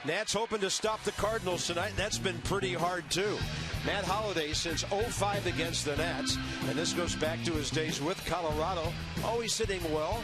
Nats hoping to stop the Cardinals tonight. That's been pretty hard, too. Matt Holliday since 05 against the Nats. And this goes back to his days with Colorado. Always hitting well.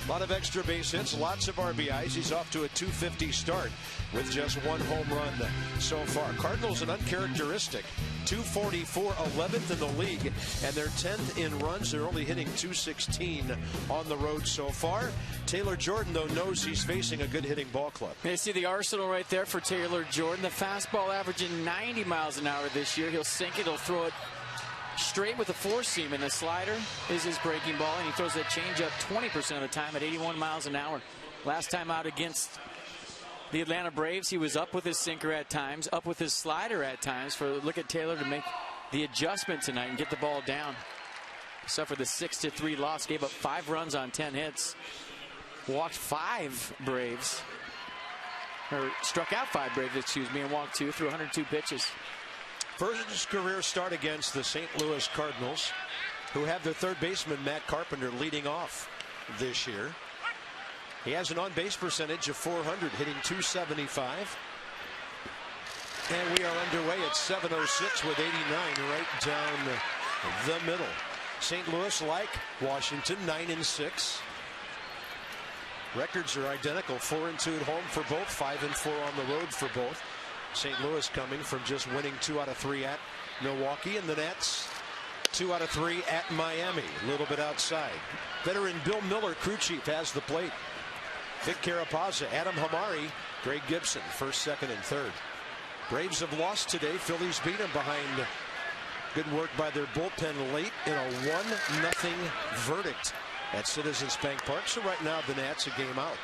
A lot of extra base hits, lots of RBIs. He's off to a .250 start with just one home run so far. Cardinals an uncharacteristic. .244, 11th in the league, and they're 10th in runs. They're only hitting .216 on the road so far. Taylor Jordan, though, knows he's facing a good hitting ball club. You see the arsenal right there for Taylor Jordan. The fastball averaging 90 miles an hour this year. He'll sink it. He'll throw it straight with a four-seam, and the slider is his breaking ball, and he throws that changeup 20% of the time at 81 miles an hour. Last time out against the Atlanta Braves, he was up with his sinker at times, up with his slider at times. Look at Taylor to make the adjustment tonight and get the ball down. Suffered the 6-3 loss, gave up 5 runs on 10 hits, walked 5 Braves, or struck out 5 Braves, excuse me, and walked 2 through 102 pitches. First career start against the St. Louis Cardinals, who have their third baseman, Matt Carpenter, leading off this year. He has an on-base percentage of .400, hitting .275. And we are underway at 7:06 with 89 right down the middle. St. Louis, like Washington, 9-6. Records are identical, 4-2 at home for both, 5-4 on the road for both. St. Louis coming from just winning 2 out of 3 at Milwaukee, and the Nats 2 out of 3 at Miami, a little bit outside. Veteran Bill Miller, crew chief, has the plate. Vic Carapazza, Adam Hamari, Greg Gibson, first, second, and third. Braves have lost today. Phillies beat them behind good work by their bullpen late in a 1-0 verdict at Citizens Bank Park. So right now the Nats a game out.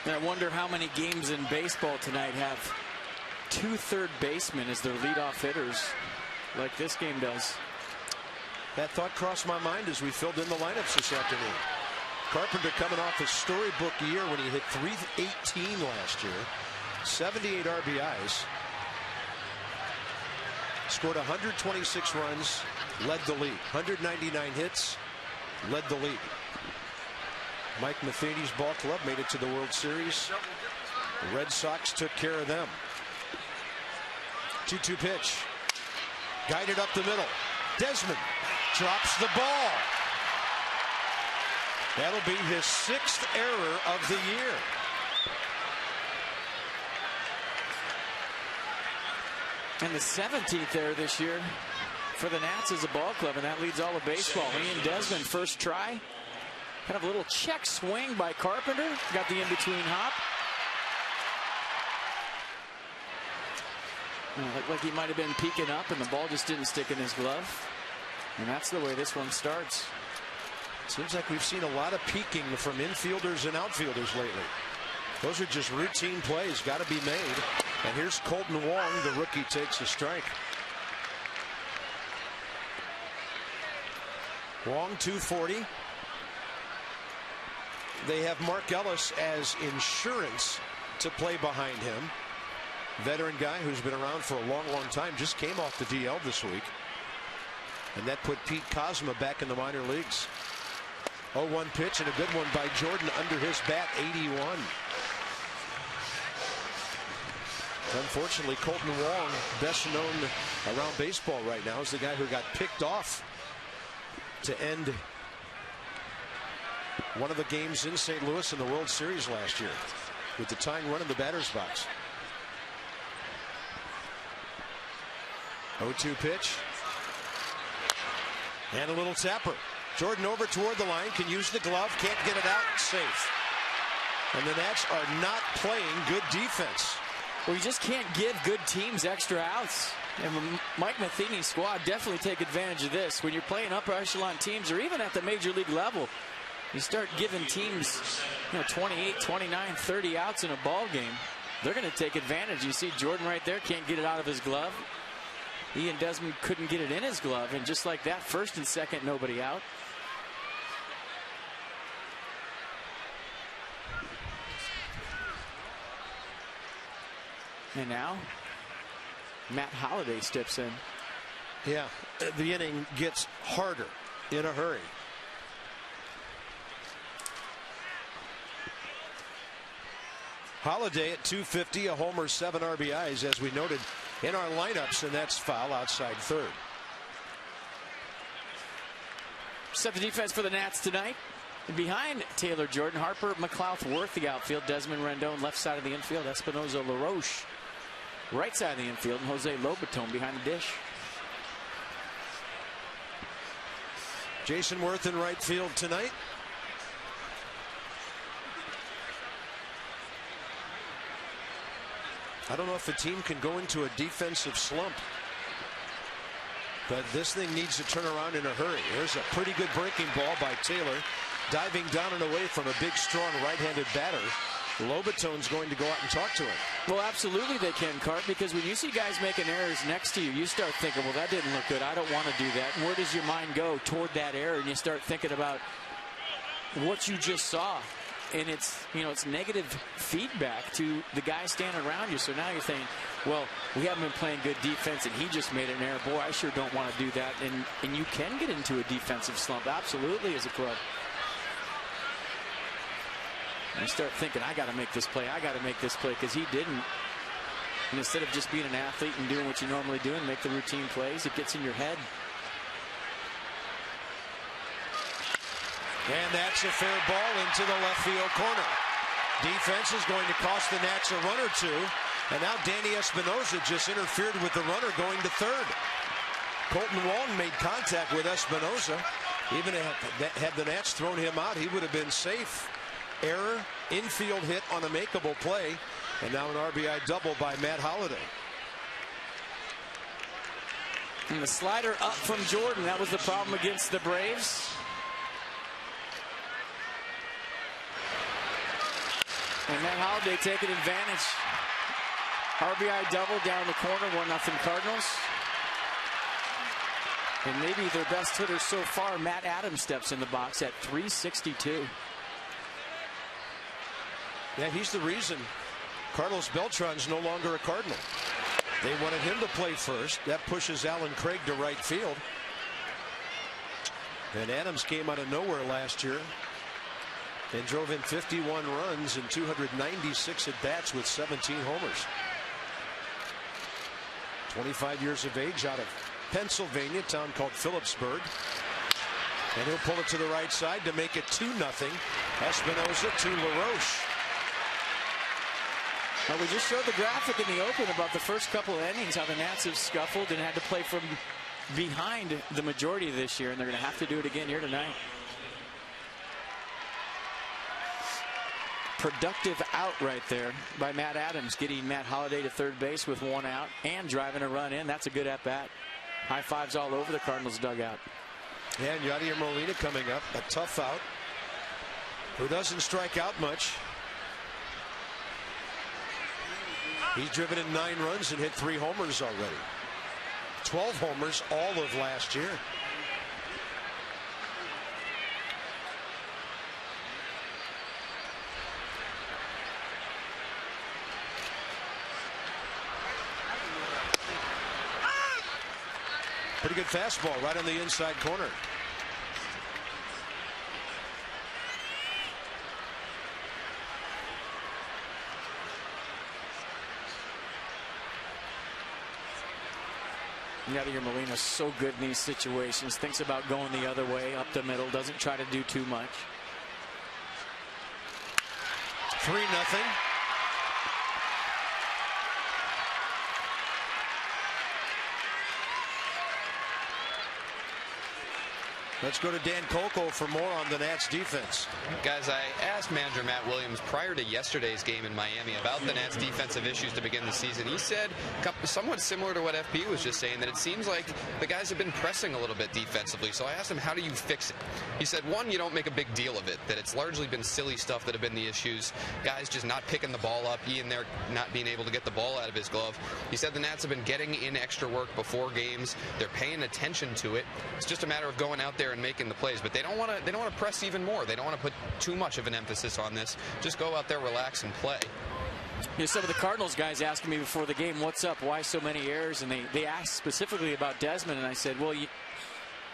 And I wonder how many games in baseball tonight have 2 third basemen as their leadoff hitters like this game does. That thought crossed my mind as we filled in the lineups this afternoon. Carpenter coming off his storybook year when he hit .318 last year. 78 RBIs. Scored 126 runs. Led the league. 199 hits. Led the league. Mike Matheny's ball club made it to the World Series. The Red Sox took care of them. 2-2 pitch. Guided up the middle. Desmond drops the ball. That'll be his 6th error of the year. And the 17th error this year for the Nats as a ball club, and that leads all of baseball. Ian Desmond, first try. Kind of a little check swing by Carpenter. Got the in-between hop. Looked like he might have been peeking up, and the ball just didn't stick in his glove. And that's the way this one starts. Seems like we've seen a lot of peeking from infielders and outfielders lately. Those are just routine plays, got to be made. And here's Colton Wong, the rookie, takes a strike. Wong, 240. They have Mark Ellis as insurance to play behind him. Veteran guy who's been around for a long time, just came off the DL this week. And that put Pete Kozma back in the minor leagues. 0-1 pitch and a good one by Jordan under his bat, 81. Unfortunately, Colton Wong, best known around baseball right now, is the guy who got picked off to end one of the games in St. Louis in the World Series last year with the tying run in the batter's box. 0-2 pitch. And a little tapper. Jordan over toward the line, can use the glove, can't get it out, safe. And the Nats are not playing good defense. Well, you just can't give good teams extra outs. And Mike Matheny's squad definitely take advantage of this. When you're playing upper echelon teams, or even at the major league level, you start giving teams 28, 29, 30 outs in a ball game. They're going to take advantage. You see Jordan right there, can't get it out of his glove. Ian Desmond couldn't get it in his glove, and just like that, first and second, nobody out. And now Matt Holliday steps in. Yeah, the inning gets harder in a hurry. Holiday at 250, a homer, 7 RBIs, as we noted in our lineups, and that's foul outside third. Set the defense for the Nats tonight. Behind Taylor Jordan, Harper, McLeod Worth, the outfield, Desmond Rendon, left side of the infield, Espinosa LaRoche, right side of the infield, and Jose Lobaton behind the dish. Jason Worth in right field tonight. I don't know if the team can go into a defensive slump, but this thing needs to turn around in a hurry. There's a pretty good breaking ball by Taylor, diving down and away from a big, strong right-handed batter. Lobaton's going to go out and talk to him. Well, absolutely they can, Cart, because when you see guys making errors next to you, you start thinking, well, that didn't look good. I don't want to do that. And where does your mind go toward that error? And you start thinking about what you just saw. And it's, you know, it's negative feedback to the guy standing around you. So now you're thinking, well, we haven't been playing good defense, and he just made an error. Boy, I sure don't want to do that. And you can get into a defensive slump, absolutely, as a club. And you start thinking, I got to make this play. I got to make this play, because he didn't. And instead of just being an athlete and doing what you normally do and make the routine plays, it gets in your head. And that's a fair ball into the left field corner. Defense is going to cost the Nats a run or two. And now Danny Espinosa just interfered with the runner going to third. Colton Wong made contact with Espinosa. Even had the Nats thrown him out, he would have been safe. Error, infield hit on a makeable play. And now an RBI double by Matt Holliday. And the slider up from Jordan. That was the problem against the Braves. And Matt Holliday taking advantage. RBI double down the corner, 1-0 Cardinals. And maybe their best hitter so far, Matt Adams, steps in the box at 362. Yeah, he's the reason Carlos Beltran's no longer a Cardinal. They wanted him to play first. That pushes Alan Craig to right field. And Adams came out of nowhere last year and drove in 51 runs and 296 at-bats with 17 homers. 25 years of age, out of Pennsylvania, a town called Phillipsburg. And he'll pull it to the right side to make it 2-0. Espinosa to LaRoche. Well, we just showed the graphic in the open about the first couple of innings, how the Nats have scuffled and had to play from behind the majority of this year, and they're going to have to do it again here tonight. Productive out right there by Matt Adams, getting Matt Holliday to third base with 1 out and driving a run in. That's a good at-bat. High fives all over the Cardinals dugout. Yeah, and Yadier Molina coming up, a tough out, who doesn't strike out much. He's driven in 9 runs and hit 3 homers already. 12 homers all of last year. Pretty good fastball right on the inside corner. Yadier Molina's so good in these situations. Thinks about going the other way, up the middle. Doesn't try to do too much. 3-0. Let's go to Dan Kolko for more on the Nats defense. Guys, I asked manager Matt Williams prior to yesterday's game in Miami about the Nats defensive issues to begin the season. He said somewhat similar to what FP was just saying, that it seems like the guys have been pressing a little bit defensively. So I asked him, how do you fix it? He said, one, you don't make a big deal of it, that it's largely been silly stuff that have been the issues. Guys just not picking the ball up, Ian there not being able to get the ball out of his glove. He said the Nats have been getting in extra work before games. They're paying attention to it. It's just a matter of going out there and making the plays, but they don't want to press even more. They don't want to put too much of an emphasis on this. Just go out there, relax, and play. You know, some of the Cardinals guys asking me before the game, what's up, why so many errors, and they asked specifically about Desmond, and I said, well,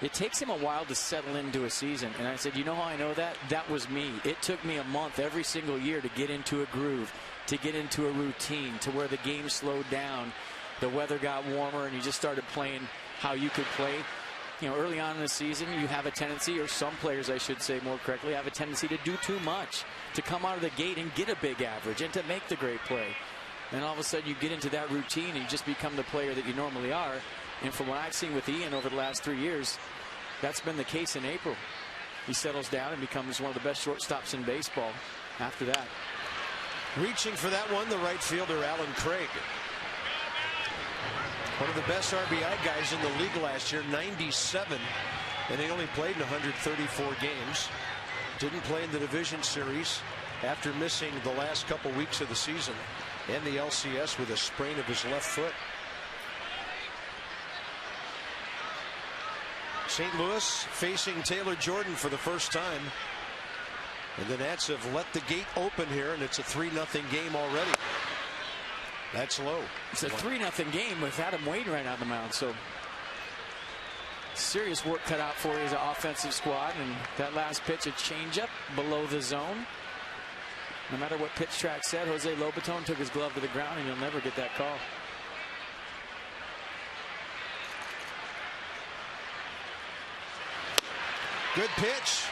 It takes him a while to settle into a season. And I said, you know how I know that? That was me. It took me a month every single year to get into a groove, to get into a routine, to where the game slowed down, the weather got warmer, and you just started playing how you could play. You know, early on in the season, you have a tendency, or some players, I should say more correctly, have a tendency to do too much, to come out of the gate and get a big average and to make the great play. And all of a sudden, you get into that routine and you just become the player that you normally are. And from what I've seen with Ian over the last 3 years, that's been the case in April. He settles down and becomes one of the best shortstops in baseball after that. Reaching for that one, the right fielder, Alan Craig. One of the best RBI guys in the league last year, 97. And he only played in 134 games. Didn't play in the division series after missing the last couple weeks of the season and the LCS with a sprain of his left foot. St. Louis facing Taylor Jordan for the first time. And the Nats have let the gate open here, and it's a 3-0 game already. That's low. It's a 3-0 game with Adam Wade right on the mound. So serious work cut out for his offensive squad. And that last pitch, a changeup below the zone. No matter what pitch track said, Jose Lobaton took his glove to the ground, and you'll never get that call. Good pitch.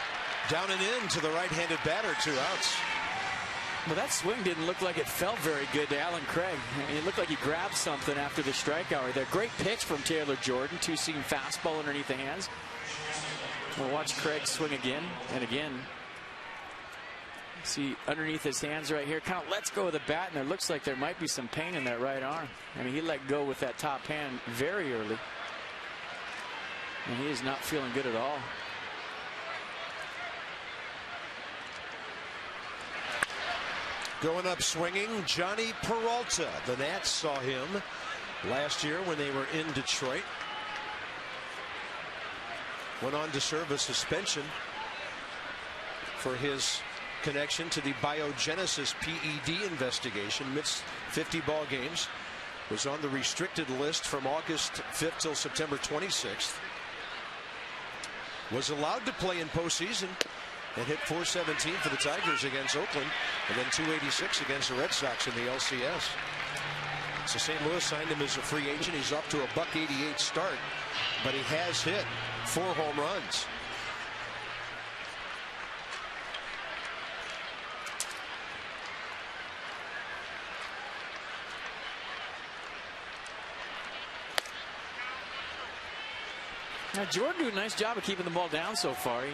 Down and in to the right-handed batter. 2 outs. Well, that swing didn't look like it felt very good to Alan Craig. It looked like he grabbed something after the strikeout there. Great pitch from Taylor Jordan. 2-seam fastball underneath the hands. We'll watch Craig swing again and again. See underneath his hands right here. Kind of lets go of the bat, and it looks like there might be some pain in that right arm. I mean, he let go with that top hand very early. And he is not feeling good at all. Going up swinging, Johnny Peralta. The Nats saw him last year when they were in Detroit. Went on to serve a suspension for his connection to the Biogenesis PED investigation. Missed 50 ball games. Was on the restricted list from August 5th till September 26th. Was allowed to play in postseason. And hit .417 for the Tigers against Oakland, and then .286 against the Red Sox in the LCS. So St. Louis signed him as a free agent. He's up to a .188 start, but he has hit 4 home runs. Now Jordan did a nice job of keeping the ball down so far. He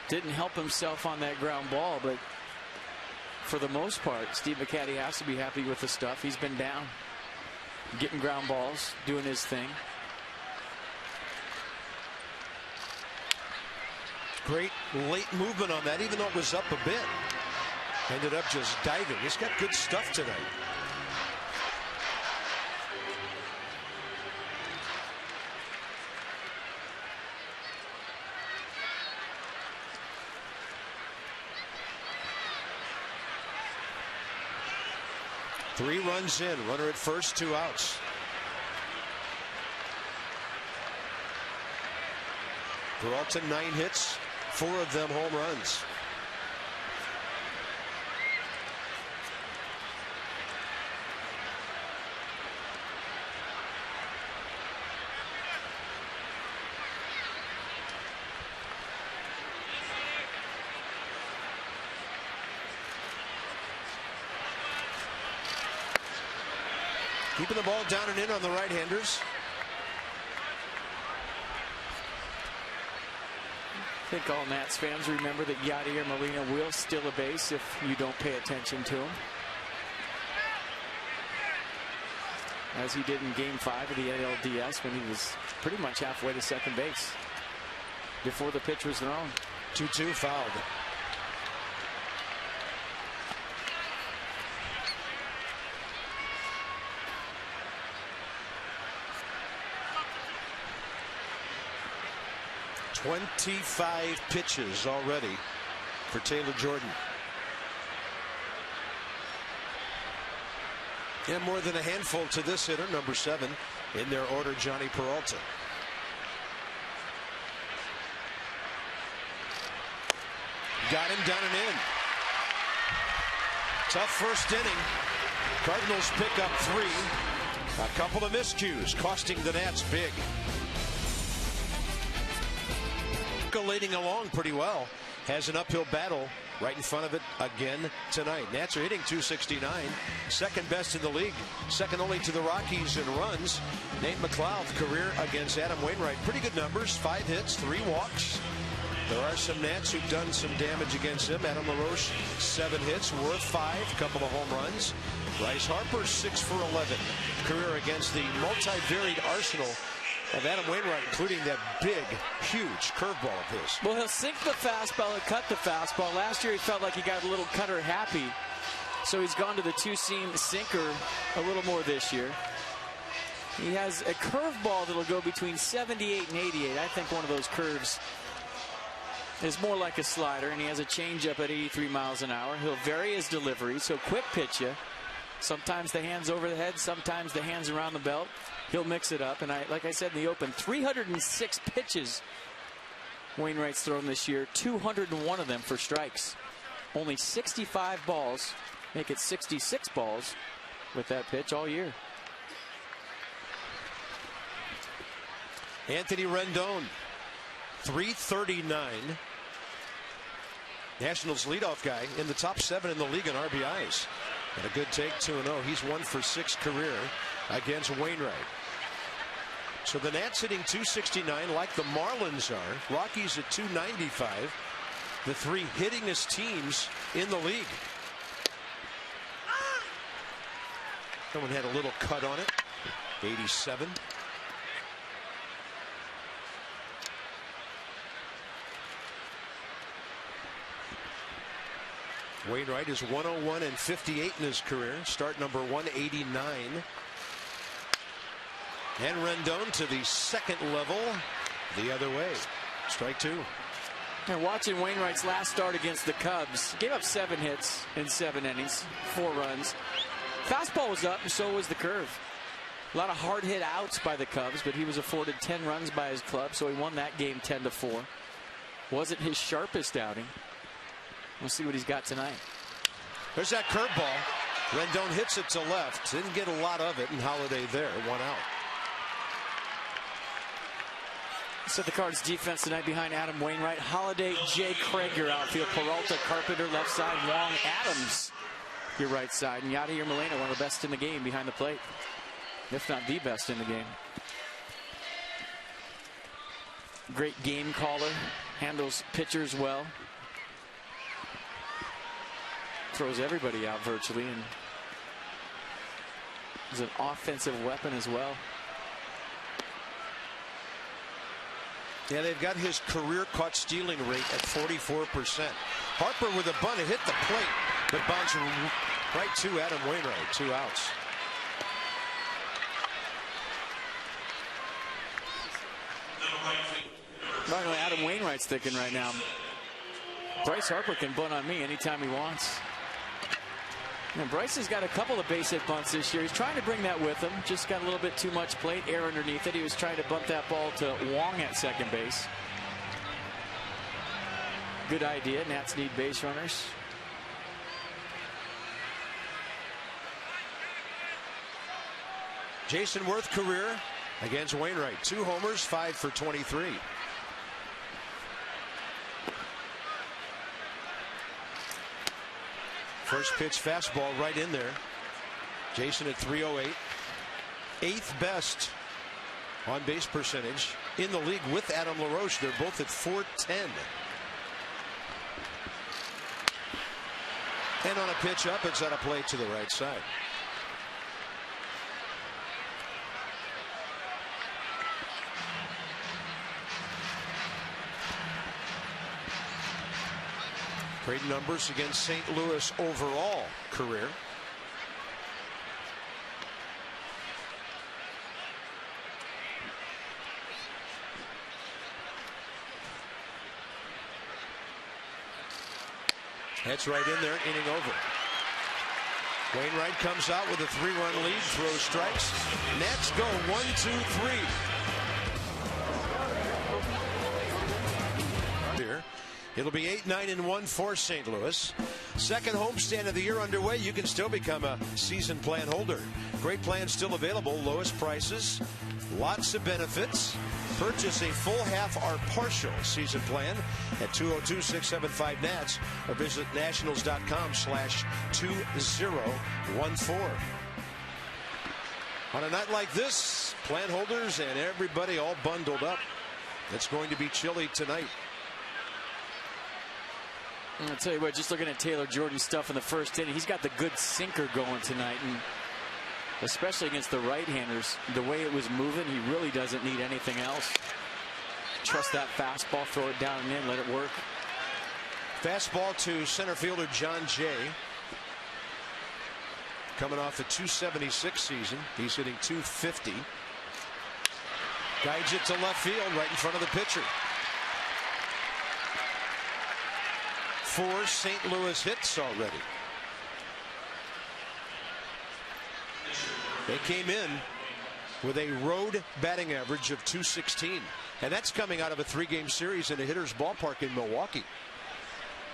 didn't help himself on that ground ball, but for the most part, Steve McCatty has to be happy with the stuff. He's been down, getting ground balls, doing his thing. Great late movement on that, even though it was up a bit. Ended up just diving. He's got good stuff tonight. Three runs in, runner at first, 2 outs. Peralta 9 hits, 4 of them home runs. Keeping the ball down and in on the right-handers. I think all Nats fans remember that Yadier Molina will steal a base if you don't pay attention to him, as he did in Game 5 of the ALDS when he was pretty much halfway to second base before the pitch was thrown. 2-2 fouled. .25 pitches already for Taylor Jordan. And more than a handful to this hitter, number 7, in their order, Johnny Peralta. got him down and in. Tough first inning. Cardinals pick up 3. A couple of miscues costing the Nats big. Escalating along pretty well. Has an uphill battle right in front of it again tonight. Nats are hitting .269, second best in the league, second only to the Rockies in runs. Nate McLeod, career against Adam Wainwright. Pretty good numbers, 5 hits, 3 walks. There are some Nats who've done some damage against him. Adam LaRoche, 7 hits, Worth 5, couple of home runs. Bryce Harper, 6 for 11. Career against the multi-varied arsenal of Adam Wainwright, including that big, huge curveball of his. Well, he'll sink the fastball and cut the fastball. Last year he felt like he got a little cutter happy, so he's gone to the 2-seam sinker a little more this year. He has a curveball that'll go between 78 and 88. I think one of those curves is more like a slider, and he has a changeup at 83 miles an hour. He'll vary his delivery, so quick pitch you. Sometimes the hands over the head, sometimes the hands around the belt. He'll mix it up, and like I said in the open, 306 pitches Wainwright's thrown this year, 201 of them for strikes. Only 65 balls, make it 66 balls with that pitch all year. Anthony Rendon, 339. Nationals leadoff guy in the top 7 in the league in RBIs. And a good take, 2-0. He's 1 for 6 career against Wainwright. So the Nats hitting .269 like the Marlins are. Rockies at .295. The 3 hittingest teams in the league. Someone had a little cut on it. 87. Wainwright is 101 and 58 in his career. Start number 189. And Rendon to the second level the other way. Strike 2. And watching Wainwright's last start against the Cubs, gave up 7 hits in 7 innings, 4 runs. Fastball was up, and so was the curve. A lot of hard hit outs by the Cubs, but he was afforded 10 runs by his club, so he won that game 10-4. Wasn't his sharpest outing. We'll see what he's got tonight. There's that curveball. Rendon hits it to left. Didn't get a lot of it, and Holiday there, 1 out. Set the Cards defense tonight behind Adam Wainwright. Holiday, Jay Craig, your outfield. Peralta, Carpenter, left side. Wong, Adams, your right side. And Yadier Molina, one of the best in the game behind the plate, if not the best in the game. Great game caller. Handles pitchers well. Throws everybody out virtually, and is an offensive weapon as well. Yeah, they've got his career caught stealing rate at 44%. Harper with a bunt, it hit the plate, but bounced right to Adam Wainwright. 2 outs. By the way, Adam Wainwright's thinking right now, Bryce Harper can bunt on me anytime he wants. And Bryce has got a couple of base hit bunts this year. He's trying to bring that with him. Just got a little bit too much plate air underneath it. He was trying to bunt that ball to Wong at second base. Good idea. Nats need base runners. Jason Worth career against Wainwright. 2 homers, 5 for 23. First pitch fastball right in there. Jason at 308. 8th best on base percentage in the league with Adam LaRoche. They're both at .410. And on a pitch up, it's at a play to the right side. Great numbers against St. Louis overall career. That's right in there, inning over. Wainwright comes out with a 3-run lead, throws strikes. Nats go 1-2-3. Here It'll be 8-9-1 for St. Louis. Second homestand of the year underway. You can still become a season plan holder. Great plans still available. Lowest prices. Lots of benefits. Purchase a full, half, or partial season plan at 202-675-NATS or visit nationals.com/2014. On a night like this, plan holders and everybody all bundled up. It's going to be chilly tonight. I'll tell you what, just looking at Taylor Jordan's stuff in the first inning, he's got the good sinker going tonight, and especially against the right-handers, the way it was moving, he really doesn't need anything else. Trust that fastball, throw it down and in, let it work. Fastball to center fielder John Jay. Coming off a .276 season, he's hitting .250. Guides it to left field, right in front of the pitcher. 4 St. Louis hits already. They came in with a road batting average of .216, and that's coming out of a 3-game series in a hitter's ballpark in Milwaukee.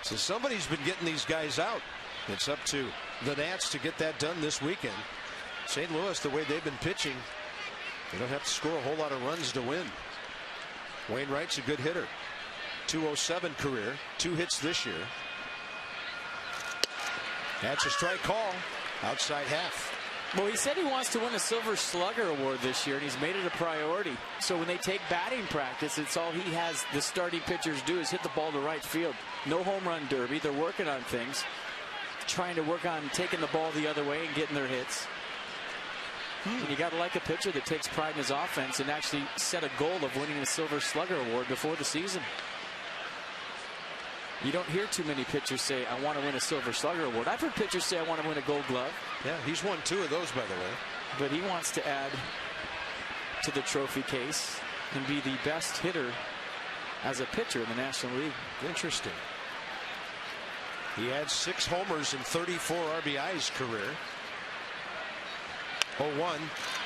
So somebody's been getting these guys out. It's up to the Nats to get that done this weekend. St. Louis, the way they've been pitching, they don't have to score a whole lot of runs to win. Wainwright's a good hitter. .207 career, 2 hits this year. That's a strike call. Outside half. Well, he said he wants to win a Silver Slugger award this year, and he's made it a priority. So when they take batting practice, it's all he has the starting pitchers do is hit the ball to right field. No home run derby. They're working on things, trying to work on taking the ball the other way and getting their hits. And you got to like a pitcher that takes pride in his offense and actually set a goal of winning a Silver Slugger award before the season. You don't hear too many pitchers say, I want to win a Silver Slugger award. I've heard pitchers say, I want to win a Gold Glove. Yeah, he's won 2 of those, by the way. But he wants to add to the trophy case and be the best hitter as a pitcher in the National League. Interesting. He had 6 homers and 34 RBIs career. 0-1,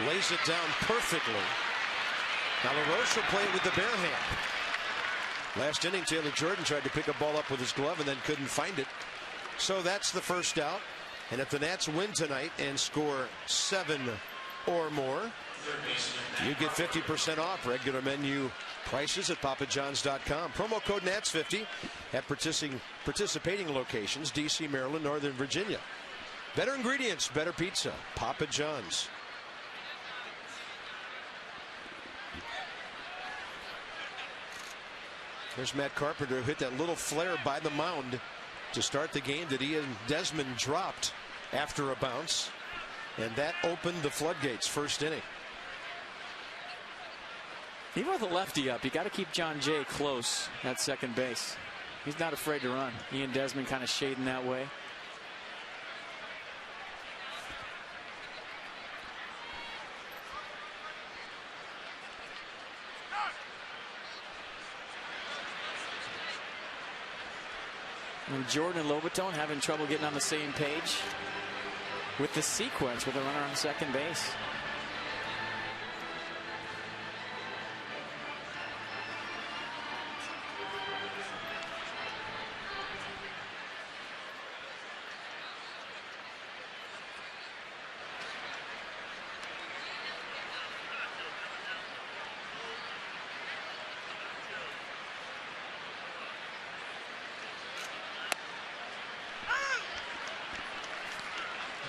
lays it down perfectly. Now LaRoche will play it with the bare hand. Last inning, Taylor Jordan tried to pick a ball up with his glove and then couldn't find it. So that's the first out. And if the Nats win tonight and score 7 or more, you get 50% off regular menu prices at papajohns.com. Promo code NATS50 at participating locations, D.C., Maryland, Northern Virginia. Better ingredients, better pizza. Papa John's. There's Matt Carpenter, who hit that little flare by the mound to start the game that Ian Desmond dropped after a bounce. And that opened the floodgates first inning. Even with a lefty up, you got to keep John Jay close at second base. He's not afraid to run. Ian Desmond kind of shading that way. And Jordan and Lobaton having trouble getting on the same page with the sequence with a runner on second base.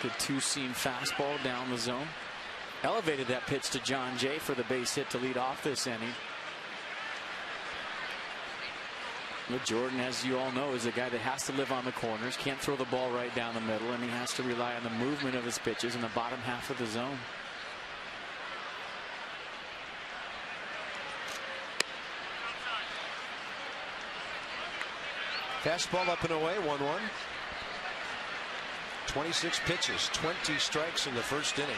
Good 2-seam fastball down the zone. Elevated that pitch to John Jay for the base hit to lead off this inning. But Jordan, as you all know, is a guy that has to live on the corners, can't throw the ball right down the middle, and he has to rely on the movement of his pitches in the bottom half of the zone. Fastball up and away, 1-1. 26 pitches, 20 strikes in the first inning.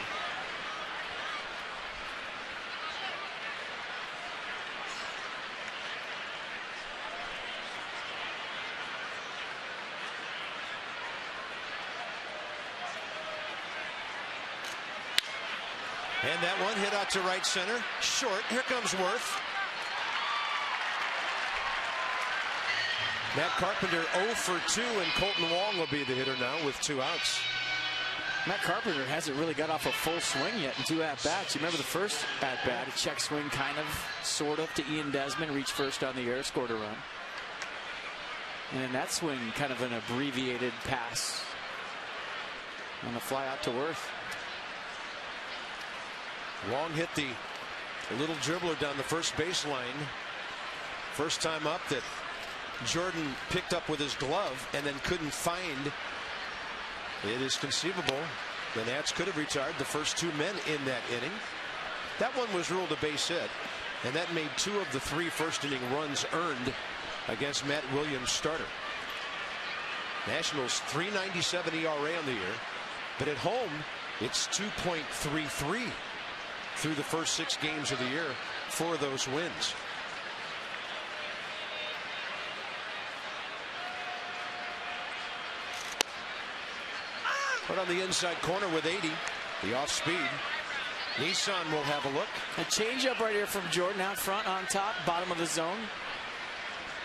And that one hit out to right center. Short. Here comes Worth. Matt Carpenter 0 for 2, and Colton Wong will be the hitter now with 2 outs. Matt Carpenter hasn't really got off a full swing yet in 2 at-bats. You remember the first at-bat, a check swing kind of, sort of, to Ian Desmond, reached first on the air, scored a run. And in that swing, kind of an abbreviated pass on the fly out to Worth. Wong hit the little dribbler down the first baseline. First time up that Jordan picked up with his glove and then couldn't find. It is conceivable the Nats could have retired the first 2 men in that inning. That one was ruled a base hit, and that made 2 of the 3 first inning runs earned against Matt Williams' starter. Nationals 3.97 ERA on the year, but at home it's 2.33 through the first 6 games of the year for those wins. Put on the inside corner with 80. The off speed. Nissan will have a look. A changeup right here from Jordan out front on top, bottom of the zone.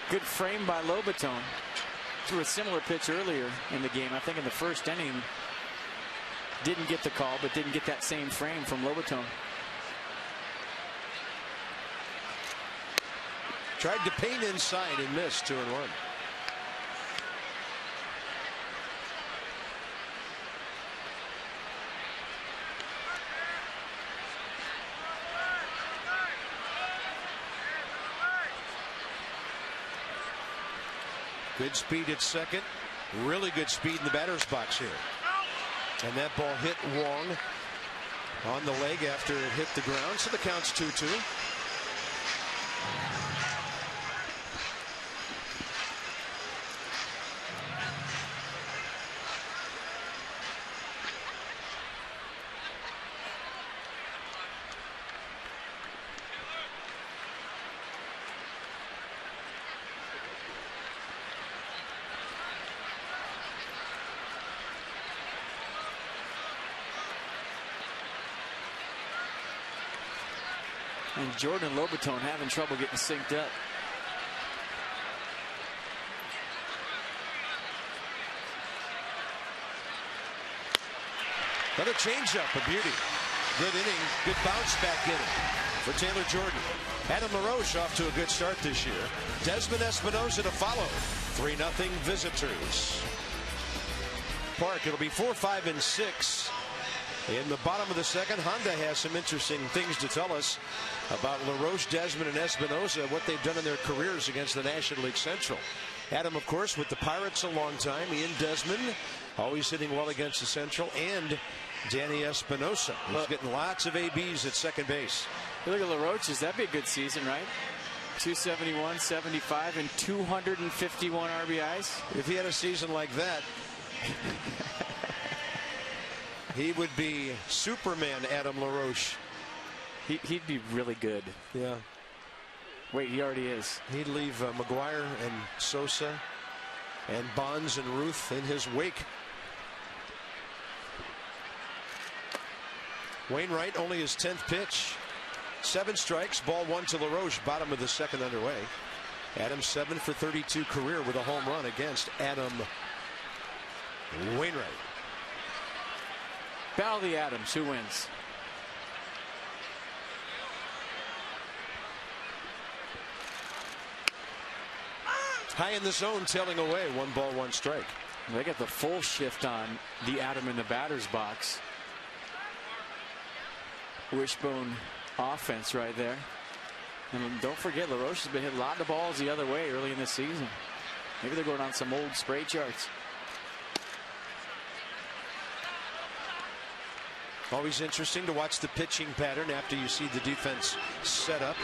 Good frame by Lobaton. Threw a similar pitch earlier in the game. I think in the first inning. Didn't get the call, but didn't get that same frame from Lobaton. Tried to paint inside and missed. 2-1. Good speed at second. Really good speed in the batter's box here. And that ball hit Wong on the leg after it hit the ground. So the count's 2-2. And Jordan and Lobaton having trouble getting synced up. Another changeup, a beauty. Good inning, good bounce back inning for Taylor Jordan. Adam LaRoche off to a good start this year. Desmond Espinosa to follow. 3-0 visitors. Park, it'll be 4, 5, and 6. In the bottom of the second, Honda has some interesting things to tell us about LaRoche, Desmond, and Espinosa, what they've done in their careers against the National League Central. Adam, of course, with the Pirates a long time. Ian Desmond, always hitting well against the Central. And Danny Espinosa, who's getting lots of ABs at second base. You look at LaRoche's, that'd be a good season, right? 271, 75, and 251 RBIs. If he had a season like that, he would be Superman Adam LaRoche. He'd be really good. Yeah. Wait, he already is. He'd leave McGuire and Sosa and Bonds and Ruth in his wake. Wainwright only his 10th pitch. 7 strikes, ball 1 to LaRoche, bottom of the second underway. Adam 7 for 32 career with a home run against Adam Wainwright. Battle of the Adams, who wins? High in the zone, tailing away, 1 ball, 1 strike. They got the full shift on the Adam in the batter's box. Wishbone offense right there. And don't forget, LaRoche has been hitting a lot of balls the other way early in the season. Maybe they're going on some old spray charts. Always interesting to watch the pitching pattern after you see the defense set up.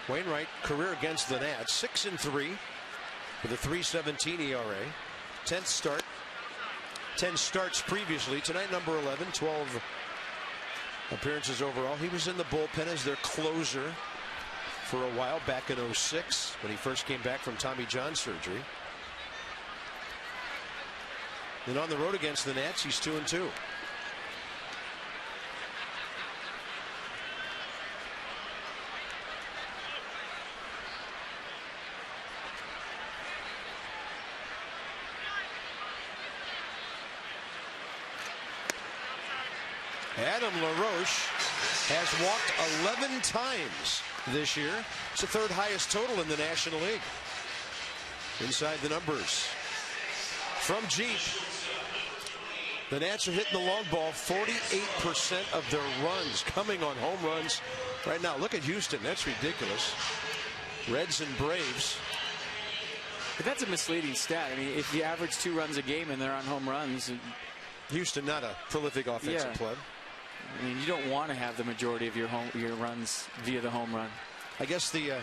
Wainwright, career against the Nats, 6-3 with a 3.17 ERA. 10th start. 10 starts previously. Tonight, number 11, 12 appearances overall. He was in the bullpen as their closer for a while back in 06 when he first came back from Tommy John surgery. Then on the road against the Nats, he's 2-2. Adam LaRoche has walked 11 times this year. It's the third highest total in the National League. Inside the numbers from Jeep. The Nats are hitting the long ball. 48% of their runs coming on home runs right now. Look at Houston. That's ridiculous. Reds and Braves. But that's a misleading stat. I mean, if you average 2 runs a game and they're on home runs. Houston, not a prolific offensive club. I mean, you don't want to have the majority of your runs via the home run. I guess the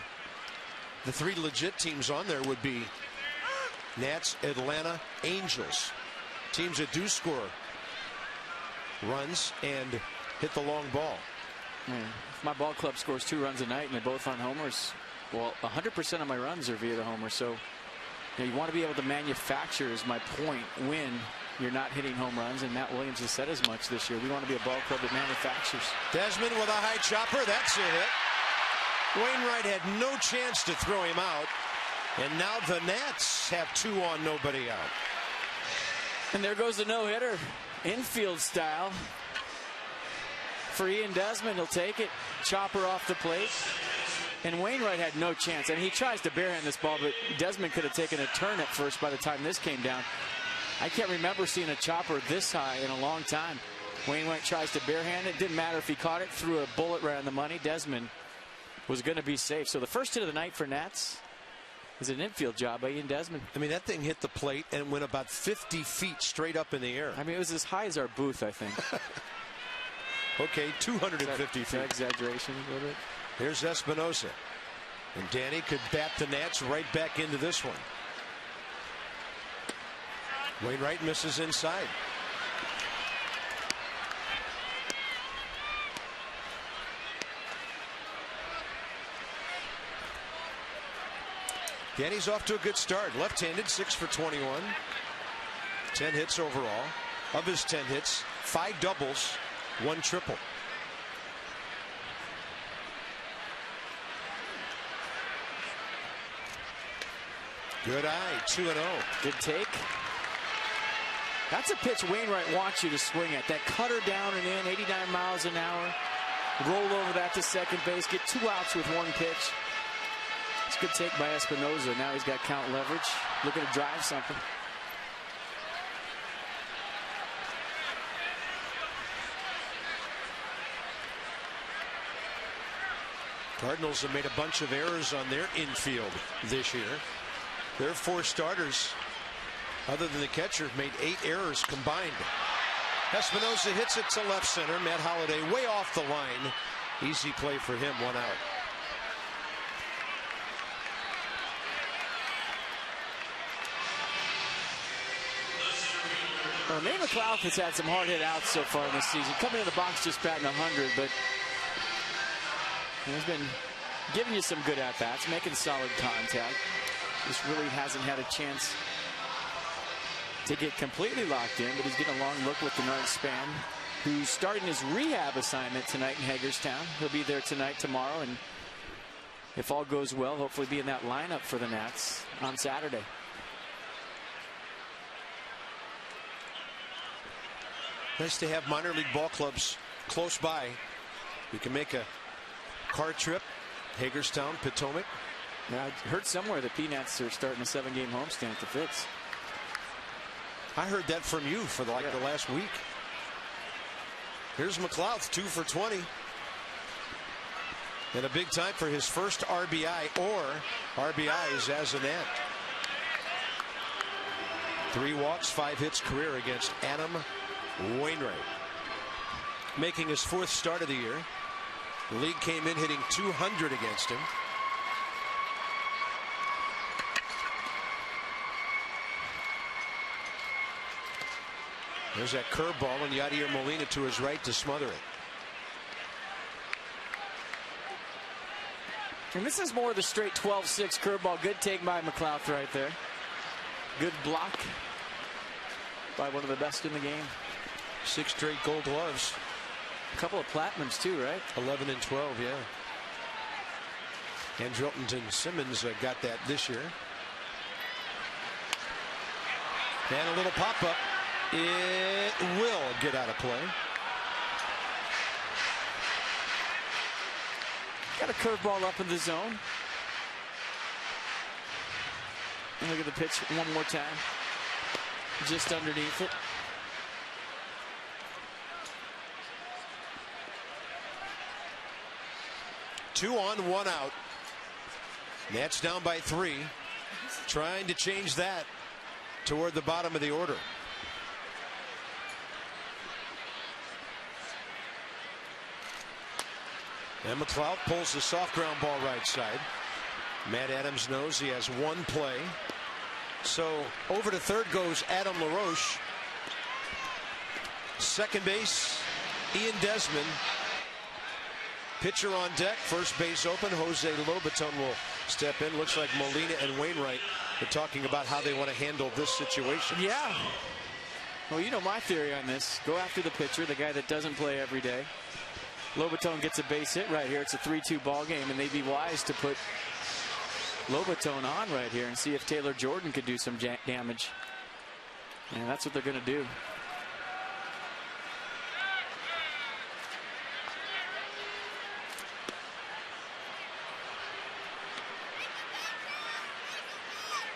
3 legit teams on there would be Nats, Atlanta, Angels. Teams that do score runs and hit the long ball. If my ball club scores 2 runs a night and they're both on homers, well, 100% of my runs are via the homer. So you want to be able to manufacture, is my point, when you're not hitting home runs, and Matt Williams has said as much this year. We want to be a ball club that manufactures. Desmond with a high chopper. That's a hit. Wainwright had no chance to throw him out, and now the Nats have 2 on, nobody out. And there goes the no-hitter, infield style. For Ian Desmond, he'll take it. Chopper off the plate. And Wainwright had no chance. And he tries to barehand this ball, but Desmond could have taken a turn at first by the time this came down. I can't remember seeing a chopper this high in a long time. Wainwright tries to barehand it. Didn't matter if he caught it, threw a bullet right on the money. Desmond was going to be safe. So the first hit of the night for Nats is an infield job by Ian Desmond. I mean, that thing hit the plate and went about 50 feet straight up in the air. I mean, it was as high as our booth, I think. Okay, 250 feet. Exaggeration a little bit. Here's Espinosa. And Danny could bat the Nats right back into this one. Wainwright misses inside. Danny's off to a good start. Left-handed, 6 for 21. 10 hits overall. Of his 10 hits, 5 doubles, 1 triple. Good eye, 2-0. Good take. That's a pitch Wainwright wants you to swing at. That cutter down and in, 89 miles an hour. Roll over that to second base. Get 2 outs with 1 pitch. It's a good take by Espinosa. Now he's got count leverage. Looking to drive something. Cardinals have made a bunch of errors on their infield this year. Their 4 starters, other than the catcher, made 8 errors combined. Espinosa hits it to left center. Matt Holliday way off the line. Easy play for him, 1 out. Well, Nate McLeod has had some hard hit outs so far in this season. Coming in the box just batting 100, but he's been giving you some good at-bats, making solid contact. Just really hasn't had a chance to get completely locked in, but he's getting a long look with Denard Span, who's starting his rehab assignment tonight in Hagerstown. He'll be there tonight, tomorrow, and if all goes well, hopefully be in that lineup for the Nats on Saturday. Nice to have minor league ball clubs close by. You can make a car trip, Hagerstown, Potomac. Yeah, I heard somewhere the Peanuts are starting a 7-game homestand at the Fitz. I heard that from you for the last week. Here's McLeod, 2 for 20. And a big time for his first RBI or RBIs as a Nat. 3 walks, 5 hits career against Adam Wainwright. Making his 4th start of the year. The league came in hitting 200 against him. There's that curveball, and Yadier Molina to his right to smother it. And this is more of the straight 12-6 curveball. Good take by McLeod right there. Good block by one of the best in the game. 6 straight gold gloves. A couple of platinums too, right? 11 and 12, yeah. And Andrelton Simmons got that this year. And a little pop-up. It will get out of play. Got a curveball up in the zone. And look at the pitch one more time. Just underneath it. Two on, one out. Nats down by 3. Trying to change that toward the bottom of the order. And McLeod pulls the soft ground ball right side. Matt Adams knows he has one play. So over to third goes Adam LaRoche. Second base, Ian Desmond. Pitcher on deck, first base open. Jose Lobaton will step in. Looks like Molina and Wainwright are talking about how they want to handle this situation. Yeah. Well, you know my theory on this. Go after the pitcher, the guy that doesn't play every day. Lobaton gets a base hit right here. It's a 3-2 ball game, and they'd be wise to put Lobaton on right here and see if Taylor Jordan could do some damage. And that's what they're going to do.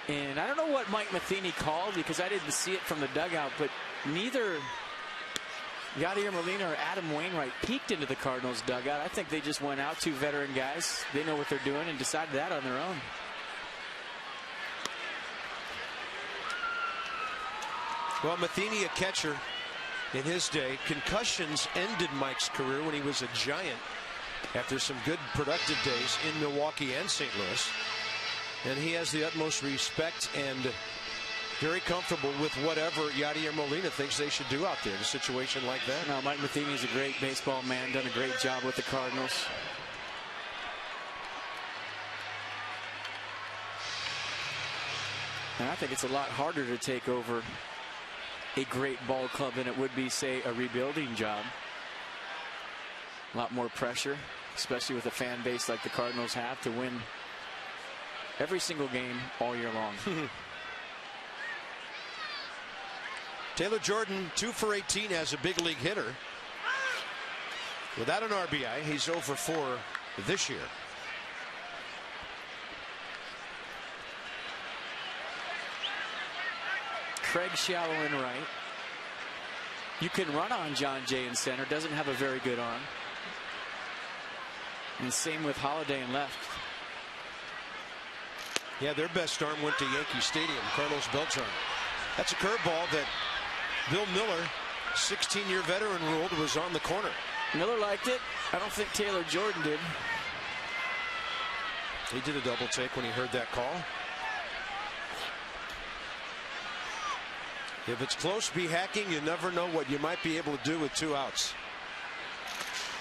And I don't know what Mike Matheny called because I didn't see it from the dugout, but neither Yadier Molina or Adam Wainwright peeked into the Cardinals dugout. I think they just went out, 2 veteran guys. They know what they're doing and decided that on their own. Well, Matheny, a catcher in his day. Concussions ended Mike's career when he was a Giant after some good productive days in Milwaukee and St. Louis. And he has the utmost respect and very comfortable with whatever Yadier Molina thinks they should do out there in a situation like that. No, Mike Matheny is a great baseball man, done a great job with the Cardinals. And I think it's a lot harder to take over a great ball club than it would be, say, a rebuilding job. A lot more pressure, especially with a fan base like the Cardinals have, to win every single game all year long. Taylor Jordan, 2 for 18 as a big league hitter. Without an RBI, he's 0 for 4 this year. Craig shallow in right. You can run on John Jay in center. Doesn't have a very good arm. And same with Holiday in left. Yeah, their best arm went to Yankee Stadium. Carlos Beltran. That's a curveball that Bill Miller, 16-year veteran, ruled was on the corner. Miller liked it. I don't think Taylor Jordan did. He did a double take when he heard that call. If it's close, be hacking. You never know what you might be able to do with 2 outs.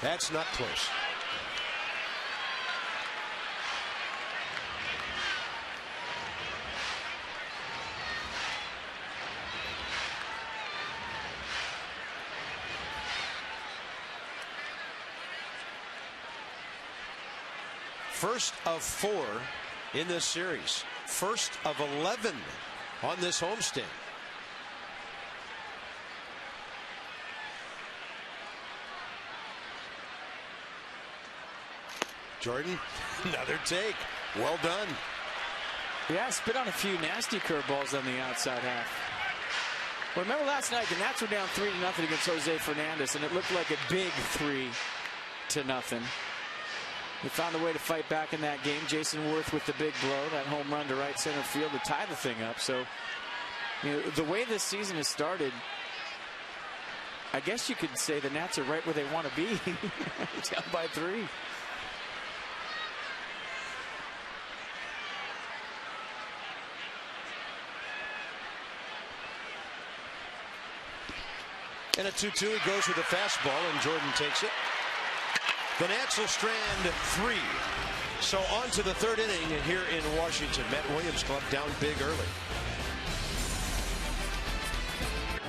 That's not close. First of 4 in this series. First of 11 on this homestand. Jordan, another take. Well done. Yeah, spit on a few nasty curveballs on the outside half. Well, remember last night, the Nats were down 3-0 against Jose Fernandez, and it looked like a big 3-0. They found a way to fight back in that game. Jason Worth with the big blow, that home run to right center field to tie the thing up. So, you know, the way this season has started, I guess you could say the Nats are right where they want to be, down by 3. And at 2-2, he goes with a fastball, and Jordan takes it. The Nats will strand 3. So on to the 3rd inning here in Washington. Matt Williams Club down big early.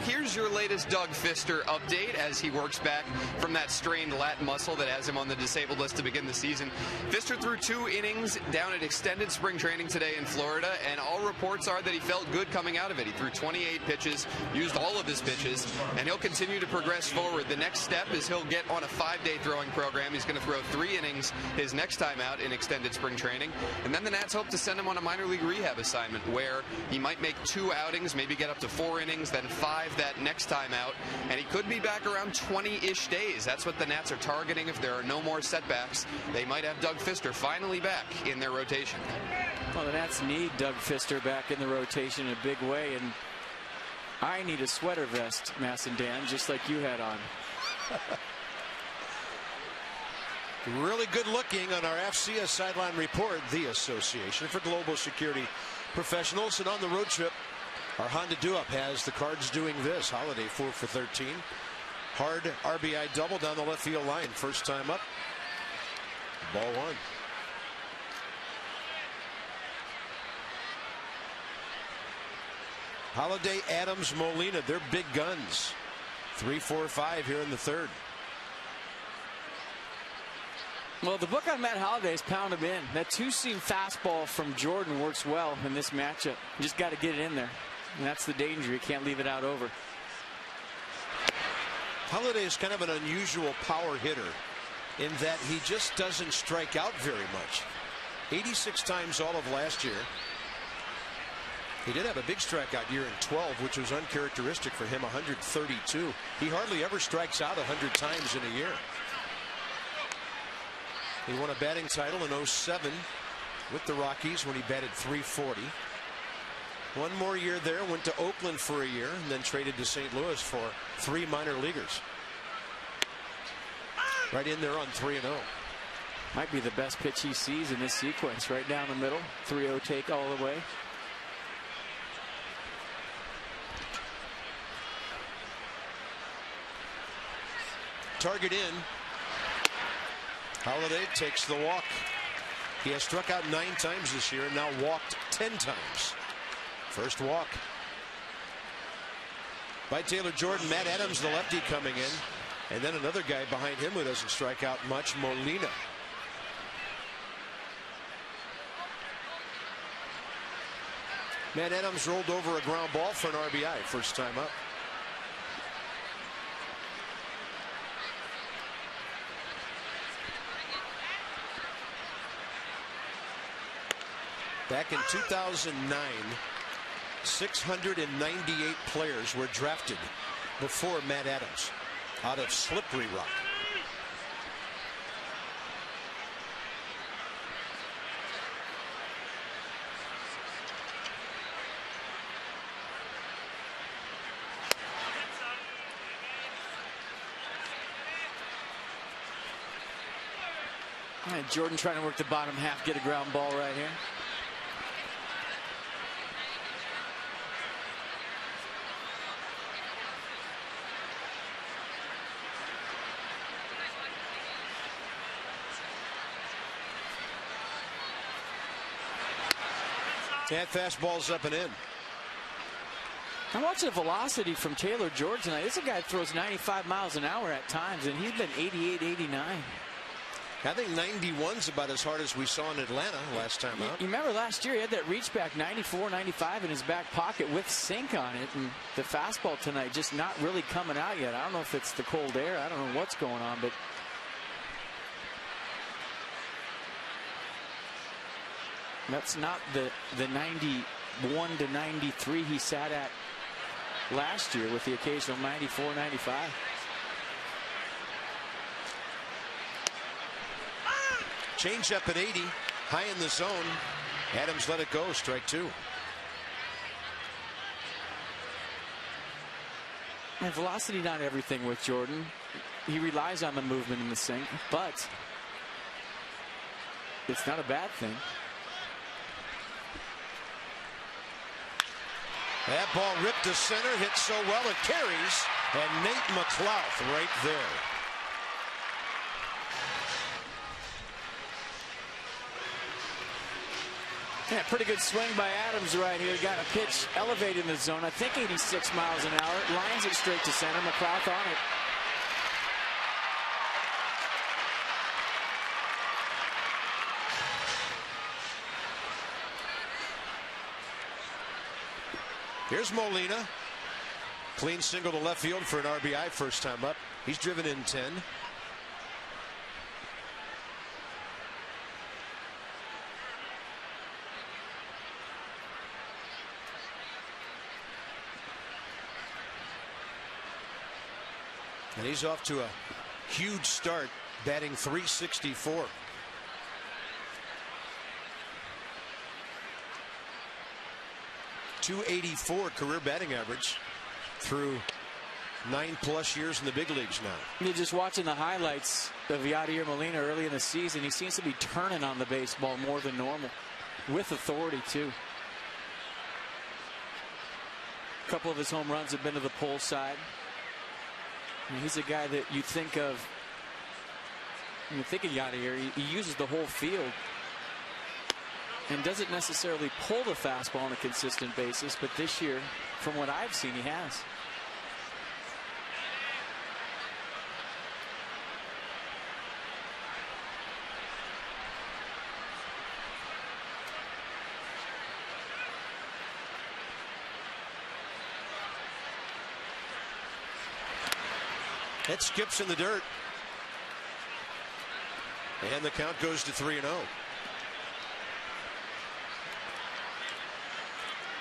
Here's your latest Doug Fister update as he works back from that strained lat muscle that has him on the disabled list to begin the season. Fister threw 2 innings down at extended spring training today in Florida, and all reports are that he felt good coming out of it. He threw 28 pitches, used all of his pitches, and he'll continue to progress forward. The next step is he'll get on a 5-day throwing program. He's going to throw 3 innings his next time out in extended spring training, and then the Nats hope to send him on a minor league rehab assignment where he might make 2 outings, maybe get up to 4 innings, then 5 that next time out, and he could be back around 20-ish days. That's what the Nats are targeting. If there are no more setbacks, they might have Doug Fister finally back in their rotation. Well, the Nats need Doug Fister back in the rotation in a big way, and I need a sweater vest, Mass and Dan, just like you had on. Really good looking on our FCS sideline report, the Association for Global Security Professionals. And on the road trip, our Honda Do-Up has the Cards doing this. Holiday 4 for 13. Hard RBI double down the left field line. First time up. Ball 1. Holiday, Adams, Molina, they're big guns. 3, 4, 5 here in the 3rd. Well, the book on Matt Holliday's pound him in. That 2-seam fastball from Jordan works well in this matchup. You just got to get it in there. And that's the danger. You can't leave it out over. Holiday is kind of an unusual power hitter in that he just doesn't strike out very much. 86 times all of last year. He did have a big strikeout year in 12, which was uncharacteristic for him, 132. He hardly ever strikes out 100 times in a year. He won a batting title in 07 with the Rockies when he batted .340. One more year there, went to Oakland for a year, and then traded to St. Louis for 3 minor leaguers. Right in there on 3-0. Might be the best pitch he sees in this sequence, right down the middle. 3-0 take all the way. Target in. Holiday takes the walk. He has struck out 9 times this year and now walked 10 times. First walk by Taylor Jordan. Matt Adams, the lefty, coming in. And then another guy behind him who doesn't strike out much, Molina. Matt Adams rolled over a ground ball for an RBI first time up. Back in 2009, 698 players were drafted before Matt Adams out of Slippery Rock. All right, Jordan trying to work the bottom half, get a ground ball right here. That fastball's up and in. I'm watching the velocity from Taylor Jordan tonight. This is a guy that throws 95 miles an hour at times, and he's been 88, 89. I think 91's about as hard as we saw in Atlanta last time out. You remember last year he had that reach back 94, 95 in his back pocket with sink on it, and the fastball tonight just not really coming out yet. I don't know if it's the cold air. I don't know what's going on, but that's not the 91 to 93 he sat at last year with the occasional 94, 95. Change up at 80, high in the zone. Adams let it go, strike 2. And velocity not everything with Jordan. He relies on the movement in the sink, but it's not a bad thing. That ball ripped to center, hit so well it carries, and Nate McLouth right there. Yeah, pretty good swing by Adams right here. Got a pitch elevated in the zone. I think 86 miles an hour. Lines it straight to center. McCrouth on it. Here's Molina. Clean single to left field for an RBI first time up. He's driven in 10. And he's off to a huge start, batting .364. .284 career batting average through 9+ years in the big leagues now. You're just watching the highlights of Yadier Molina early in the season. He seems to be turning on the baseball more than normal, with authority too. A couple of his home runs have been to the pull side. And he's a guy that you think of when you think of Yadier. He uses the whole field and doesn't necessarily pull the fastball on a consistent basis, but this year, from what I've seen, he has. It skips in the dirt. And the count goes to 3-0.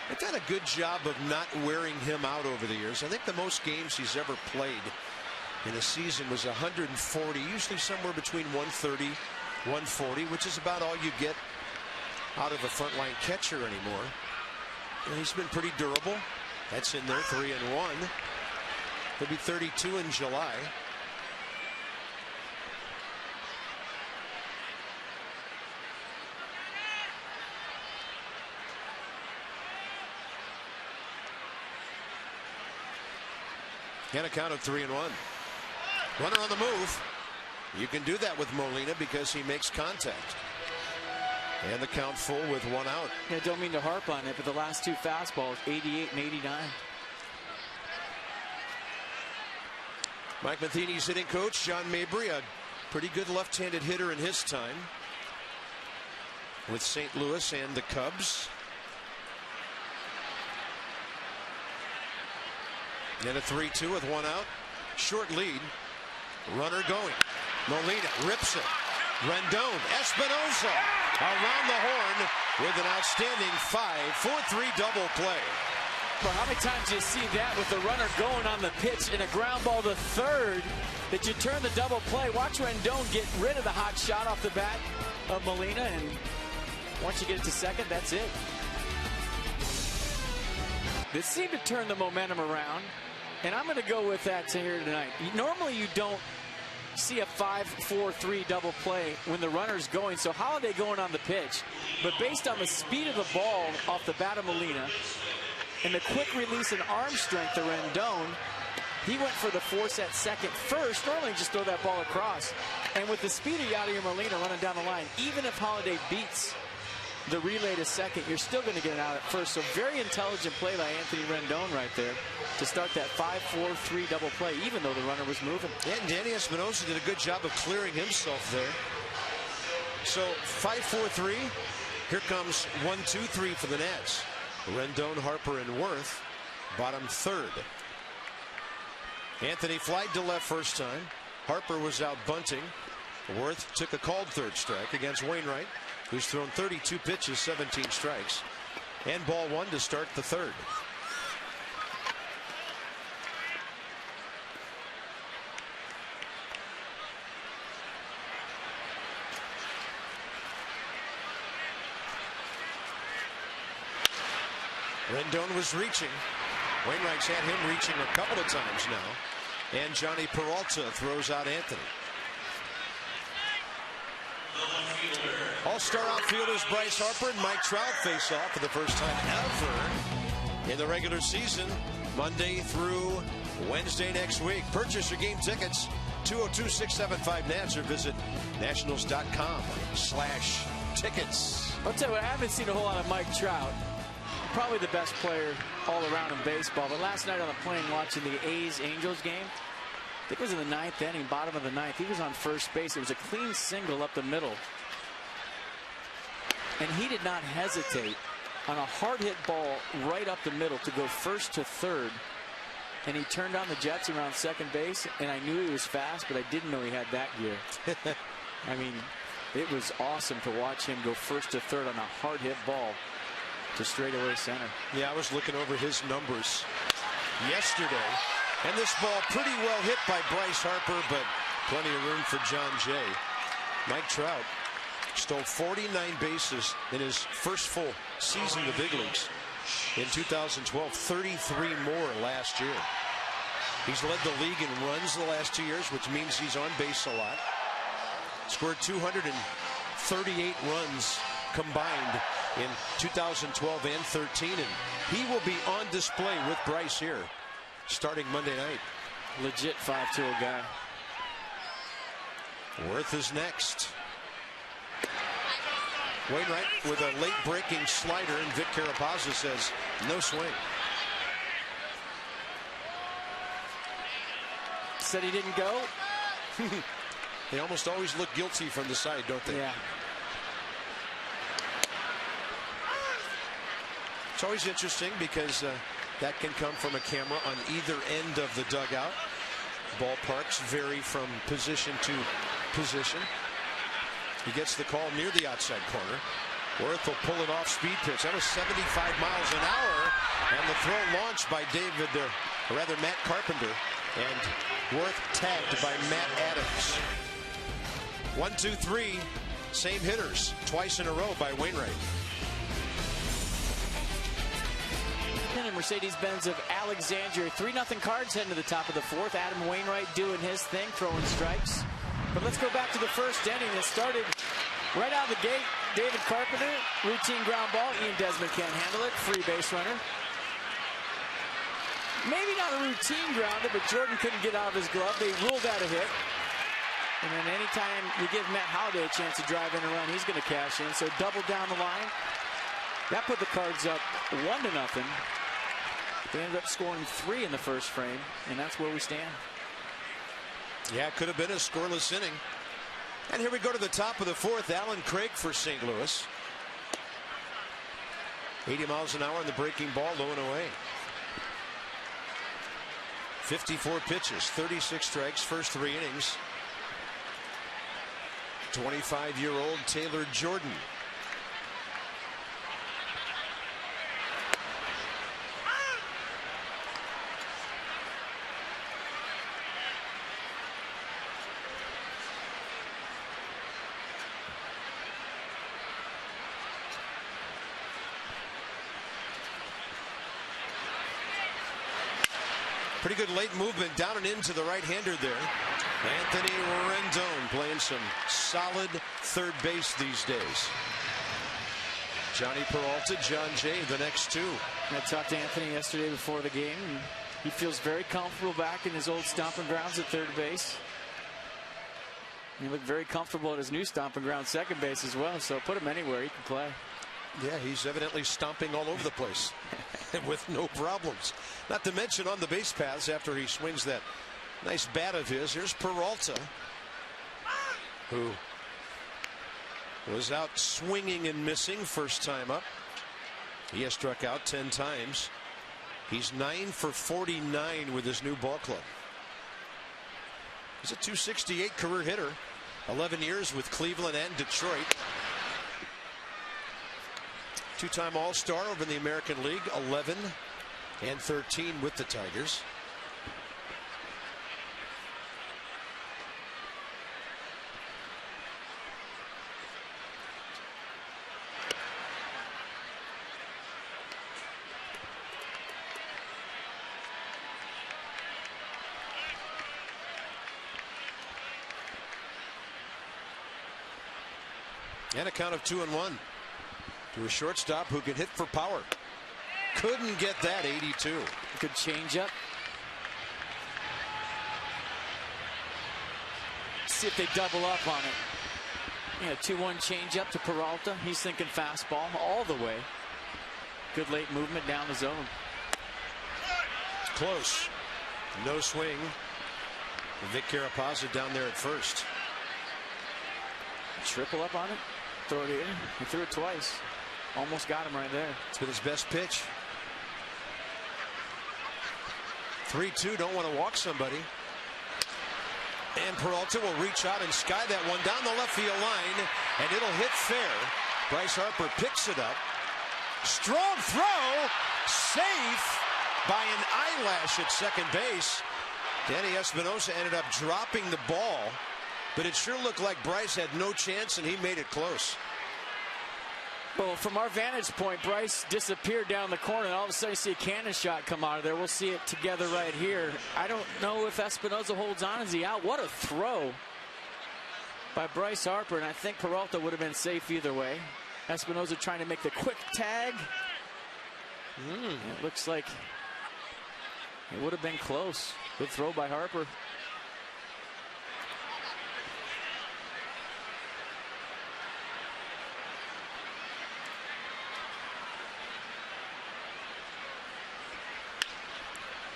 They've done a good job of not wearing him out over the years. I think the most games he's ever played in a season was 140, usually somewhere between 130, 140, which is about all you get out of a frontline catcher anymore. And he's been pretty durable. That's in there, 3-1. He'll be 32 in July. And a count of 3-1. Runner on the move. You can do that with Molina because he makes contact. And the count full with 1 out. I don't mean to harp on it, but the last two fastballs, 88 and 89. Mike Matheny's hitting coach, John Mabry, a pretty good left-handed hitter in his time with St. Louis and the Cubs. And a 3-2 with 1 out. Short lead. Runner going. Molina rips it. Rendon, Espinosa around the horn with an outstanding 5-4-3 double play. Well, how many times do you see that with the runner going on the pitch and a ground ball to third that you turn the double play? Watch Rendon get rid of the hot shot off the bat of Molina, and once you get it to second, that's it. This seemed to turn the momentum around, and I'm going to go with that here tonight. Normally you don't see a 5-4-3 double play when the runner's going, so Holiday going on the pitch, but based on the speed of the ball off the bat of Molina and the quick release and arm strength of Rendon, he went for the force at second first. Normally just throw that ball across. And with the speed of Yadier Molina running down the line, even if Holiday beats the relay to second, you're still going to get it out at first. So very intelligent play by Anthony Rendon right there to start that 5-4-3 double play, even though the runner was moving. Yeah, and Danny Espinosa did a good job of clearing himself there. So 5-4-3. Here comes 1-2-3 for the Nats. Rendon, Harper, and Worth, bottom third. Anthony flied to left first time. Harper was out bunting. Worth took a called third strike against Wainwright, who's thrown 32 pitches, 17 strikes. And ball one to start the third. Rendon was reaching. Wainwright's had him reaching a couple of times now. And Johnny Peralta throws out Anthony. All-star outfielders Bryce Harper and Mike Trout face off for the first time ever in the regular season, Monday through Wednesday next week. Purchase your game tickets, 202-675-NATS, or visit nationals.com/tickets. I'll tell you what, I haven't seen a whole lot of Mike Trout. Probably the best player all around in baseball. But last night on the plane watching the A's-Angels game, I think it was in the 9th inning, bottom of the 9th. He was on first base. It was a clean single up the middle. And he did not hesitate on a hard-hit ball right up the middle to go first to third. And he turned on the Jets around second base, and I knew he was fast, but I didn't know he had that gear. I mean, it was awesome to watch him go first to third on a hard-hit ball to straightaway center. Yeah, I was looking over his numbers yesterday, and this ball pretty well hit by Bryce Harper, but plenty of room for John Jay. Mike Trout stole 49 bases in his first full season in the big leagues. In 2012, 33 more last year. He's led the league in runs the last 2 years, which means he's on base a lot. Scored 238 runs combined in 2012 and 13, and he will be on display with Bryce here starting Monday night. Legit 5-tool guy. Worth is next. Wainwright with a late breaking slider, and Vic Carapazza says no swing. Said he didn't go. They almost always look guilty from the side, don't they? Yeah. It's always interesting because that can come from a camera on either end of the dugout. Ballparks vary from position to position. He gets the call near the outside corner. Worth will pull it off, speed pitch. That was 75 miles an hour, and the throw launched by Matt Carpenter, and Worth tagged by Matt Adams. 1, 2, 3, same hitters twice in a row by Wainwright. And Mercedes-Benz of Alexandria, 3-0 Cards heading to the top of the fourth. Adam Wainwright doing his thing, throwing strikes. But let's go back to the first inning. It started right out of the gate. David Carpenter, routine ground ball. Ian Desmond can't handle it. Free base runner. Maybe not a routine grounder, but Jordan couldn't get out of his glove. They ruled that a hit. And then anytime you give Matt Holliday a chance to drive in a run, he's going to cash in. So double down the line. That put the Cards up 1-0. They ended up scoring 3 in the first frame, and that's where we stand. Yeah, it could have been a scoreless inning. And here we go to the top of the fourth. Alan Craig for St. Louis. 80 miles an hour on the breaking ball, low and away. 54 pitches, 36 strikes, first 3 innings. 25-year-old Taylor Jordan. Pretty good late movement down and into the right-hander there. Anthony Rendon playing some solid third base these days. Johnny Peralta, John Jay, the next two. I talked to Anthony yesterday before the game, and he feels very comfortable back in his old stomping grounds at third base. He looked very comfortable at his new stomping ground second base as well, so put him anywhere he can play. Yeah, he's evidently stomping all over the place with no problems. Not to mention on the base paths after he swings that nice bat of his. Here's Peralta, who was out swinging and missing first time up. He has struck out 10 times. He's 9 for 49 with his new ball club. He's a .268 career hitter. 11 years with Cleveland and Detroit. Two-time All-Star over in the American League, 11 and 13 with the Tigers. And a count of 2-1. To a shortstop who can hit for power. Couldn't get that 82. Good changeup. See if they double up on it. Yeah, 2-1 change up to Peralta. He's thinking fastball all the way. Good late movement down the zone. Close. No swing. Vic Carapazza down there at first. Triple up on it. Throw it in. He threw it twice. Almost got him right there. It's been his best pitch. 3-2. Don't want to walk somebody. And Peralta will reach out and sky that one down the left field line, and it'll hit fair. Bryce Harper picks it up. Strong throw. Safe by an eyelash at second base. Danny Espinosa ended up dropping the ball, but it sure looked like Bryce had no chance, and he made it close. Well, from our vantage point, Bryce disappeared down the corner, and all of a sudden you see a cannon shot come out of there. We'll see it together right here. I don't know if Espinosa holds on. Is he out? What a throw by Bryce Harper, and I think Peralta would have been safe either way. Espinosa trying to make the quick tag. It looks like it would have been close. Good throw by Harper.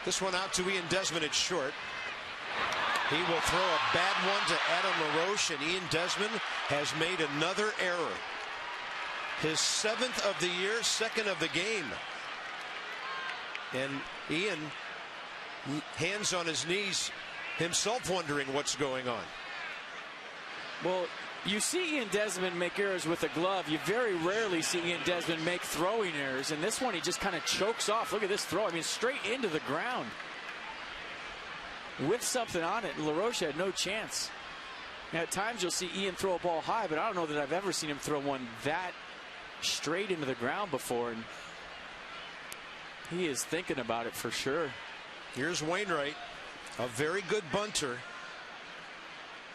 This one out to Ian Desmond at short. He will throw a bad one to Adam LaRoche, and Ian Desmond has made another error. His 7th of the year, 2nd of the game. And Ian, hands on his knees, himself wondering what's going on. Well, you see Ian Desmond make errors with a glove. You very rarely see Ian Desmond make throwing errors. And this one, he just kind of chokes off. Look at this throw. I mean, straight into the ground. With something on it, LaRoche had no chance. Now, at times you'll see Ian throw a ball high, but I don't know that I've ever seen him throw one that straight into the ground before. And he is thinking about it for sure. Here's Wainwright, a very good bunter.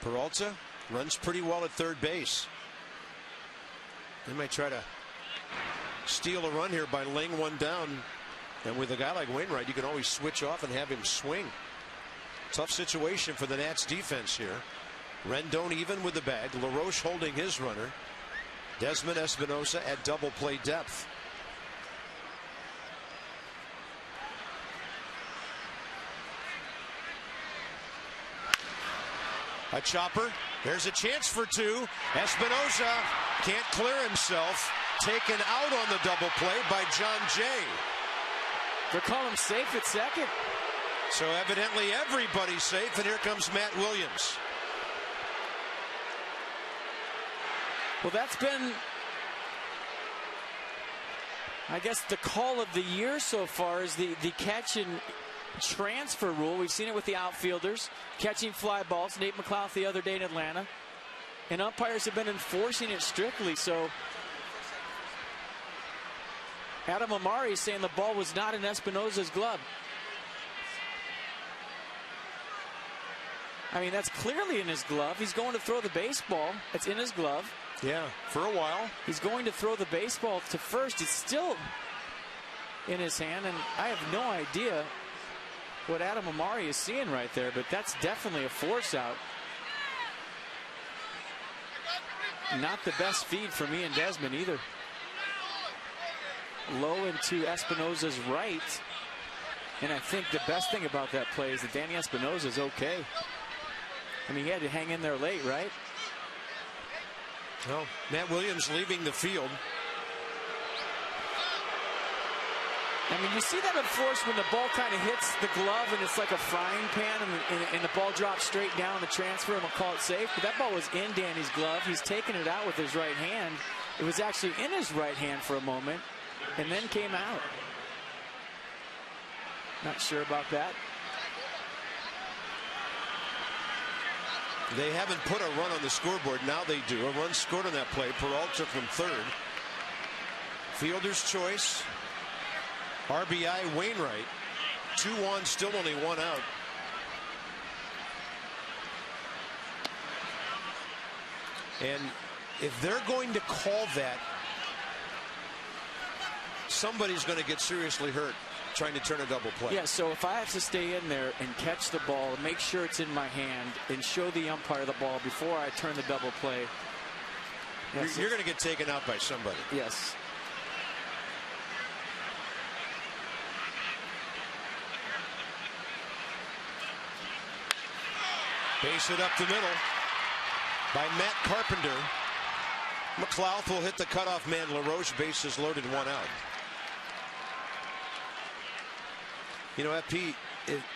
Peralta runs pretty well at third base. They might try to steal a run here by laying one down. And with a guy like Wainwright, you can always switch off and have him swing. Tough situation for the Nats defense here. Rendon even with the bag. LaRoche holding his runner. Desmond, Espinosa at double play depth. A chopper. There's a chance for two. Espinosa can't clear himself. Taken out on the double play by John Jay. They're calling him safe at second. So evidently everybody's safe, and here comes Matt Williams. Well, that's been, I guess, the call of the year so far is the catch and transfer rule. We've seen it with the outfielders catching fly balls. Nate McLouth the other day in Atlanta, and umpires have been enforcing it strictly. So Adam Amari is saying the ball was not in Espinosa's glove. I mean, that's clearly in his glove. He's going to throw the baseball. It's in his glove. Yeah, for a while. He's going to throw the baseball to first. It's still in his hand, and I have no idea what Adam Amari is seeing right there, but that's definitely a force out. Not the best feed from Ian Desmond either. Low into Espinosa's right, and I think the best thing about that play is that Danny Espinosa is okay. I mean, he had to hang in there late, right? Well, Matt Williams leaving the field. I mean, you see that in force when the ball kind of hits the glove and it's like a frying pan and the ball drops straight down the transfer, and we'll call it safe. But that ball was in Danny's glove. He's taking it out with his right hand. It was actually in his right hand for a moment and then came out. Not sure about that. They haven't put a run on the scoreboard. Now they do. A run scored on that play. Peralta from third. Fielder's choice. RBI Wainwright. 2 on, still only 1 out. And if they're going to call that, somebody's going to get seriously hurt trying to turn a double play. Yeah, so if I have to stay in there and catch the ball, make sure it's in my hand, and show the umpire the ball before I turn the double play, Yes, you're going to get taken out by somebody. Yes. Base it up the middle by Matt Carpenter. McLeod will hit the cutoff man. LaRoche, bases loaded, 1 out. You know, FP,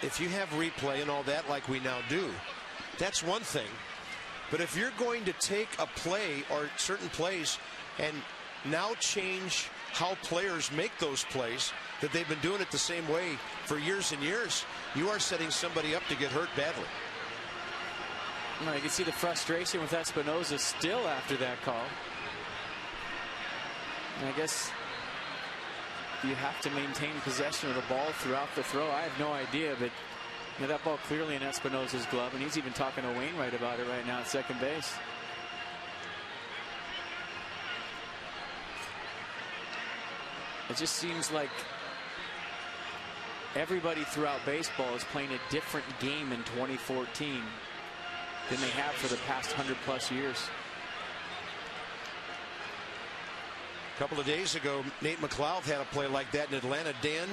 if you have replay and all that like we now do, that's one thing. But if you're going to take a play or certain plays and now change how players make those plays, that they've been doing it the same way for years and years, you are setting somebody up to get hurt badly. Well, you can see the frustration with Espinosa still after that call. And I guess you have to maintain possession of the ball throughout the throw. I have no idea, but you know, that ball clearly in Espinosa's glove, and he's even talking to Wainwright about it right now at second base. It just seems like everybody throughout baseball is playing a different game in 2014 than they have for the past 100+ years. A couple of days ago, Nate McLeod had a play like that in Atlanta. Dan,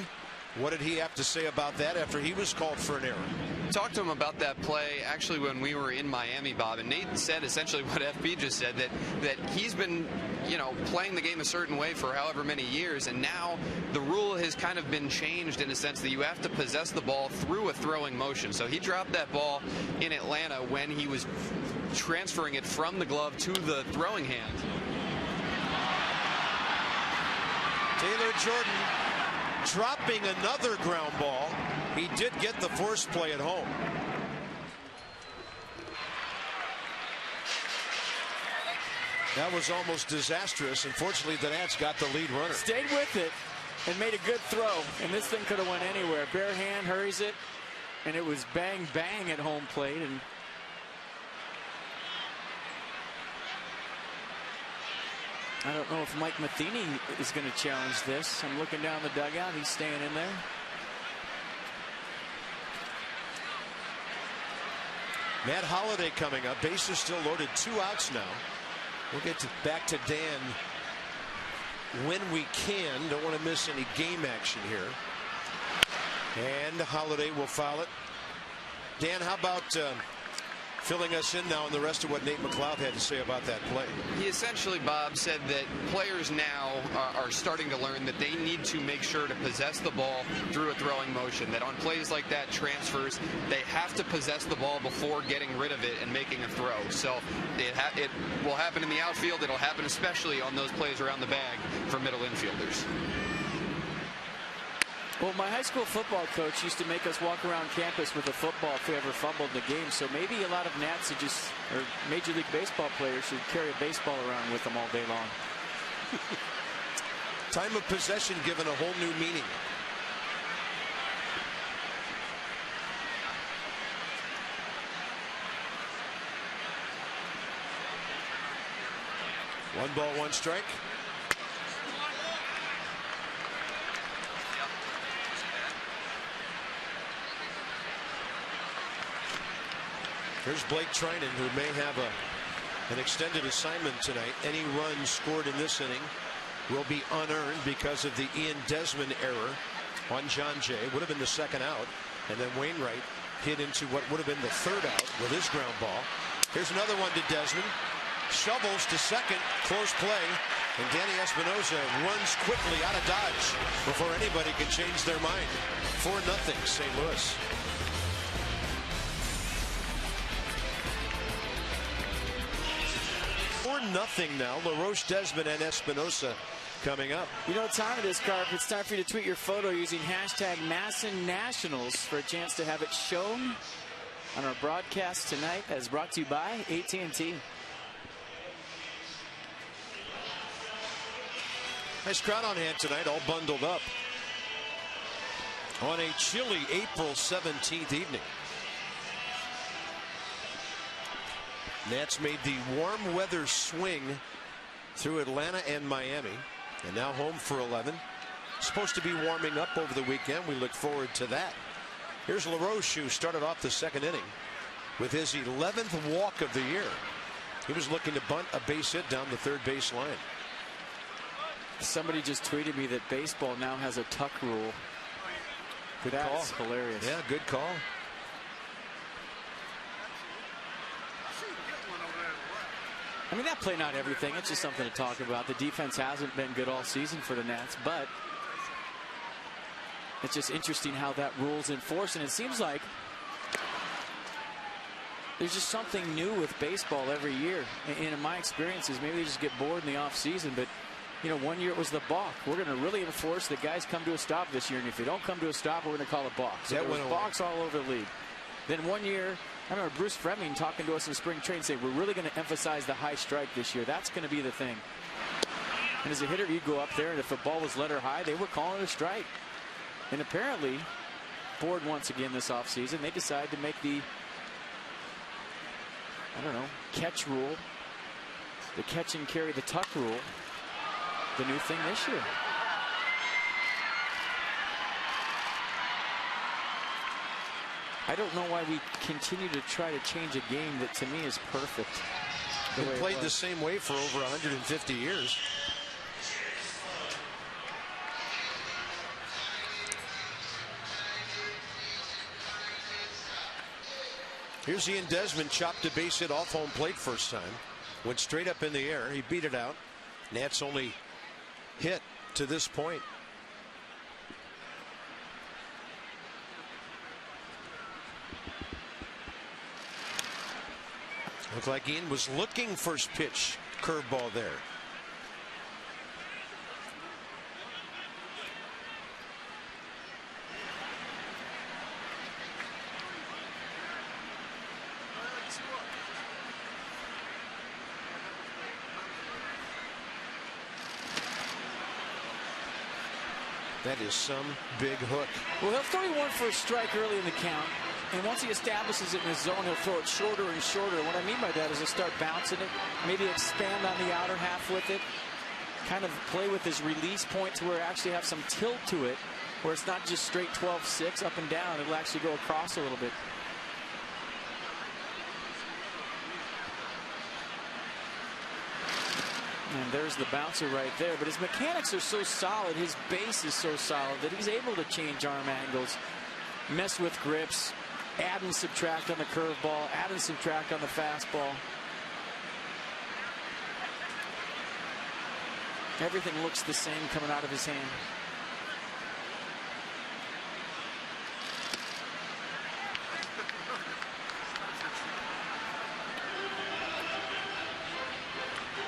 what did he have to say about that after he was called for an error? Talked to him about that play actually when we were in Miami, Bob, and Nate said essentially what FB just said, that he's been, you know, playing the game a certain way for however many years, and now the rule has kind of been changed in a sense that you have to possess the ball through a throwing motion. So he dropped that ball in Atlanta when he was transferring it from the glove to the throwing hand. Taylor Jordan dropping another ground ball. He did get the force play at home. That was almost disastrous. Unfortunately, the Nats got the lead runner. Stayed with it and made a good throw, and this thing could have went anywhere. Bare hand hurries it, and it was bang bang at home plate. And I don't know if Mike Matheny is going to challenge this. I'm looking down the dugout. He's staying in there. Matt Holliday coming up. Bases still loaded. 2 outs now. We'll get back to Dan when we can. Don't want to miss any game action here. And Holliday will foul it. Dan, how about filling us in now on the rest of what Nate McLeod had to say about that play? He essentially, Bob, said that players now are starting to learn that they need to make sure to possess the ball through a throwing motion, that on plays like that, transfers, they have to possess the ball before getting rid of it and making a throw. So it will happen in the outfield. It'll happen especially on those plays around the bag for middle infielders. Well, my high school football coach used to make us walk around campus with a football if we ever fumbled the game. So maybe a lot of Nats should or Major League Baseball players should carry a baseball around with them all day long. Time of possession given a whole new meaning. One ball, one strike. Here's Blake Trinan, who may have an extended assignment tonight. Any run scored in this inning will be unearned because of the Ian Desmond error on John Jay. Would have been the second out. And then Wainwright hit into what would have been the third out with his ground ball. Here's another one to Desmond. Shovels to second. Close play. And Danny Espinosa runs quickly out of Dodge before anybody can change their mind. 4-0 St. Louis. 4-0 now. LaRoche, Desmond, and Espinosa coming up. You know what time it is, Carp. It's time for you to tweet your photo using hashtag #Nationals for a chance to have it shown on our broadcast tonight, as brought to you by AT&T. Nice crowd on hand tonight, all bundled up on a chilly April 17th evening. Nats made the warm weather swing through Atlanta and Miami, and now home for 11. Supposed to be warming up over the weekend. We look forward to that. Here's LaRoche, who started off the second inning with his 11th walk of the year. He was looking to bunt a base hit down the third base line. Somebody just tweeted me that baseball now has a tuck rule. Good That's call. hilarious. Yeah, good call. I mean, that play not everything. It's just something to talk about. The defense hasn't been good all season for the Nats, but it's just interesting how that rule's enforced. And it seems like there's just something new with baseball every year. And in my experiences, maybe they just get bored in the offseason, but you know, one year it was the balk. We're going to really enforce that guys come to a stop this year, and if you don't come to a stop, we're going to call it balk. So there was balks all over the league. Then one year, I remember Bruce Fleming talking to us in spring training saying, we're really going to emphasize the high strike this year. That's going to be the thing. And as a hitter, you go up there, and if the ball was letter high, they were calling it a strike. And apparently, board once again this offseason, they decided to make the, I don't know, catch rule, the catch and carry the tuck rule, the new thing this year. I don't know why we continue to try to change a game that to me is perfect. Been played the same way for over 150 years. Here's Ian Desmond, chopped a base hit off home plate first time. Went straight up in the air. He beat it out. Nats only hit to this point. Looked like Ian was looking first pitch curveball there. That is some big hook. Well, he'll throw you one for a strike early in the count. And once he establishes it in his zone, he'll throw it shorter and shorter. What I mean by that is he'll start bouncing it, maybe expand on the outer half with it, kind of play with his release point to where it actually have some tilt to it, where it's not just straight 12-6 up and down. It'll actually go across a little bit. And there's the bouncer right there. But his mechanics are so solid, his base is so solid that he's able to change arm angles, mess with grips, add and subtract on the curveball, add and subtract on the fastball. Everything looks the same coming out of his hand.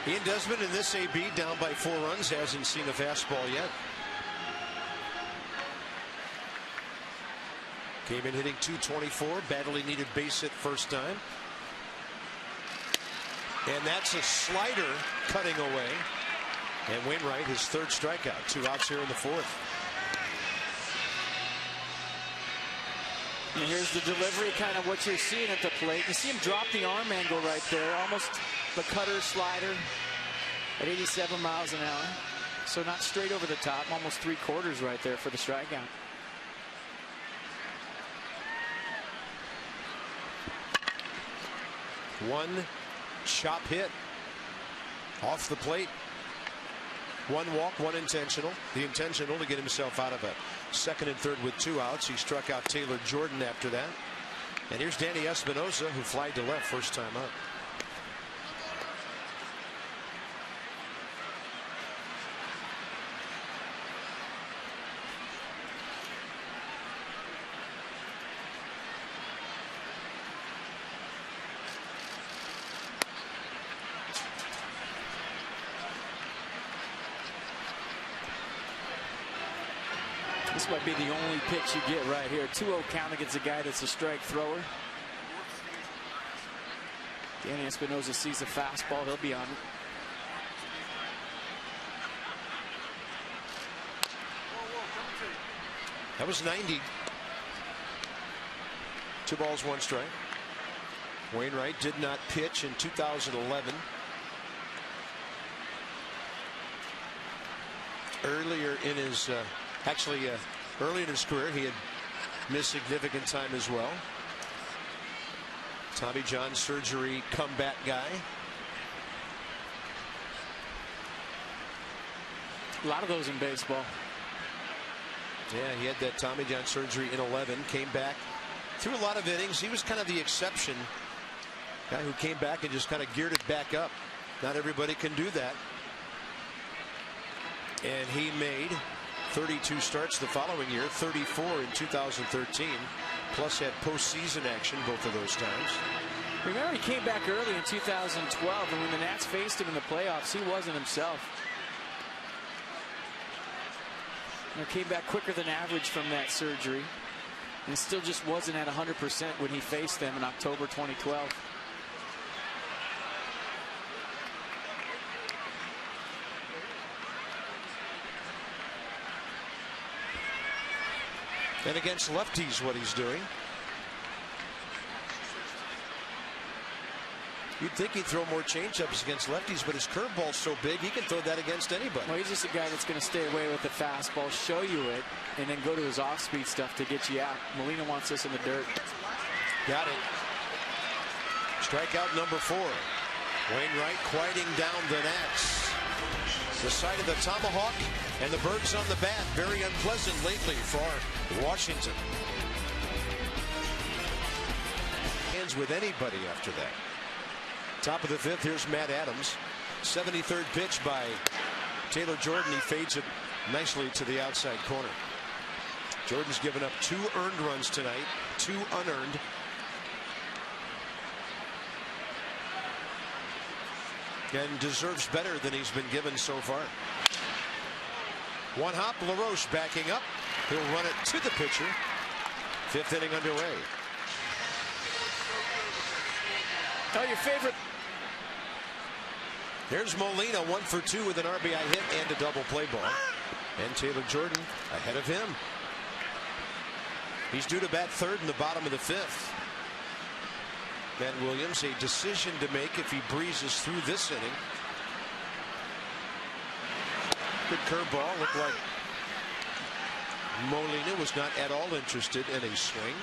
Ian Desmond in this AB down by 4 runs, hasn't seen a fastball yet. Came in hitting .224, badly needed base hit first time. And that's a slider cutting away. And Wainwright, his third strikeout. 2 outs here in the 4th. And here's the delivery, kind of what you're seeing at the plate. You see him drop the arm angle right there, almost the cutter slider at 87 miles an hour. So not straight over the top, almost 3/4 right there for the strikeout. One chop hit off the plate. 1 walk, 1 intentional. The intentional to get himself out of a 2nd and 3rd with 2 outs. He struck out Taylor Jordan after that. And here's Danny Espinosa, who flied to left first time up. This might be the only pitch you get right here. 2-0 count against a guy that's a strike thrower. Danny Espinosa sees the fastball. He'll be on it. That was 90. 2 balls, 1 strike. Wainwright did not pitch in 2011. Earlier in his early in his career, he had missed significant time as well. Tommy John surgery comeback guy. A lot of those in baseball. Yeah, he had that Tommy John surgery in 11, came back, threw a lot of innings. He was kind of the exception, guy who came back and just kind of geared it back up. Not everybody can do that. And he made 32 starts the following year, 34 in 2013, plus had postseason action both of those times. Remember, he came back early in 2012, and when the Nats faced him in the playoffs, he wasn't himself. And he came back quicker than average from that surgery, and still just wasn't at 100% when he faced them in October 2012. And against lefties, what he's doing. You'd think he'd throw more changeups against lefties, but his curveball's so big, he can throw that against anybody. Well, he's just a guy that's going to stay away with the fastball, show you it, and then go to his off-speed stuff to get you out. Molina wants this in the dirt. Got it. Strikeout number 4. Wainwright quieting down the Nats. The side of the tomahawk and the birds on the bat. Very unpleasant lately for Washington. Hands with anybody after that. Top of the 5th, here's Matt Adams. 73rd pitch by Taylor Jordan. He fades it nicely to the outside corner. Jordan's given up 2 earned runs tonight, 2 unearned. And deserves better than he's been given so far. One hop, LaRoche backing up. He'll run it to the pitcher. 5th inning underway. Oh, your favorite. Here's Molina, 1 for 2 with an RBI hit and a double play ball. And Taylor Jordan ahead of him. He's due to bat 3rd in the bottom of the 5th. Matt Williams, a decision to make if he breezes through this inning. Good curveball. Looked like Molina was not at all interested in a swing.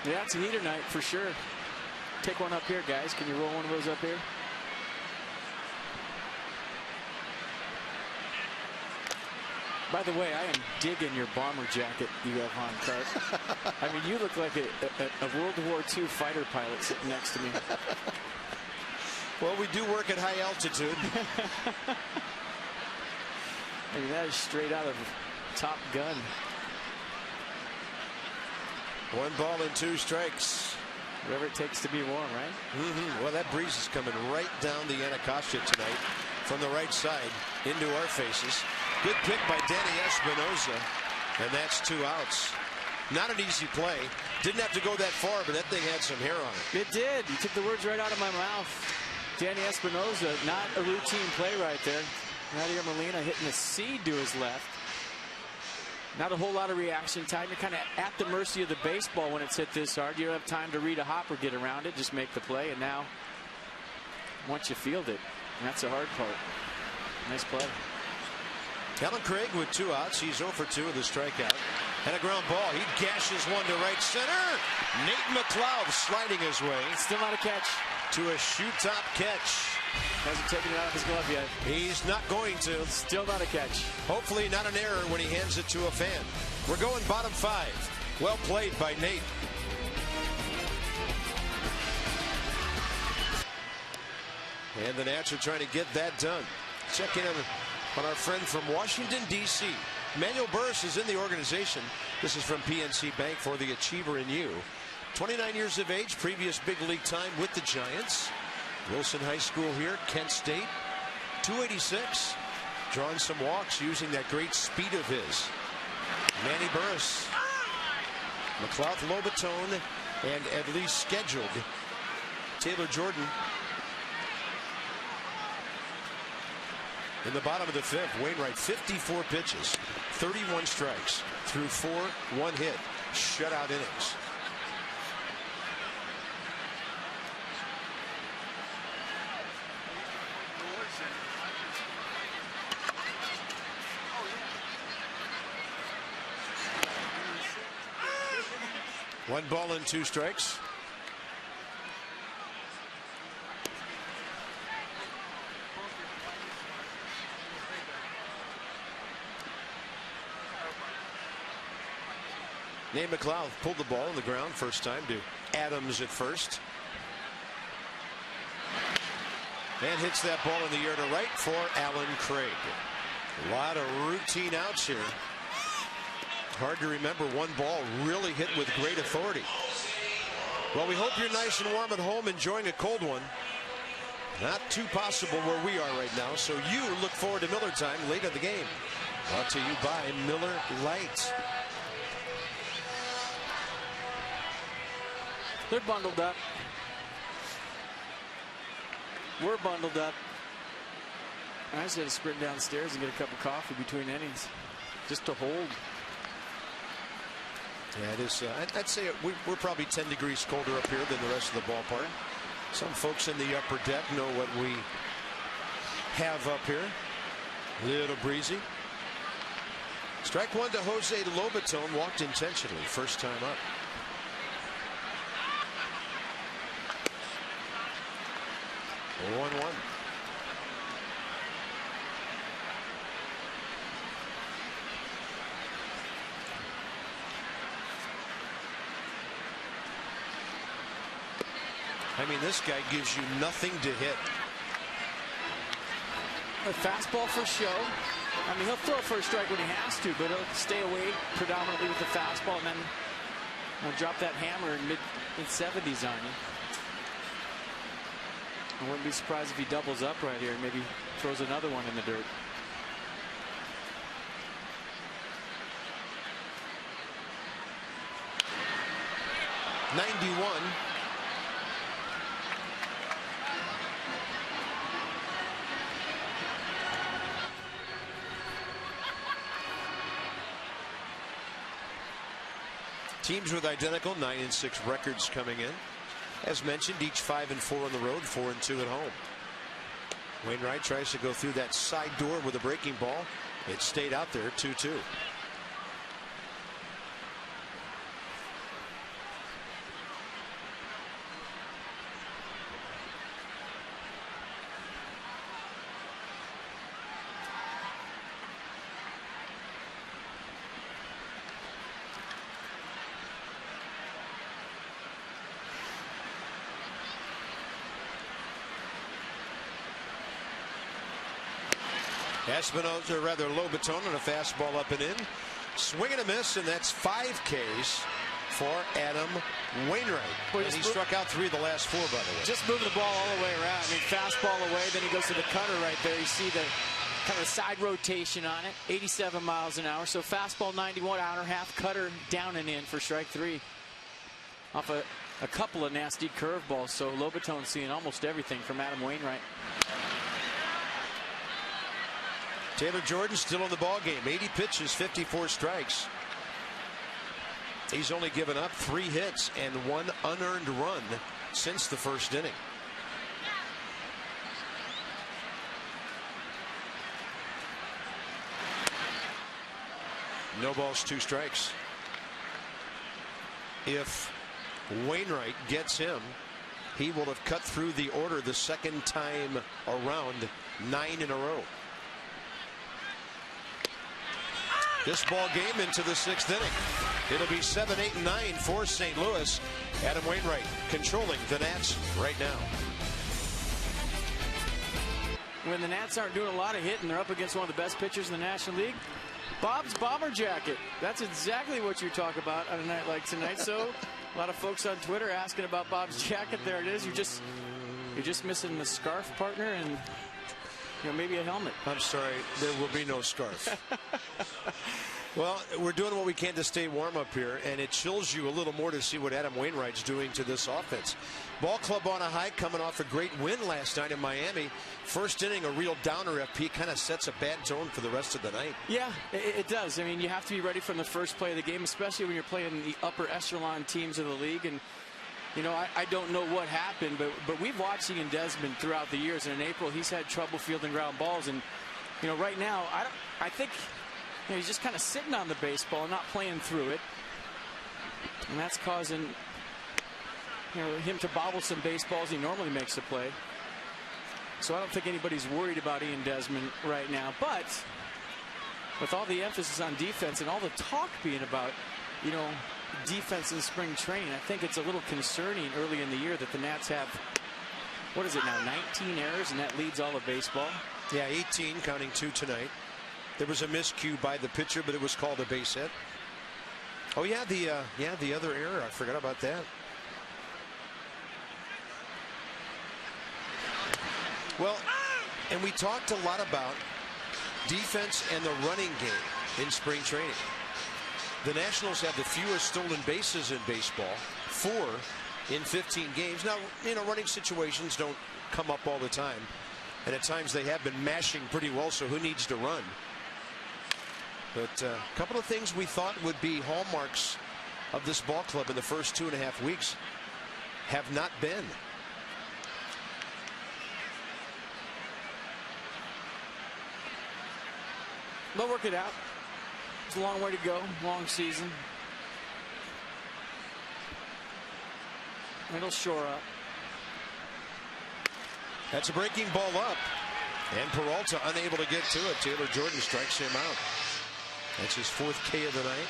Yeah, it's a heater night for sure. Take one up here, guys. Can you roll one of those up here? By the way, I am digging your bomber jacket you have on, Cart. I mean, you look like a World War II fighter pilot sitting next to me. Well, we do work at high altitude. I mean, that is straight out of Top Gun. 1 ball and 2 strikes. Whatever it takes to be warm, right? Well, that breeze is coming right down the Anacostia tonight from the right side into our faces. Good pick by Danny Espinosa, and that's 2 outs. Not an easy play. Didn't have to go that far, but that thing had some hair on it. It did. You took the words right out of my mouth. Danny Espinosa, not a routine play right there. Nadir Molina hitting a seed to his left. Not a whole lot of reaction time. You're kind of at the mercy of the baseball when it's hit this hard. You don't have time to read a hop or get around it. Just make the play. And now, once you field it, that's the hard part. Nice play. Kellen Craig with 2 outs. He's 0 for 2 with a strikeout. And a ground ball. He gashes one to right center. Nate McLeod sliding his way. Still not a catch. To a shoot top catch. Hasn't taken it out of his glove yet. He's not going to. Still not a catch. Hopefully not an error when he hands it to a fan. We're going bottom 5. Well played by Nate. And the Nats are trying to get that done. Check in on our friend from Washington, D.C. Manuel Burris is in the organization. This is from PNC Bank for the Achiever in You. 29 years of age, previous big league time with the Giants. Wilson High School here, Kent State. 286. Drawing some walks using that great speed of his. Manny Burris. McLeod Lobatone and at least scheduled Taylor Jordan. In the bottom of the 5th, Wainwright 54 pitches, 31 strikes, threw 4, 1 hit, shutout innings. 1 ball and 2 strikes. Nate McLeod pulled the ball on the ground first time to Adams at first. And hits that ball in the air to right for Alan Craig. A lot of routine outs here. Hard to remember one ball really hit with great authority. Well, we hope you're nice and warm at home enjoying a cold one. Not too possible where we are right now, so you look forward to Miller time late in the game. Brought to you by Miller Lite. They're bundled up. We're bundled up. I just had to sprint downstairs and get a cup of coffee between innings just to hold. Yeah, it is. I'd say we're probably 10 degrees colder up here than the rest of the ballpark. Some folks in the upper deck know what we have up here. A little breezy. Strike 1 to Jose Lobaton. Walked intentionally. First time up. 1-1. I mean, this guy gives you nothing to hit. A fastball for show. I mean, he'll throw for a strike when he has to, but he'll stay away predominantly with the fastball, and then he'll drop that hammer in mid-70s on you. I wouldn't be surprised if he doubles up right here and maybe throws another one in the dirt. '91. Teams with identical 9-6 records coming in. As mentioned, each 5-4 on the road, 4-2 at home. Wainwright tries to go through that side door with a breaking ball. It stayed out there, 2-2. Espinosa, or rather Lobaton, on a fastball up and in. Swing and a miss, and that's 5 Ks for Adam Wainwright. And he struck out 3 of the last 4, by the way. Just moving the ball all the way around. I mean, fastball away, then he goes to the cutter right there. You see the kind of side rotation on it. 87 miles an hour. So fastball 91, outer half, cutter down and in for strike 3. Off a couple of nasty curveballs. So Lobaton seeing almost everything from Adam Wainwright. Taylor Jordan still in the ball game. 80 pitches, 54 strikes. He's only given up 3 hits and 1 unearned run since the first inning. No balls, 2 strikes. If Wainwright gets him, he will have cut through the order the second time around, 9 in a row. This ball game into the 6th inning. It'll be 7, 8, and 9 for St. Louis. Adam Wainwright controlling the Nats right now. When the Nats aren't doing a lot of hitting, they're up against one of the best pitchers in the National League. Bob's Bomber Jacket. That's exactly what you talk about on a night like tonight. So a lot of folks on Twitter asking about Bob's jacket. There it is. You're just missing the scarf, partner, and maybe a helmet. I'm sorry, there will be no scarf. Well, we're doing what we can to stay warm up here, and it chills you a little more to see what Adam Wainwright's doing to this offense. Ball club on a high, coming off a great win last night in Miami. First inning, a real downer. FP kind of sets a bad tone for the rest of the night. Yeah, it does. I mean, you have to be ready from the first play of the game, especially when you're playing the upper echelon teams of the league. And I don't know what happened, but we've watched Ian Desmond throughout the years, and in April he's had trouble fielding ground balls. And right now I think he's just kind of sitting on the baseball and not playing through it. And that's causing him to bobble some baseballs. He normally makes a play. So I don't think anybody's worried about Ian Desmond right now. But with all the emphasis on defense and all the talk being about, defense in spring training, I think it's a little concerning early in the year that the Nats have, what is it now, 19 errors, and that leads all of baseball. Yeah, 18, counting 2 tonight. There was a miscue by the pitcher, but it was called a base hit. Oh yeah, the other error. I forgot about that. Well, and we talked a lot about defense and the running game in spring training. The Nationals have the fewest stolen bases in baseball, 4 in 15 games. Now, running situations don't come up all the time, and at times they have been mashing pretty well, so who needs to run? But a couple of things we thought would be hallmarks of this ball club in the first 2.5 weeks have not been. They'll work it out. It's a long way to go, long season. It'll shore up. That's a breaking ball up, and Peralta unable to get to it. Taylor Jordan strikes him out. That's his 4th K of the night.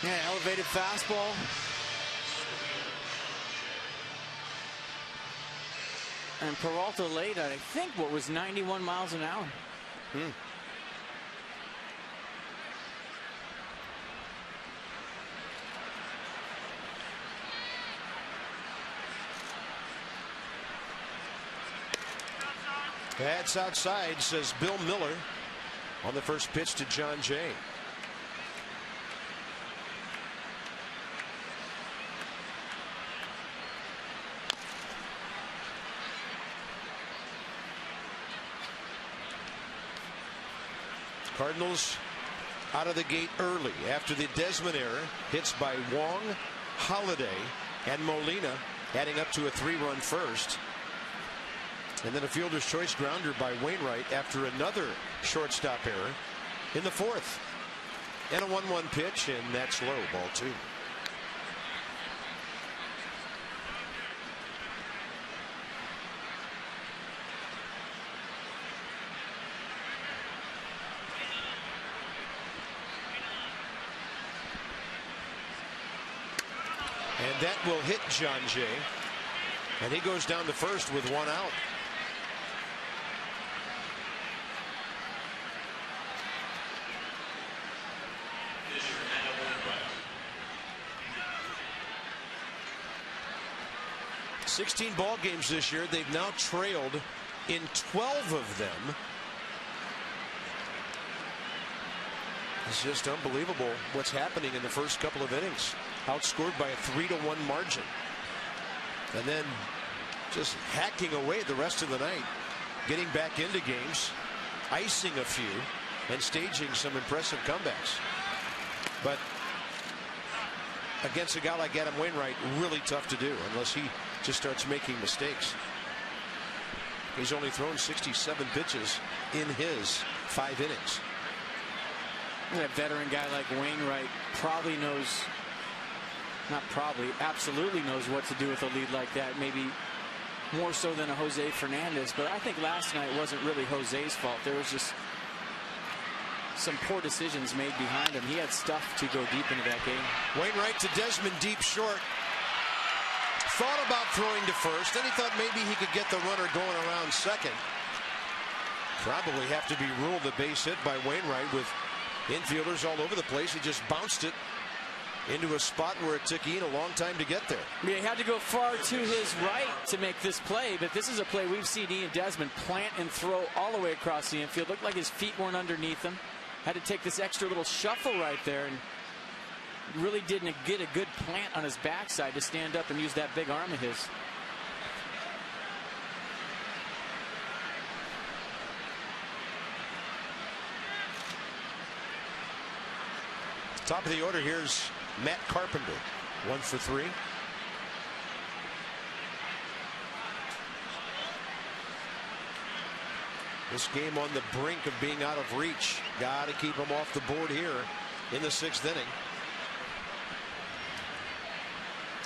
Yeah, elevated fastball. And Peralta laid at, I think, what was 91 miles an hour. That's outside, says Bill Miller on the first pitch to John Jay. Cardinals out of the gate early after the Desmond error. Hits by Wong, Holiday, and Molina, adding up to a 3-run first. And then a fielder's choice grounder by Wainwright after another shortstop error in the 4th. And a 1-1 pitch, and that's low, ball 2. And that will hit John Jay. And he goes down to first with 1 out. $16 ball games this year. They've now trailed in 12 of them. It's just unbelievable what's happening in the first couple of innings. Outscored by a 3-1 margin. And then just hacking away the rest of the night. Getting back into games. Icing a few. And staging some impressive comebacks. But against a guy like Adam Wainwright, really tough to do unless he just starts making mistakes. He's only thrown 67 pitches in his 5 innings. That veteran guy like Wainwright probably knows, not probably, absolutely knows what to do with a lead like that. Maybe more so than a Jose Fernandez. But I think last night wasn't really Jose's fault. There was just some poor decisions made behind him. He had stuff to go deep into that game. Wainwright to Desmond, deep short. Thought about throwing to first. Then he thought maybe he could get the runner going around second. Probably have to be ruled a base hit by Wainwright with infielders all over the place. He just bounced it into a spot where it took Ian a long time to get there. He had to go far to his right to make this play, but this is a play we've seen Ian Desmond plant and throw all the way across the infield. Looked like his feet weren't underneath him. Had to take this extra little shuffle right there and really didn't get a good plant on his backside to stand up and use that big arm of his. Top of the order, here's Matt Carpenter, 1 for 3. This game on the brink of being out of reach. Got to keep him off the board here in the 6th inning.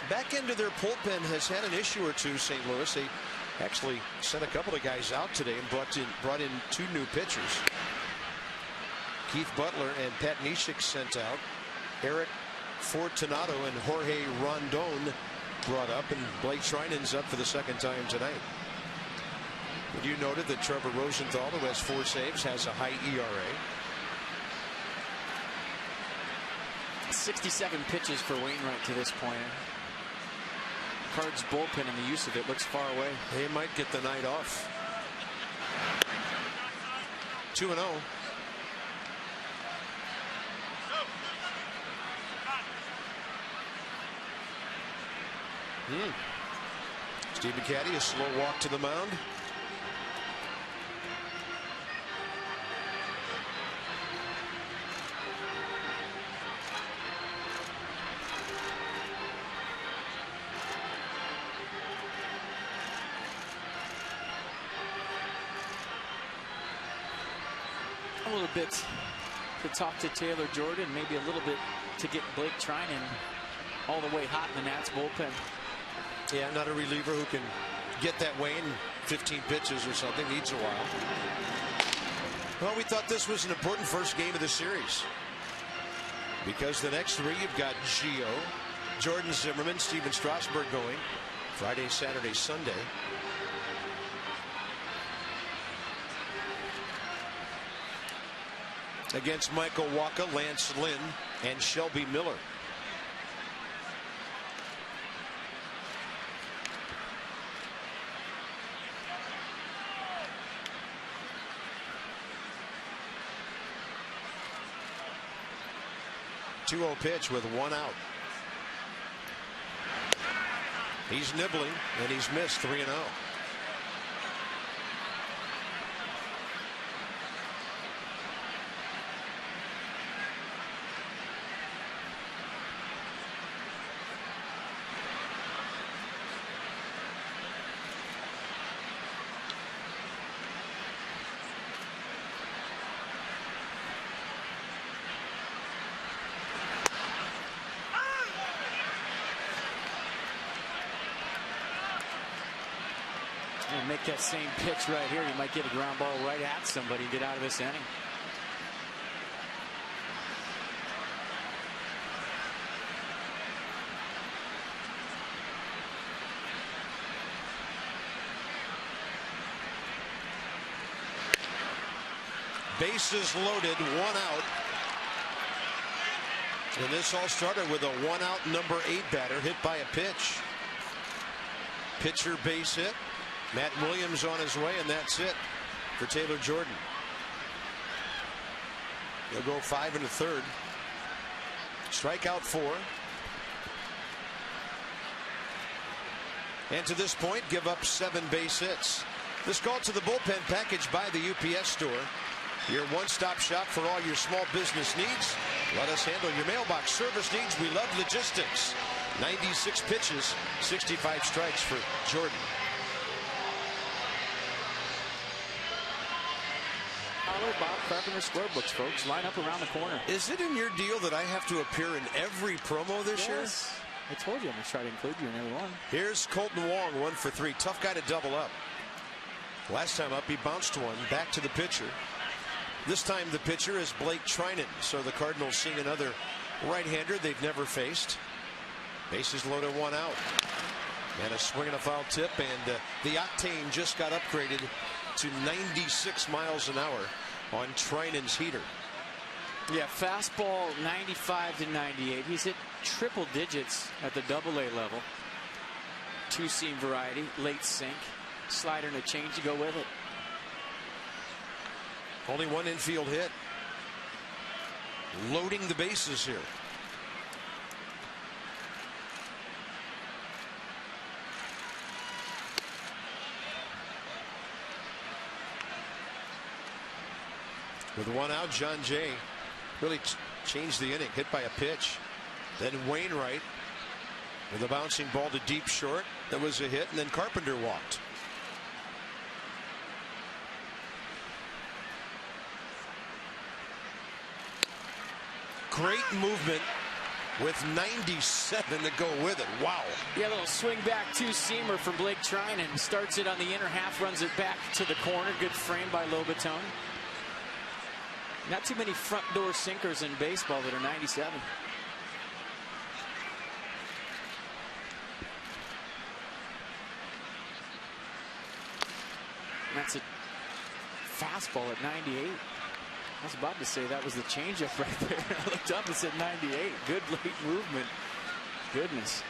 back end of their bullpen has had an issue or two. St. Louis, they actually sent a couple of guys out today and brought in 2 new pitchers. Keith Butler and Pat Neshek sent out. Eric Fortunato and Jorge Rondon brought up, and Blake Trinan's up for the 2nd time tonight. But you noted that Trevor Rosenthal, who has 4 saves, has a high ERA. 67 pitches for Wainwright to this point. Cards bullpen and the use of it looks far away. They might get the night off. 2-0. Steve McCaddy, a slow walk to the mound. A little bit to talk to Taylor Jordan, maybe a little bit to get Blake Trinan all the way hot in the Nats bullpen. Yeah, not a reliever who can get that way in 15 pitches or something. Needs a while. Well, we thought this was an important first game of the series, because the next 3 you've got Gio, Jordan Zimmerman, Steven Strasburg going Friday, Saturday, Sunday. Against Michael Wacha, Lance Lynn, and Shelby Miller. Two-0 pitch with 1 out. He's nibbling, and he's missed 3-0. Make that same pitch right here. You might get a ground ball right at somebody and get out of this inning. Bases loaded, 1 out. And this all started with a 1-out number 8 batter hit by a pitch. Pitcher base hit. Matt Williams on his way, and that's it for Taylor Jordan. He'll go 5 1/3. Strikeout 4. And to this point, give up 7 base hits. This call to the bullpen package by the UPS store. Your one-stop shop for all your small business needs. Let us handle your mailbox service needs. We love logistics. 96 pitches, 65 strikes for Jordan. Bob Carpenter scorebooks, folks. Line up around the corner. Is it in your deal that I have to appear in every promo this year? I told you I'm going to try to include you in every one. Here's Colton Wong, 1 for 3. Tough guy to double up. Last time up, he bounced one back to the pitcher. This time the pitcher is Blake Trinan. So the Cardinals seeing another right-hander they've never faced. Bases loaded, 1 out. And a swing and a foul tip, and the octane just got upgraded to 96 miles an hour on Trinan's heater. Yeah, fastball 95 to 98. He's hit triple digits at the AA level. 2-seam variety, late sink, slider and a change to go with it. Only 1 infield hit. Loading the bases here. With 1 out, John Jay really changed the inning. Hit by a pitch. Then Wainwright with a bouncing ball to deep short. That was a hit, and then Carpenter walked. Great movement with 97 to go with it. Wow. Yeah, a little swing back two-seamer from Blake Trinan. Starts it on the inner half, runs it back to the corner. Good frame by Lobaton. Not too many front door sinkers in baseball that are 97. That's a fastball at 98. I was about to say that was the changeup right there. I looked up and said 98. Good late movement. Goodness.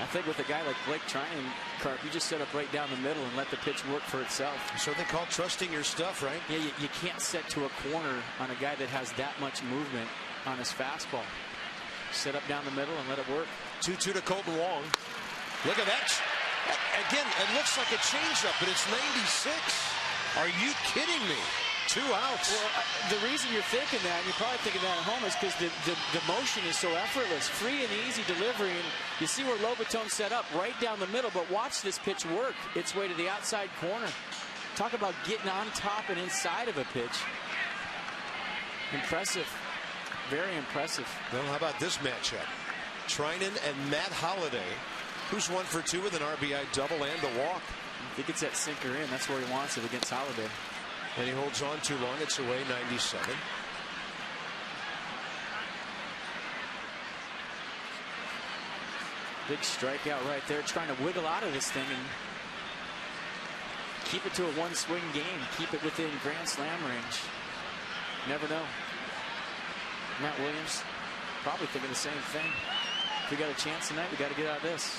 I think with a guy like Blake Trinan, Carp, you just set up right down the middle and let the pitch work for itself. So they call trusting your stuff, right? Yeah, you can't set to a corner on a guy that has that much movement on his fastball. Set up down the middle and let it work. 2-2 to Colton Wong. Look at that. Again, it looks like a changeup, but it's 96. Are you kidding me? 2 outs. Well, the reason you're thinking that, and you're probably thinking that at home, is because the motion is so effortless. Free and easy delivery. And you see where Lobaton set up right down the middle, but watch this pitch work its way to the outside corner. Talk about getting on top and inside of a pitch. Impressive. Very impressive. Well, how about this matchup? Trinan and Matt Holliday, who's 1 for 2 with an RBI double and a walk. He gets that sinker in. That's where he wants it against Holliday. And he holds on too long. It's away, 97. Big strikeout right there, trying to wiggle out of this thing and keep it to a one-swing game. Keep it within Grand Slam range. Never know. Matt Williams probably thinking the same thing. If we got a chance tonight, we got to get out of this.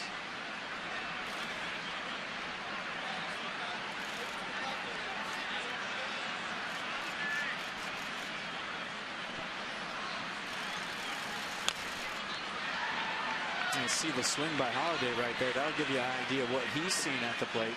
You see the swing by Holliday right there. That'll give you an idea of what he's seen at the plate.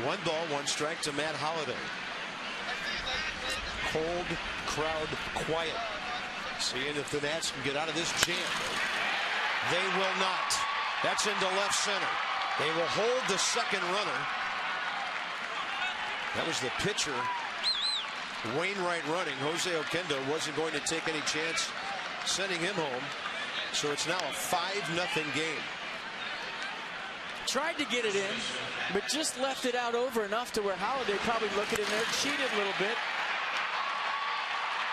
One ball, one strike to Matt Holliday. Cold crowd, quiet. Seeing if the Nats can get out of this jam. They will not. That's into left center. They will hold the second runner. That was the pitcher, Wainwright, running. Jose Oquendo wasn't going to take any chance sending him home. So it's now a 5-0 game. Tried to get it in, but just left it out over enough to where Holliday probably looking in there, cheated a little bit.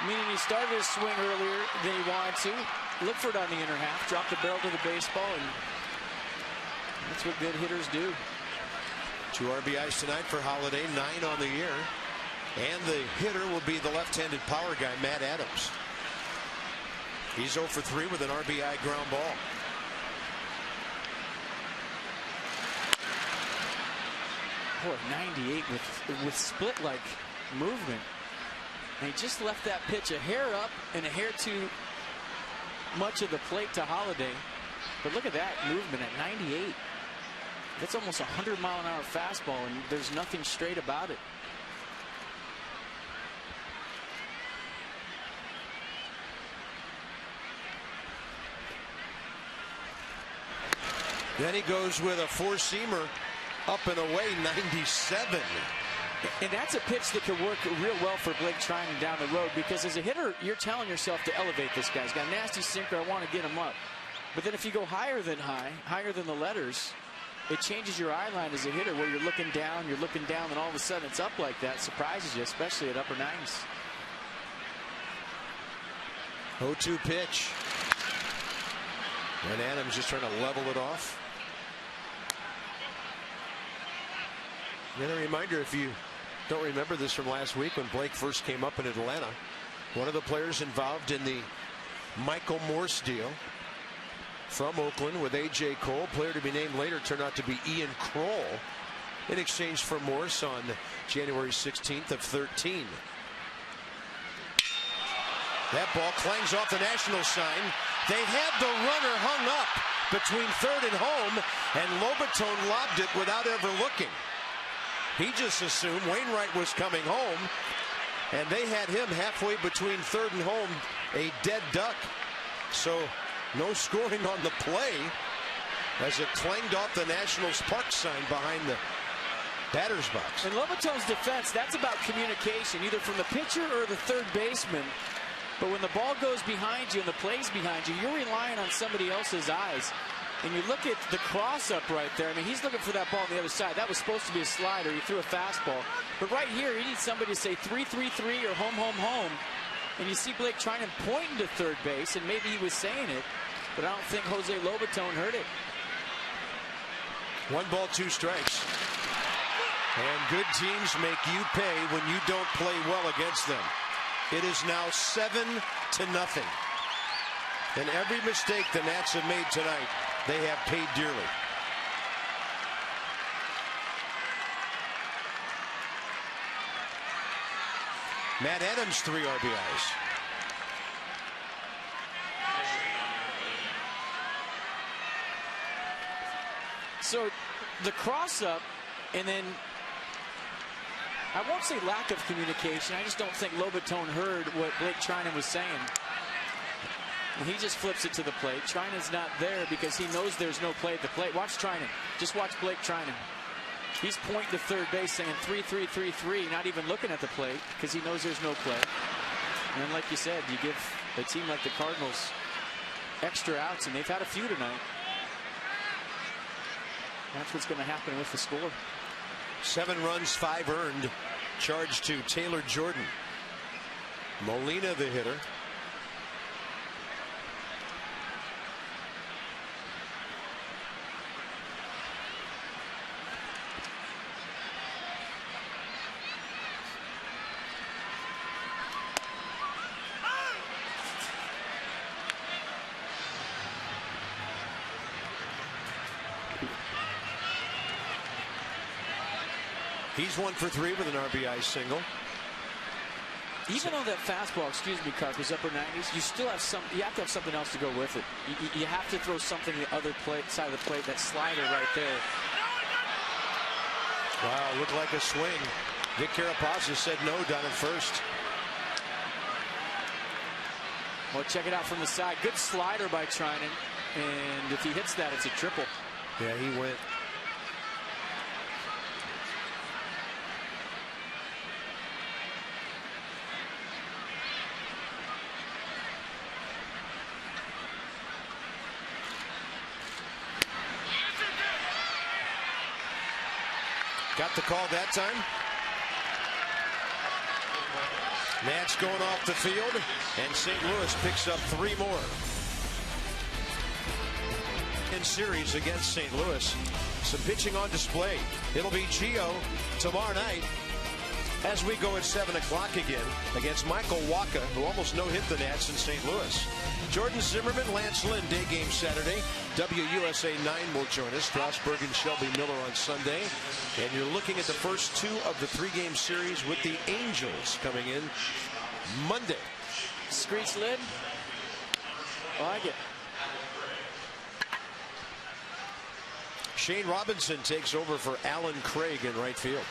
Meaning he started his swing earlier than he wanted to. Look for it on the inner half. Drop the barrel to the baseball, and that's what good hitters do. 2 RBIs tonight for Holliday, 9 on the year. And the hitter will be the left-handed power guy, Matt Adams. He's 0 for 3 with an RBI ground ball. Boy, 98 with split-like movement. And he just left that pitch a hair up and a hair too much of the plate to Holliday. But look at that movement at 98. That's almost a 100-mile-an-hour fastball, and there's nothing straight about it. Then he goes with a 4-seamer up and away, 97. And that's a pitch that could work real well for Blake Trinan down the road, because as a hitter, you're telling yourself to elevate this guy. He's got a nasty sinker. I want to get him up. But then if you go higher than high, higher than the letters, it changes your eye line as a hitter, where you're looking down, and all of a sudden it's up like that. Surprises you, especially at upper 90s. 0-2 pitch. And Adams just trying to level it off. And a reminder, if you don't remember this from last week when Blake first came up in Atlanta, one of the players involved in the Michael Morse deal from Oakland with A.J. Cole, player to be named later, turned out to be Ian Kroll in exchange for Morse on January 16th of 13. That ball clangs off the Nationals sign. They had the runner hung up between third and home, and Lobaton lobbed it without ever looking. He just assumed Wainwright was coming home, And they had him halfway between third and home, a dead duck. So no scoring on the play as it clanged off the Nationals park sign behind the batter's box. In Lobitone's defense, that's about communication, either from the pitcher or the third baseman. But when the ball goes behind you and the play's behind you, you're relying on somebody else's eyes. And you look at the cross-up right there. I mean, he's looking for that ball on the other side. That was supposed to be a slider. He threw a fastball. But right here, he needs somebody to say 3-3-3 or home, home, home. And you see Blake Trinan pointing to third base, and maybe he was saying it, but I don't think Jose Lobitone heard it. 1 ball, 2 strikes. And good teams make you pay when you don't play well against them. It is now 7-0. And every mistake the Nats have made tonight, they have paid dearly. Matt Adams, 3 RBIs. So the cross-up, and then I won't say lack of communication. I just don't think Lobitone heard what Blake Trinan was saying. And he just flips it to the plate. Trinan's not there because he knows there's no play at the plate. Watch Trinan. Just watch Blake Trinan. He's pointing to third base saying 3-3-3-3, not even looking at the plate because he knows there's no play. And then, like you said, you give a team like the Cardinals extra outs, and they've had a few tonight. That's what's going to happen with the score. 7 runs, 5 earned. Charge to Taylor Jordan. Molina, the hitter. He's 1 for 3 with an RBI single. Even though that fastball, excuse me, Carp, is upper 90s, you still have some. You have to have something else to go with it. You have to throw something the other side of the plate. That slider right there. Wow, looked like a swing. Vic Carapazza said no down at first. Well, check it out from the side. Good slider by Trinan, and if he hits that, it's a triple. Yeah, he went. Got the call that time. Nats going off the field, and St. Louis picks up 3 more. In series against St. Louis. Some pitching on display. It'll be Gio tomorrow night as we go at 7 o'clock again against Michael Wacha, who almost no-hit the Nats in St. Louis. Jordan Zimmerman, Lance Lynn, day game Saturday. WUSA 9 will join us. Strasburg and Shelby Miller on Sunday. And you're looking at the first 2 of the 3-game series with the Angels coming in Monday. Screech lid. I like it. Shane Robinson takes over for Alan Craig in right field.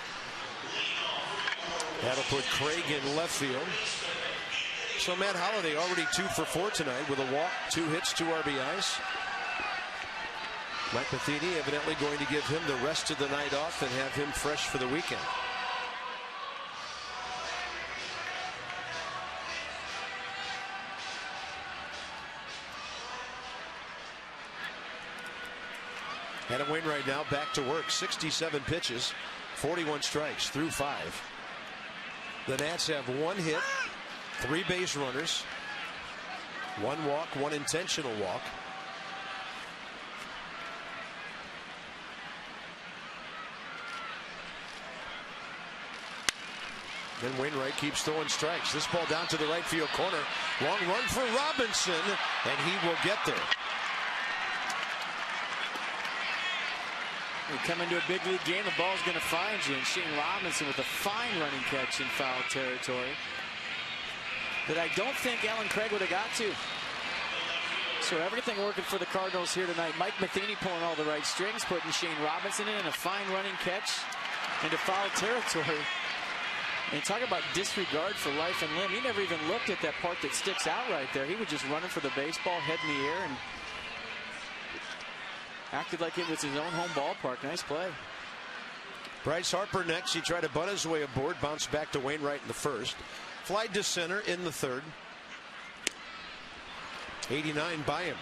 That'll put Craig in left field. So Matt Holliday already 2 for 4 tonight with a walk, 2 hits, 2 RBIs. Mike Matheny evidently going to give him the rest of the night off and have him fresh for the weekend. Adam Wainwright now back to work. 67 pitches, 41 strikes through 5. The Nats have 1 hit, 3 base runners, 1 walk, 1 intentional walk. Then Wainwright keeps throwing strikes. This ball down to the right field corner. Long run for Robinson, and he will get there. You come into a big league game, the ball's going to find you. And Shane Robinson with a fine running catch in foul territory that I don't think Alan Craig would have got to. So everything working for the Cardinals here tonight. Mike Matheny pulling all the right strings, putting Shane Robinson in a fine running catch into foul territory. And talk about disregard for life and limb. He never even looked at that part that sticks out right there. He was just running for the baseball, head in the air, and acted like it was his own home ballpark. Nice play. Bryce Harper next. He tried to bunt his way aboard, bounced back to Wainwright in the first. Flied to center in the third. 89 by him.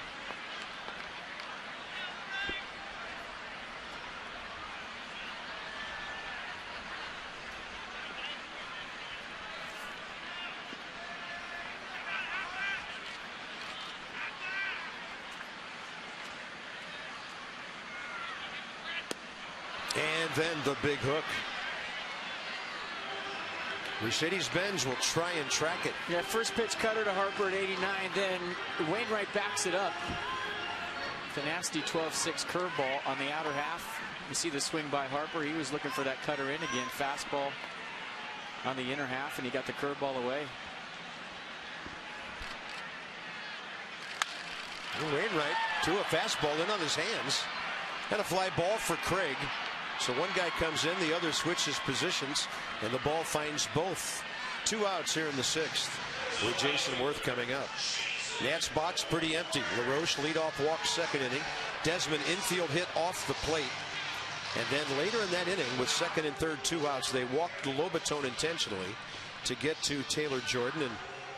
And then the big hook. Mercedes-Benz will try and track it. Yeah, first pitch cutter to Harper at 89. Then Wainwright backs it up. The nasty 12-6 curveball on the outer half. You see the swing by Harper. He was looking for that cutter in again. Fastball on the inner half, and he got the curveball away. Wainwright to a fastball in on his hands. And a fly ball for Craig. So one guy comes in, the other switches positions, and the ball finds both. 2 outs here in the 6th with Jason Worth coming up. Nats box pretty empty. LaRoche leadoff walk second inning. Desmond infield hit off the plate. And then later in that inning with second and third 2 outs, they walked Lobaton intentionally to get to Taylor Jordan, and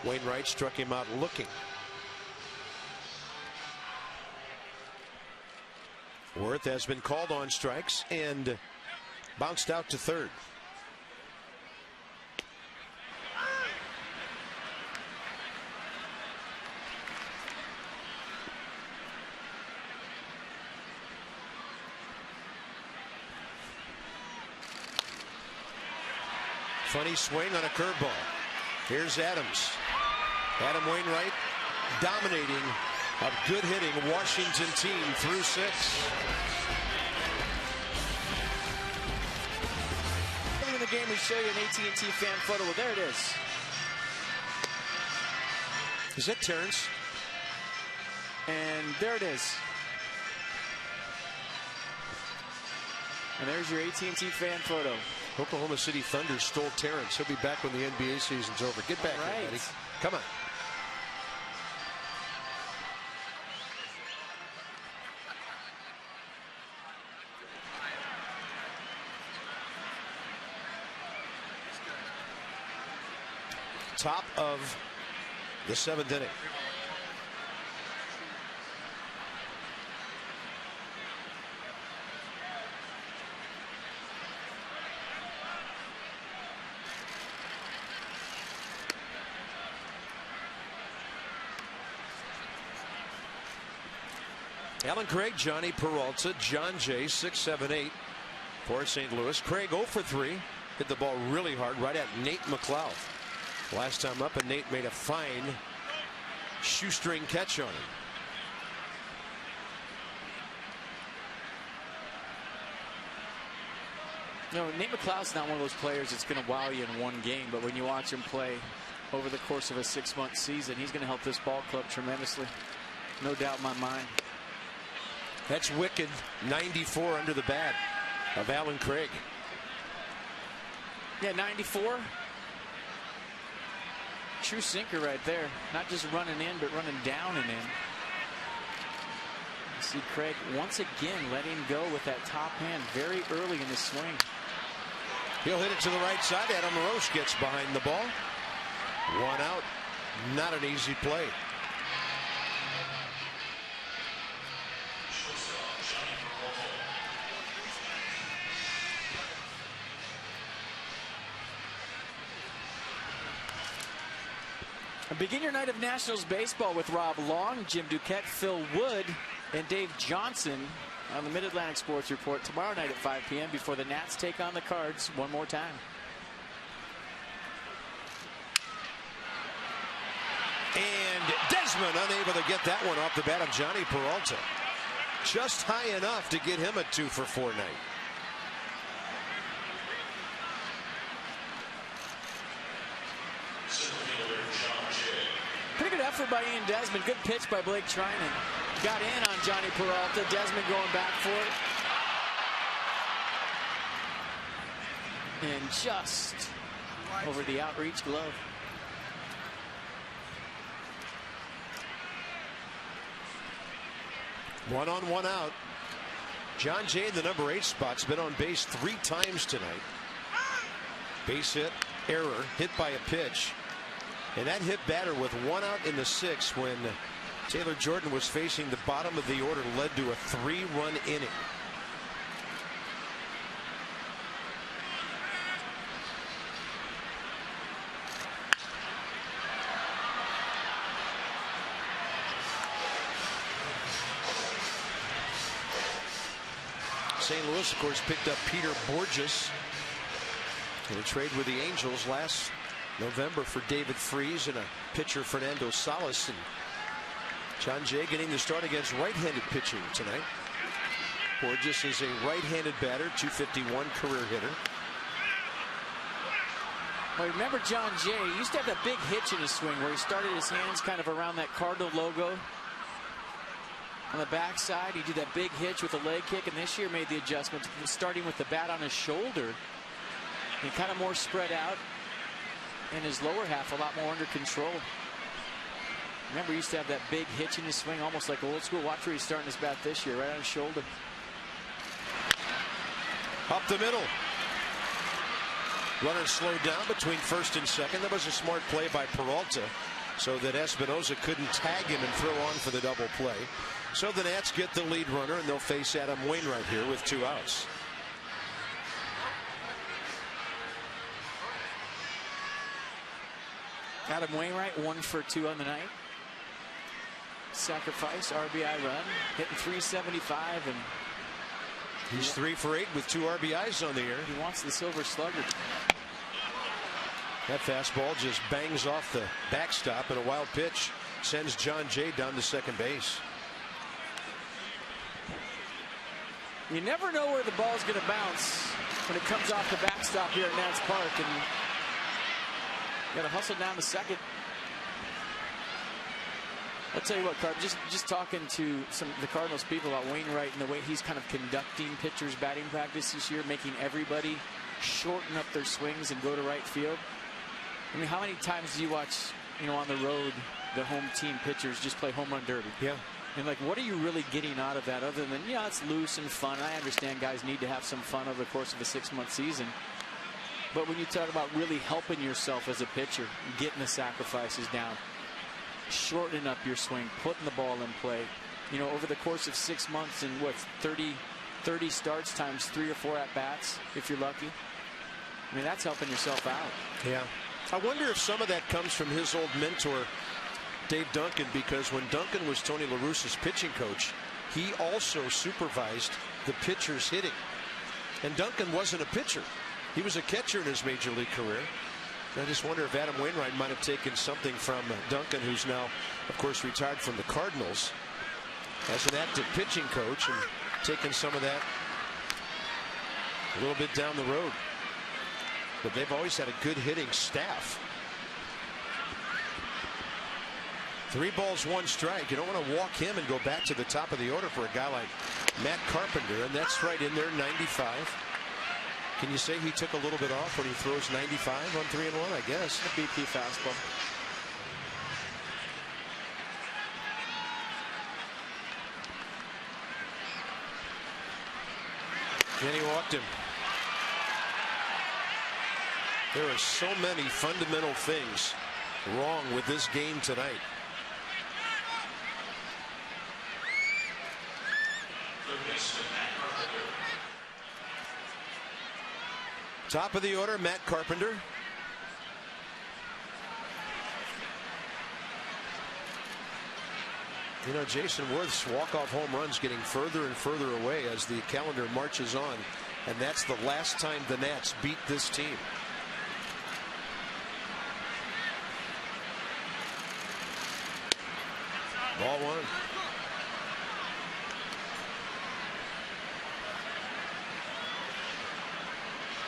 Wainwright struck him out looking. Worth has been called on strikes and bounced out to third. Funny swing on a curveball. Here's Adams. Adam Wainwright dominating a good hitting Washington team through 6. In the game, we show you an AT&T fan photo. Well, there it is. Is that Terrence? And there it is. And there's your AT&T fan photo. Oklahoma City Thunder stole Terrence. He'll be back when the NBA season's over. Get back here, buddy. Come on. Top of the 7th inning. Alan Craig, Johnny Peralta, John Jay, 6, 7, 8 for St. Louis. Craig 0 for 3. Hit the ball really hard right at Nate McLeod. Last time up, and Nate made a fine shoestring catch on him. No, Nate McLeod's not one of those players that's going to wow you in one game, but when you watch him play over the course of a 6-month season, he's going to help this ball club tremendously. No doubt in my mind. That's wicked 94 under the bat of Alan Craig. Yeah, 94. True sinker right there. Not just running in, but running down and in. You see Craig once again letting go with that top hand very early in the swing. He'll hit it to the right side. Adam LaRoche gets behind the ball. 1 out. Not an easy play. Begin your night of Nationals baseball with Rob Long, Jim Duquette, Phil Wood, and Dave Johnson on the Mid-Atlantic Sports Report tomorrow night at 5 p.m. before the Nats take on the Cards one more time. And Desmond unable to get that one off the bat of Johnny Peralta. Just high enough to get him a 2 for 4 night. Pretty good effort by Ian Desmond. Good pitch by Blake Trinan. Got in on Johnny Peralta. Desmond going back for it. And just over the outreach glove. One on, one out. John Jay in the number 8 spot's been on base 3 times tonight. Base hit, error, hit by a pitch. And that hit batter with 1 out in the 6th when Taylor Jordan was facing the bottom of the order led to a 3-run inning. St. Louis, of course, picked up Peter Borges in a trade with the Angels last November for David Freese and a pitcher, Fernando Salas. And John Jay getting the start against right-handed pitching tonight. Borges is a right-handed batter, .251 career hitter. Well, remember John Jay, he used to have that big hitch in his swing where he started his hands kind of around that Cardinal logo. On the backside, he did that big hitch with a leg kick, and this year made the adjustment to starting with the bat on his shoulder and kind of more spread out, and his lower half a lot more under control. Remember, he used to have that big hitch in his swing, almost like old school. Watch where he's starting his bat this year, right on his shoulder. Up the middle. Runner slowed down between first and second. That was a smart play by Peralta so that Espinosa couldn't tag him and throw on for the double play. So the Nats get the lead runner, and they'll face Adam Wainwright here with 2 outs. Adam Wainwright 1 for 2 on the night. Sacrifice, RBI run, hitting .375, and he's 3 for 8 with 2 RBIs on the year. He wants the Silver Slugger. That fastball just bangs off the backstop, and a wild pitch sends John Jay down to second base. You never know where the ball's going to bounce when it comes off the backstop here at Nats Park, and got to hustle down to second. I'll tell you what, Carp, just talking to some of the Cardinals people about Wainwright and the way he's kind of conducting pitchers' batting practice this year, making everybody shorten up their swings and go to right field. I mean, how many times do you watch, on the road, the home team pitchers just play home run derby? Yeah. And like, what are you really getting out of that other than, it's loose and fun? I understand guys need to have some fun over the course of a 6-month season. But when you talk about really helping yourself as a pitcher, getting the sacrifices down, shortening up your swing, putting the ball in play, over the course of 6 months and 30 starts times 3 or 4 at-bats, if you're lucky. I mean, that's helping yourself out. Yeah. I wonder if some of that comes from his old mentor, Dave Duncan, because when Duncan was Tony La Russa's pitching coach, he also supervised the pitchers hitting. And Duncan wasn't a pitcher. He was a catcher in his major league career. I just wonder if Adam Wainwright might have taken something from Duncan, who's now, of course, retired from the Cardinals as an active pitching coach, and taken some of that a little bit down the road. But they've always had a good hitting staff. 3 balls, 1 strike. You don't want to walk him and go back to the top of the order for a guy like Matt Carpenter, and that's right in there, 95. Can you say he took a little bit off when he throws 95 on 3-1? I guess. A BP fastball. Then he walked him. There are so many fundamental things wrong with this game tonight. Top of the order, Matt Carpenter. Jason Worth's walk-off home runs getting further and further away as the calendar marches on, and that's the last time the Nats beat this team. Ball 1.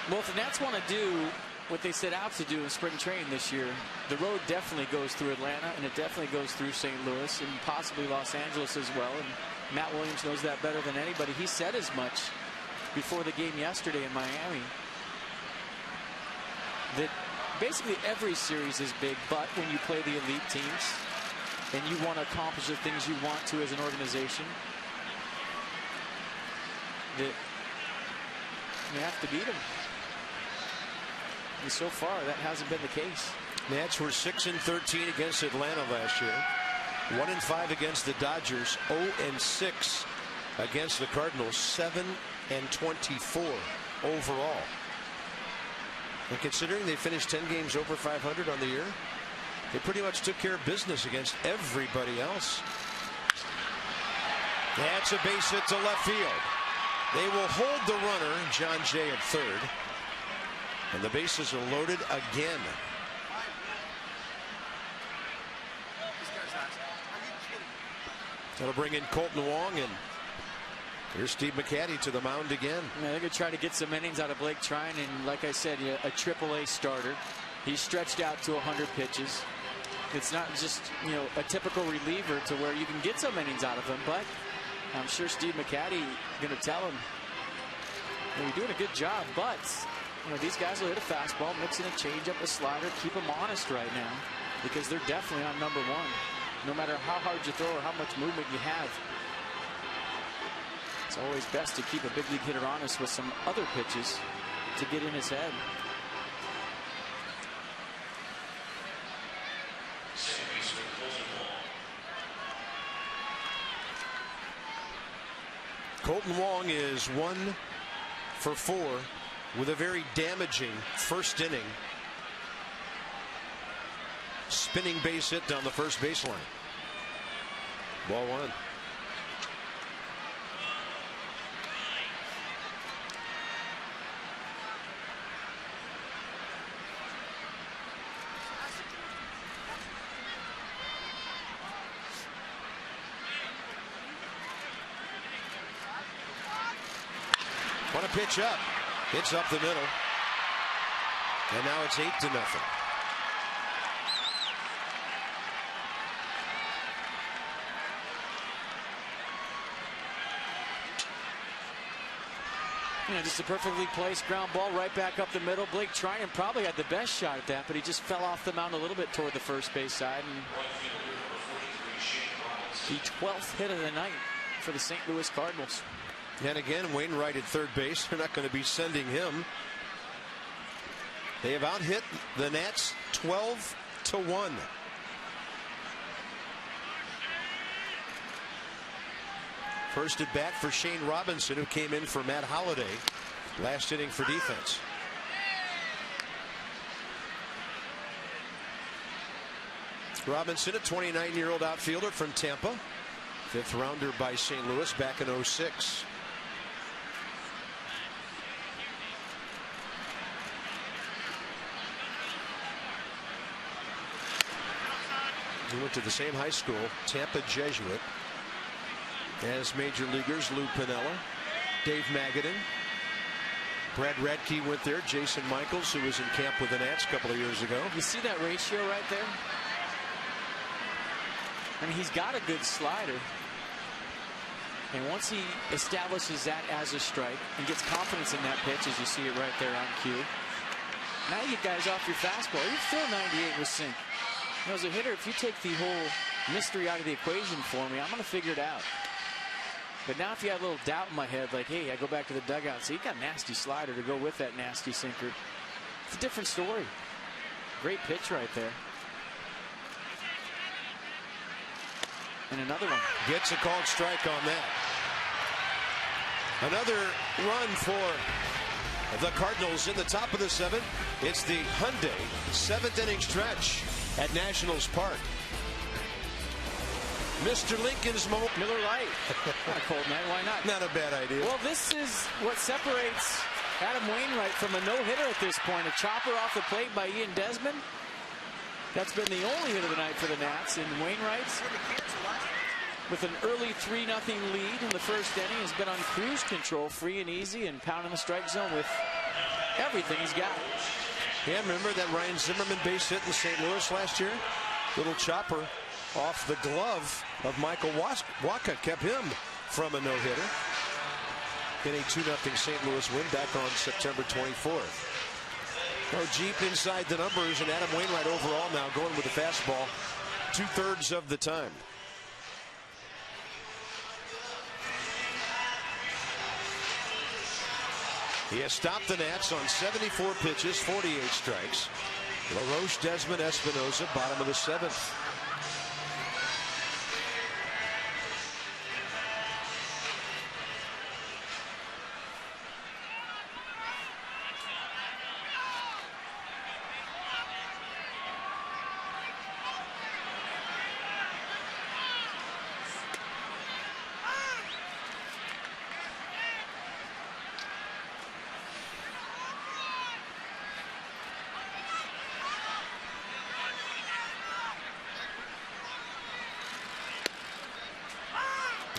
Well, if the Nats want to do what they set out to do in spring training this year, the road definitely goes through Atlanta, and it definitely goes through St. Louis and possibly Los Angeles as well. And Matt Williams knows that better than anybody. He said as much before the game yesterday in Miami, that basically every series is big, but when you play the elite teams and you want to accomplish the things you want to as an organization, that you have to beat them. And so far, that hasn't been the case. Nats were 6-13 against Atlanta last year. 1-5 against the Dodgers. 0-6 against the Cardinals. 7-24 overall. And considering they finished 10 games over 500 on the year, they pretty much took care of business against everybody else. That's a base hit to left field. They will hold the runner, John Jay at third. And the bases are loaded again. That'll bring in Colton Wong, and here's Steve McCatty to the mound again. Yeah, they're going to try to get some innings out of Blake Trine, and like I said, a AAA starter. He's stretched out to 100 pitches. It's not just, a typical reliever to where you can get some innings out of him, but I'm sure Steve McCatty going to tell him, you're doing a good job, but these guys will hit a fastball, mix in a changeup, a slider, keep them honest right now, because they're definitely on number one. No matter how hard you throw or how much movement you have, it's always best to keep a big league hitter honest with some other pitches to get in his head. Colton Wong is 1 for 4 with a very damaging first inning spinning base hit down the first baseline. Ball 1. Want to pitch up. It's up the middle. And now it's 8-0. Just a perfectly placed ground ball right back up the middle. Blake Trine probably had the best shot at that, but he just fell off the mound a little bit toward the first base side. And the 12th hit of the night for the St. Louis Cardinals. And again, Wainwright at third base. They're not going to be sending him. They have out-hit the Nats 12-1. First at bat for Shane Robinson, who came in for Matt Holliday last inning for defense. Robinson, a 29-year-old outfielder from Tampa. 5th rounder by St. Louis back in 06. He went to the same high school, Tampa Jesuit, as major leaguers Lou Piniella, Dave Magadan. Brad Radke went there. Jason Michaels, who was in camp with the Nats a couple of years ago. You see that ratio right there? I mean, he's got a good slider. And once he establishes that as a strike and gets confidence in that pitch, as you see it right there on cue, now you get guys off your fastball. You throw 98 with sink. As a hitter, if you take the whole mystery out of the equation for me, I'm going to figure it out. But now if you have a little doubt in my head, like, hey, I go back to the dugout and say, you got a nasty slider to go with that nasty sinker. It's a different story. Great pitch right there. And another one. Gets a called strike on that. Another run for the Cardinals in the top of the 7th. It's the Hyundai 7th inning stretch at Nationals Park. Mr. Lincoln's moment. Miller Lite. A cold night, why not? Not a bad idea. Well, this is what separates Adam Wainwright from a no-hitter at this point. A chopper off the plate by Ian Desmond. That's been the only hit of the night for the Nats. And Wainwright's, with an early 3-0 lead in the first inning, has been on cruise control, free and easy, and pounding the strike zone with everything he's got. Yeah, remember that Ryan Zimmerman base hit in St. Louis last year? Little chopper off the glove of Michael Wacha kept him from a no-hitter in a 2-0 St. Louis win back on September 24th. Go deep inside the numbers, and Adam Wainwright overall now going with the fastball 2/3 of the time. He has stopped the Nats on 74 pitches, 48 strikes. LaRoche, Desmond, Espinosa, bottom of the 7th.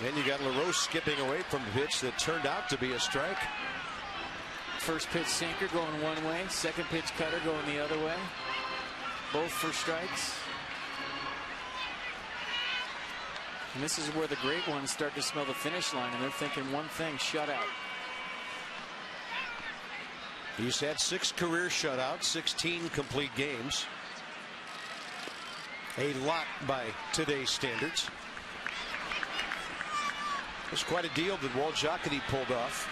And you got LaRoche skipping away from a pitch that turned out to be a strike. First pitch sinker going one way, second pitch cutter going the other way. Both for strikes. And this is where the great ones start to smell the finish line, and they're thinking one thing: shutout. He's had 6 career shutouts, 16 complete games. A lot by today's standards. It was quite a deal that Walt Jocketty pulled off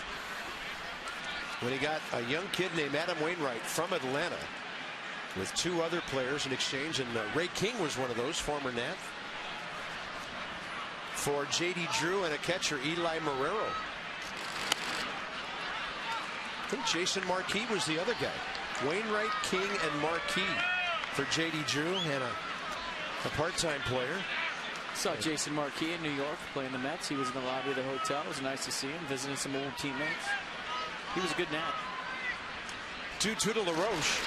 when he got a young kid named Adam Wainwright from Atlanta with 2 other players in exchange, and Ray King was one of those, former Nat, for J.D. Drew and a catcher, Eli Marrero. I think Jason Marquis was the other guy. Wainwright, King, and Marquis for J.D. Drew, and a part-time player. Saw Jason Marquis in New York playing the Mets. He was in the lobby of the hotel. It was nice to see him, visiting some old teammates. He was a good Nat. 2-2 to LaRoche.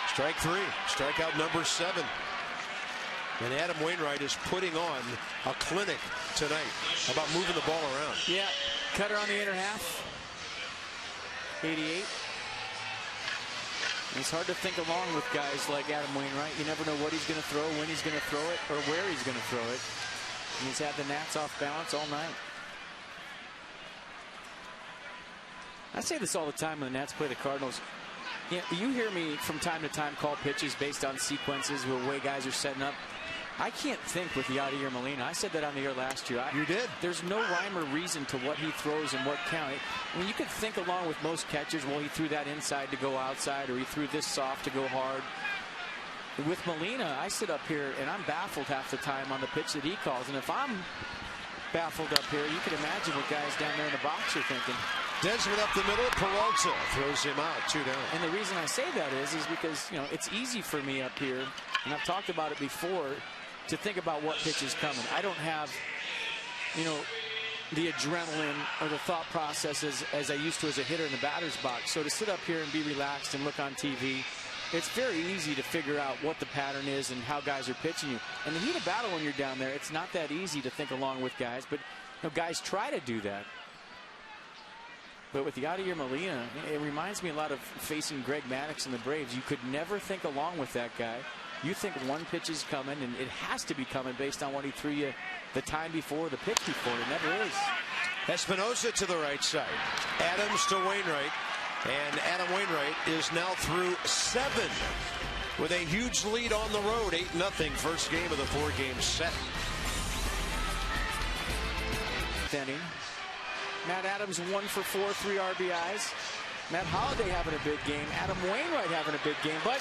Strike 3. Strikeout number 7. And Adam Wainwright is putting on a clinic tonight about moving the ball around. Yeah, cutter on the inner half. 88. And it's hard to think along with guys like Adam Wainwright. You never know what he's going to throw, when he's going to throw it, or where he's going to throw it. And he's had the Nats off balance all night. I say this all the time when the Nats play the Cardinals. You hear me from time to time call pitches based on sequences, the way guys are setting up. I can't think with Yadier Molina. I said that on the air last year. You did. There's no rhyme or reason to what he throws and what count. I mean, you could think along with most catchers, well, he threw that inside to go outside, or he threw this soft to go hard. With Molina, I sit up here and I'm baffled half the time on the pitch that he calls. And if I'm baffled up here, you can imagine what guys down there in the box are thinking. Desmond up the middle, Peralta throws him out, 2 down. And the reason I say that is because, you know, it's easy for me up here, and I've talked about it before, to think about what pitch is coming. I don't have, you know, the adrenaline or the thought processes as I used to as a hitter in the batter's box. So to sit up here and be relaxed and look on TV, it's very easy to figure out what the pattern is and how guys are pitching you. In the heat of battle when you're down there, it's not that easy to think along with guys, but you know, guys try to do that. But with Yadier Molina, it reminds me a lot of facing Greg Maddux and the Braves. You could never think along with that guy. You think one pitch is coming, and it has to be coming based on what he threw you the time before, the pitch before. It never is. Espinosa to the right side. Adams to Wainwright. And Adam Wainwright is now through 7 with a huge lead on the road. 8-0, first game of the 4-game set. Inning. Matt Adams 1 for 4, 3 RBIs. Matt Holliday having a big game. Adam Wainwright having a big game. But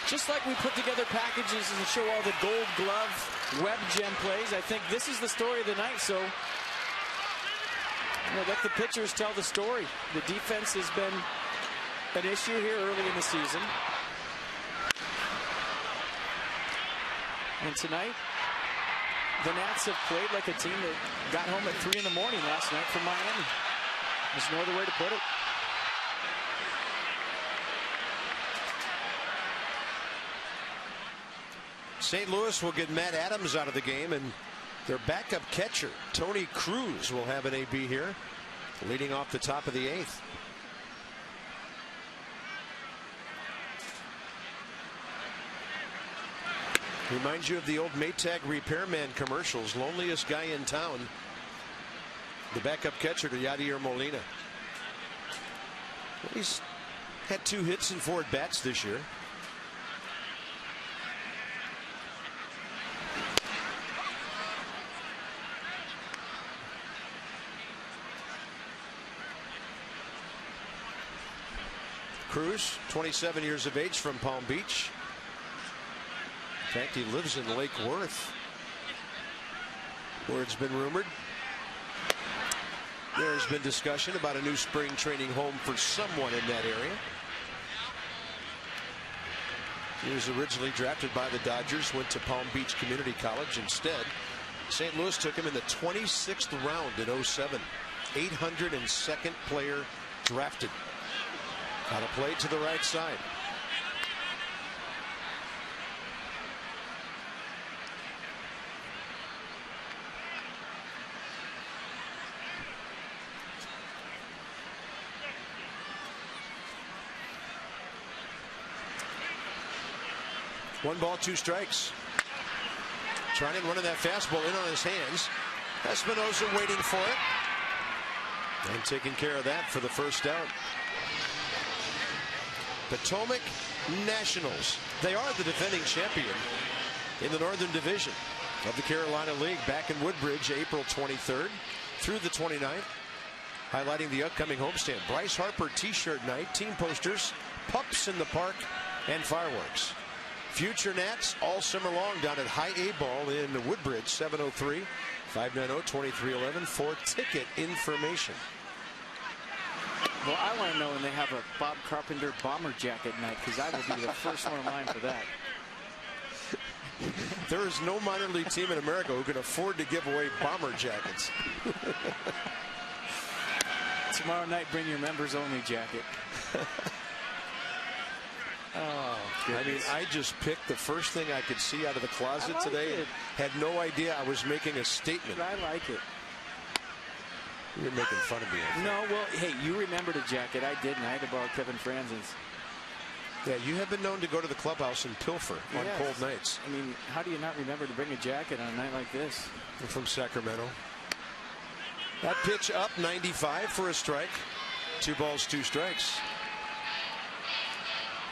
just like we put together packages and show all the Gold Glove web gem plays, I think this is the story of the night. So, you know, let the pitchers tell the story. The defense has been an issue here early in the season. And tonight, the Nats have played like a team that got home at 3 in the morning last night from Miami. There's no other way to put it. St. Louis will get Matt Adams out of the game, and their backup catcher, Tony Cruz, will have an AB here, leading off the top of the 8th. Reminds you of the old Maytag repairman commercials. Loneliest guy in town. The backup catcher to Yadier Molina. He's Had 2 hits and 4 at-bats this year. Cruz, 27 years of age, from Palm Beach. In fact, he lives in Lake Worth, where it's been rumored there's been discussion about a new spring training home for someone in that area. He was originally drafted by the Dodgers, went to Palm Beach Community College. Instead, St. Louis took him in the 26th round in 07. 802nd player drafted. Got a play to the right side. One ball, 2 strikes. Trying to run that fastball in on his hands. Espinosa waiting for it. And taking care of that for the first out. Potomac Nationals. They are the defending champion in the Northern Division of the Carolina League, back in Woodbridge, April 23rd through the 29th. Highlighting the upcoming homestand. Bryce Harper t-shirt night, team posters, pups in the park, and fireworks. Future Nats all summer long down at High A Ball in Woodbridge. 703-590-2311 for ticket information. Well, I want to know when they have a Bob Carpenter bomber jacket night, because I will be the first one in line for that. There is no minor league team in America who can afford to give away bomber jackets. Tomorrow night, bring your members only jacket. Oh, goodness. I mean, I just picked the first thing I could see out of the closet today. It. Had no idea I was making a statement. I like it. You're making fun of me. No, well, hey, you remembered a jacket. I didn't. I had to borrow Kevin Franzen's. Yeah, you have been known to go to the clubhouse and pilfer on cold nights. I mean, how do you not remember to bring a jacket on a night like this? You're from Sacramento. That pitch up, 95 for a strike. 2 balls, 2 strikes.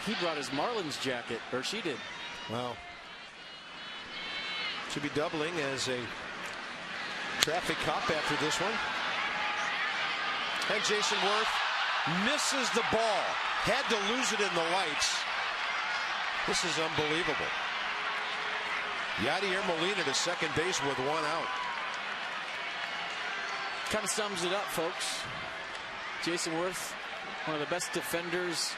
He brought his Marlins jacket, or she did. Wow. Should be doubling as a traffic cop after this one. And Jason Worth misses the ball. Had to lose it in the lights. This is unbelievable. Yadier Molina to second base with 1 out. Kind of sums it up, folks. Jason Worth, one of the best defenders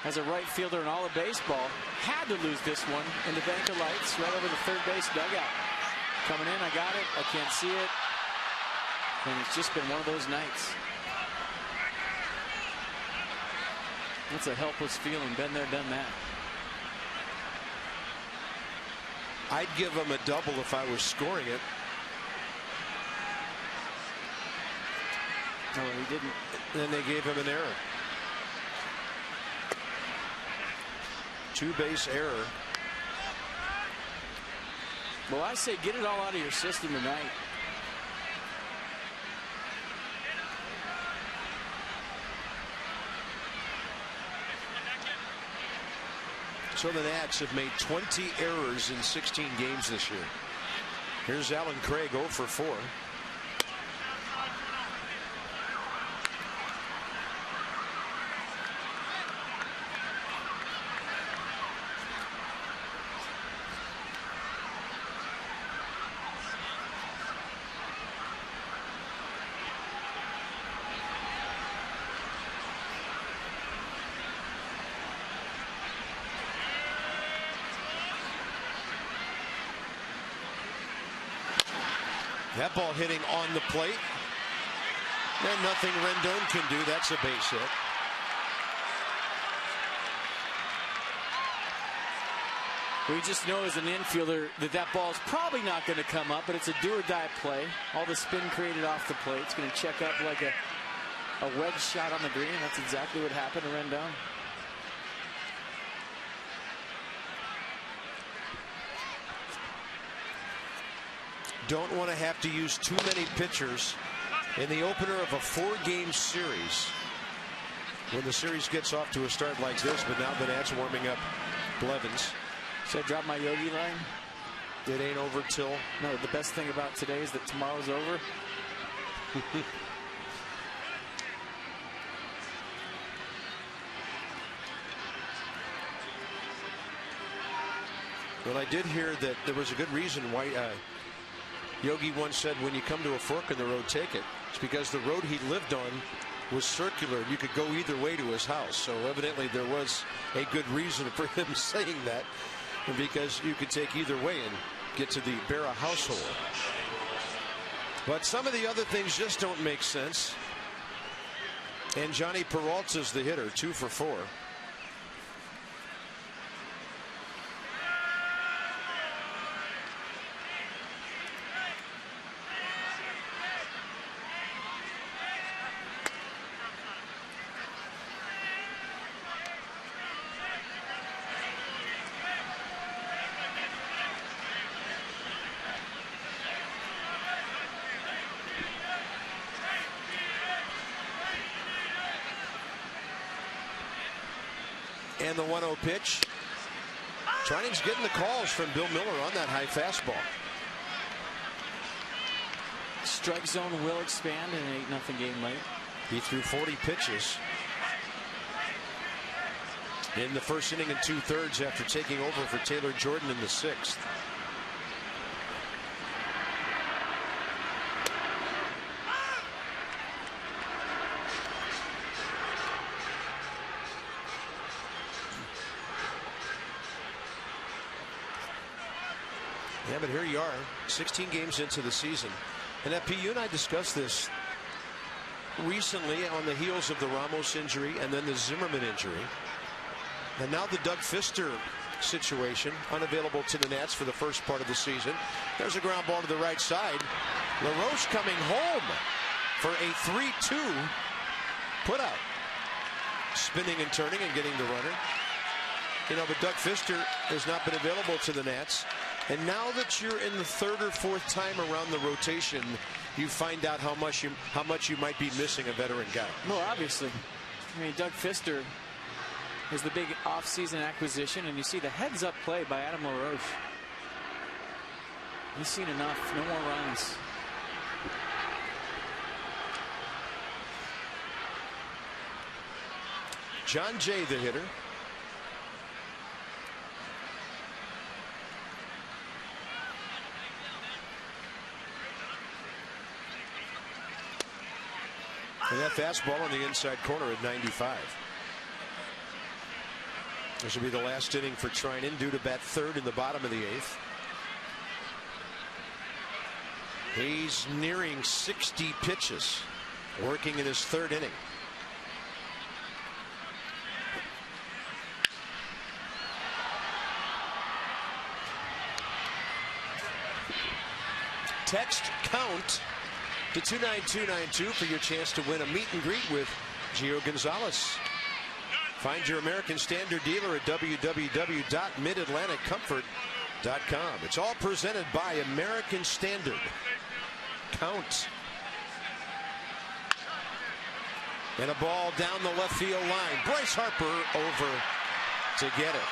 as a right fielder in all of baseball, had to lose this one in the bank of lights right over the third base dugout. Coming in, I got it. I can't see it. And it's just been one of those nights. That's a helpless feeling. Been there, done that. I'd give him a double if I was scoring it. No, he didn't. Then they gave him an error. 2-base error. Well, I say get it all out of your system tonight. So the Nats have made 20 errors in 16 games this year. Here's Alan Craig, 0 for 4. That ball hitting on the plate. And nothing Rendon can do. That's a base hit. We just know as an infielder that ball's probably not going to come up, but it's a do-or-die play. All the spin created off the plate. It's going to check up like a wedge shot on the green. That's exactly what happened to Rendon. Don't want to have to use too many pitchers in the opener of a 4-game series. when the series gets off to a start like this, but now the Nats warming up Blevins. Should I drop my Yogi line? It ain't over till. No, the best thing about today is that tomorrow's over. Well, I did hear that there was a good reason why Yogi once said, when you come to a fork in the road, take it. It's because the road he lived on was circular. You could go either way to his house. So evidently there was a good reason for him saying that, because you could take either way and get to the Berra household. But some of the other things just don't make sense. And Johnny Peralta's the hitter, 2 for 4. And the 1-0 pitch. Treining's getting the calls from Bill Miller on that high fastball. Strike zone will expand in an 8-0 game late. He threw 40 pitches in the first inning and 2/3 after taking over for Taylor Jordan in the 6th. Yeah, but here you are, 16 games into the season. And FP, you and I discussed this recently on the heels of the Ramos injury and then the Zimmerman injury. And now the Doug Fister situation, unavailable to the Nats for the first part of the season. There's a ground ball to the right side. LaRoche coming home for a 3-2 putout. Spinning and turning and getting the runner. You know, but Doug Fister has not been available to the Nats. And now that you're in the 3rd or 4th time around the rotation, you find out how much you might be missing a veteran guy. Well, obviously. I mean, Doug Fister is the big offseason acquisition, and you see the heads-up play by Adam LaRoche. He's seen enough. No more runs. John Jay, the hitter. And that fastball on the inside corner at 95. This will be the last inning for Treinen, due to bat 3rd in the bottom of the 8th. He's nearing 60 pitches, working in his 3rd inning. Text count to 29292 for your chance to win a meet and greet with Gio Gonzalez. Find your American Standard dealer at www.midatlanticcomfort.com. It's all presented by American Standard. Count. And a ball down the left field line. Bryce Harper over to get it.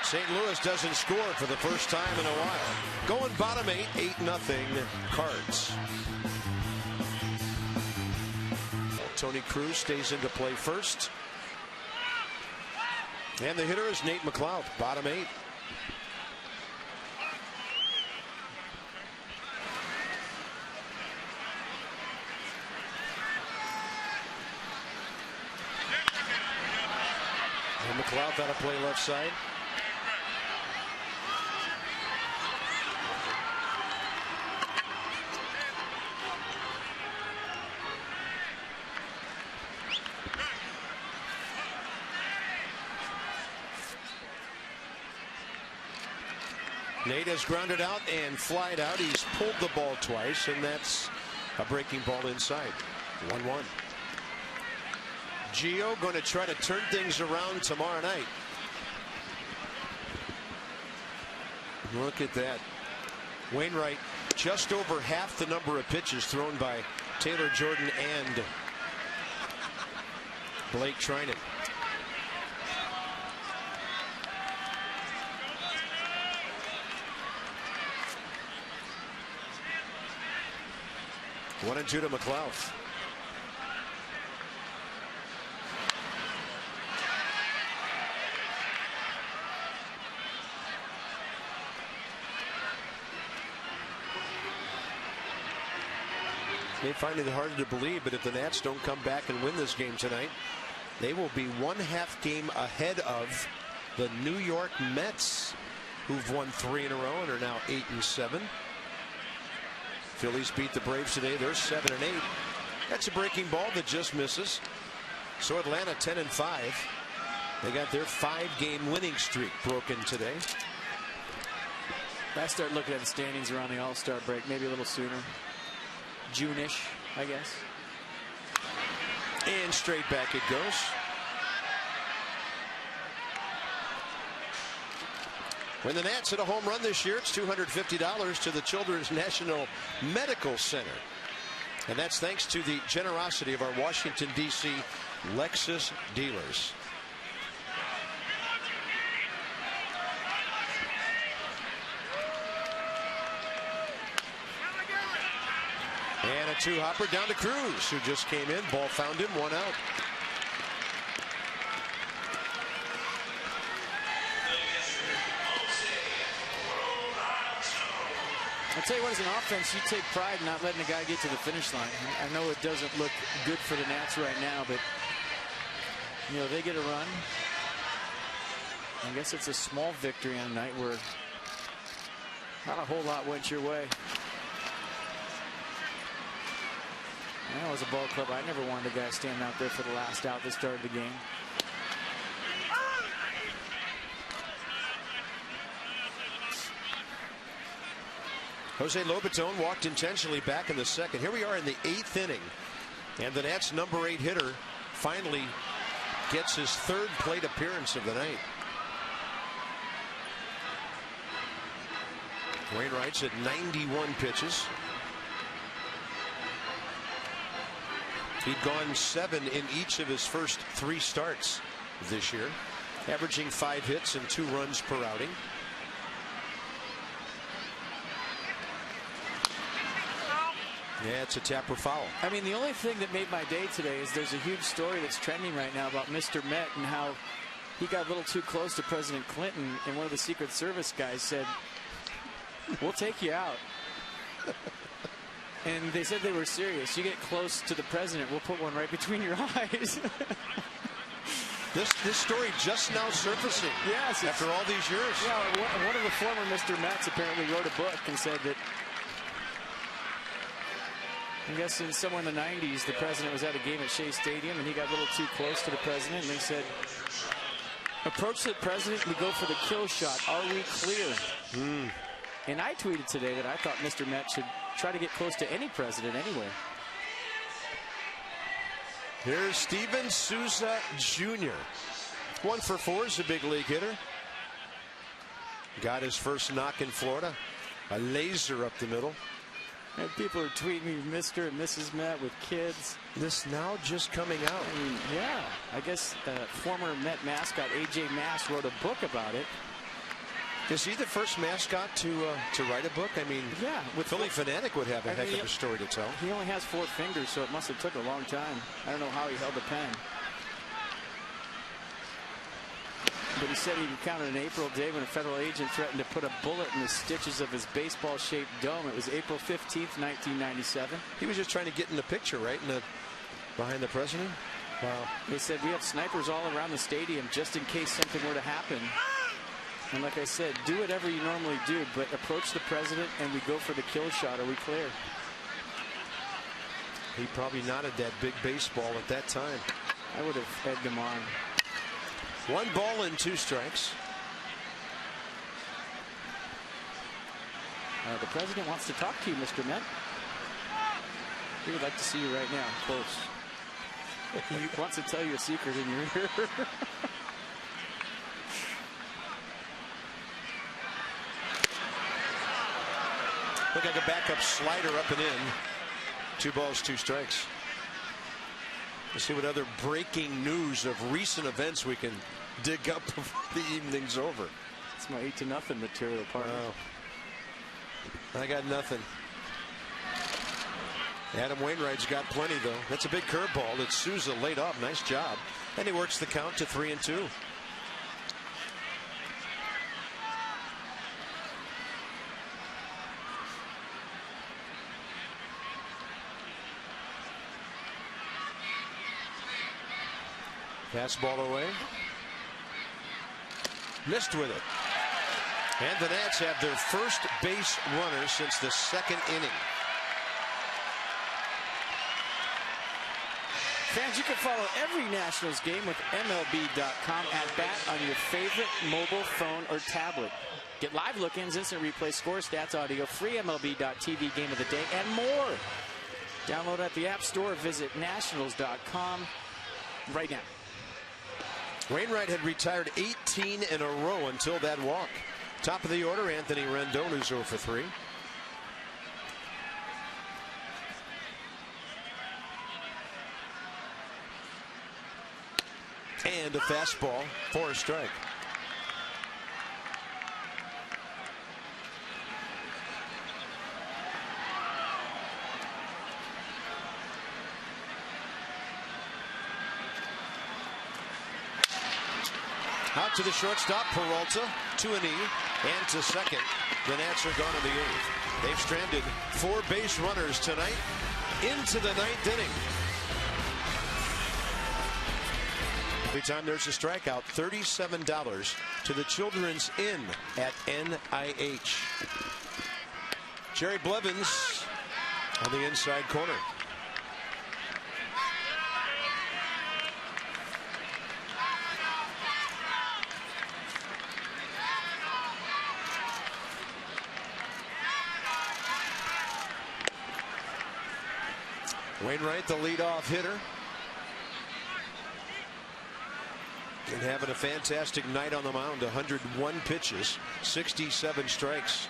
St. Louis doesn't score for the first time in a while. Going bottom 8, 8-0 Cards. Tony Cruz stays into play first. And the hitter is Nate McLeod, bottom 8. And McLeod got to play left side. Nate has grounded out and flied out. He's pulled the ball twice, and that's a breaking ball inside. 1-1. Gio going to try to turn things around tomorrow night. Look at that. Wainwright just over half the number of pitches thrown by Taylor Jordan and Blake Trinan. One and two to McLeod. May find it harder to believe, but if the Nats don't come back and win this game tonight, they will be 1/2 game ahead of the New York Mets, who've won 3 in a row and are now 8-7. Phillies beat the Braves today. They're 7-8. That's a breaking ball that just misses. So Atlanta 10-5. They got their 5-game winning streak broken today. I start looking at the standings around the All-Star break, maybe a little sooner. June-ish, I guess. And straight back it goes. When the Nats hit a home run this year, it's $250 to the Children's National Medical Center. And that's thanks to the generosity of our Washington, D.C. Lexus dealers. And a 2-hopper down to Cruz, who just came in. Ball found him, 1 out. I'll tell you what, as an offense, you take pride in not letting the guy get to the finish line. I know it doesn't look good for the Nats right now, but you know, they get a run. I guess it's a small victory on a night where not a whole lot went your way. That was a ball club. I never wanted a guy standing out there for the last out that started the game. Jose Lobaton walked intentionally back in the second. Here we are in the 8th inning. And the Nats' number 8 hitter finally gets his 3rd plate appearance of the night. Wainwright's at 91 pitches. He'd gone 7 in each of his first 3 starts this year, averaging 5 hits and 2 runs per outing. Yeah, it's a tapper foul. I mean, the only thing that made my day today is there's a huge story that's trending right now about Mr. Met and how he got a little too close to President Clinton, and one of the Secret Service guys said, "We'll take you out." And they said they were serious. You get close to the president, we'll put one right between your eyes. This story just now surfacing. Yes, after all these years. Yeah, one of the former Mr. Mets apparently wrote a book and said that, I guess in somewhere in the 90s, the president was at a game at Shea Stadium and he got a little too close to the president, and they said, "Approach the president, we go for the kill shot. Are we clear?" And I tweeted today that I thought Mr. Met should try to get close to any president anyway. Here's Steven Souza Jr. 1 for 4 is a big league hitter. Got his first knock in Florida. A laser up the middle. And people are tweeting me Mr. and Mrs. Met with kids. This now just coming out. I mean, yeah. I guess former Met mascot A.J. Mass wrote a book about it. Is he the first mascot to write a book? I mean, yeah, with Philly Fanatic would have a heck of a story to tell. He only has 4 fingers, so it must have took a long time. I don't know how he held the pen. But he said he encountered an April day when a federal agent threatened to put a bullet in the stitches of his baseball-shaped dome. It was April 15th, 1997. He was just trying to get in the picture, right? Behind the president? Wow. They said, "We have snipers all around the stadium just in case something were to happen." And like I said, do whatever you normally do, but approach the president and we go for the kill shot. Are we clear? He probably nodded that big baseball at that time. I would have egged him on. 1 ball and 2 strikes. The president wants to talk to you, Mr. Met. He would like to see you right now, close. He wants to tell you a secret in your ear. Look like a backup slider up and in. 2 balls, 2 strikes. Let's see what other breaking news of recent events we can dig up before the evening's over. It's my 8-0 material, partner. I got nothing. Adam Wainwright's got plenty, though. That's a big curveball that Souza laid off. Nice job. And he works the count to 3-2. Fastball away. Missed with it. And the Nats have their first base runner since the second inning. Fans, you can follow every Nationals game with MLB.com at bat on your favorite mobile phone or tablet. Get live look-ins, instant replay, score, stats, audio, free MLB.tv game of the day, and more. Download at the App Store or visit Nationals.com right now. Wainwright had retired 18 in a row until that walk. Top of the order, Anthony Rendon, who's 0 for 3. And a fastball for a strike. Out to the shortstop, Peralta, to a knee, and to second. The Nats are gone in the 8th. They've stranded 4 base runners tonight into the 9th inning. Every time there's a strikeout, $37 to the Children's Inn at NIH. Jerry Blevins on the inside corner. Wainwright, the leadoff hitter, and having a fantastic night on the mound. 101 pitches, 67 strikes.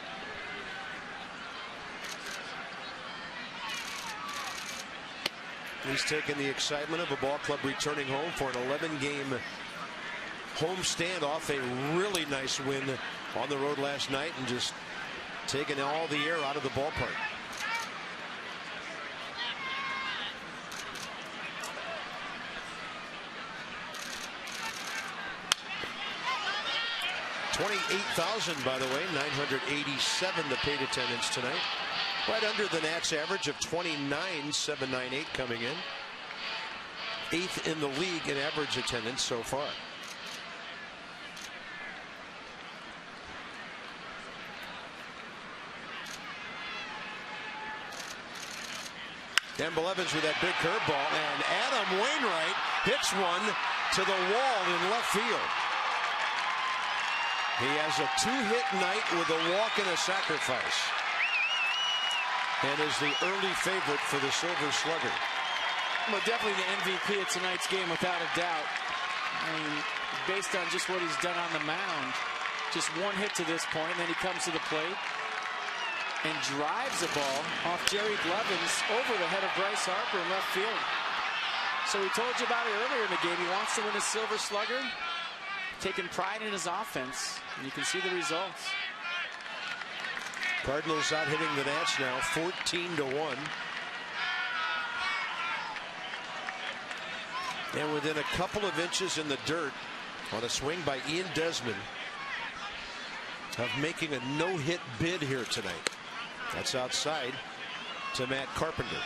He's taken the excitement of a ball club returning home for an 11-game homestand off a really nice win on the road last night, and just taking all the air out of the ballpark. 28,000, by the way, 987 the paid attendance tonight. Right under the Nats average of 29,798 coming in. 8th in the league in average attendance so far. Dan Blevins with that big curveball, and Adam Wainwright hits one to the wall in left field. He has a 2-hit night with a walk and a sacrifice, and is the early favorite for the Silver Slugger. Well, definitely the MVP of tonight's game, without a doubt. I mean, based on just what he's done on the mound, just 1 hit to this point, and then he comes to the plate and drives a ball off Jerry Blevins over the head of Bryce Harper in left field. So we told you about it earlier in the game. He wants to win a Silver Slugger, taking pride in his offense, and you can see the results. Cardinals out hitting the Nats now 14-1. And within a couple of inches in the dirt on a swing by Ian Desmond of making a no-hit bid here tonight. That's outside to Matt Carpenter.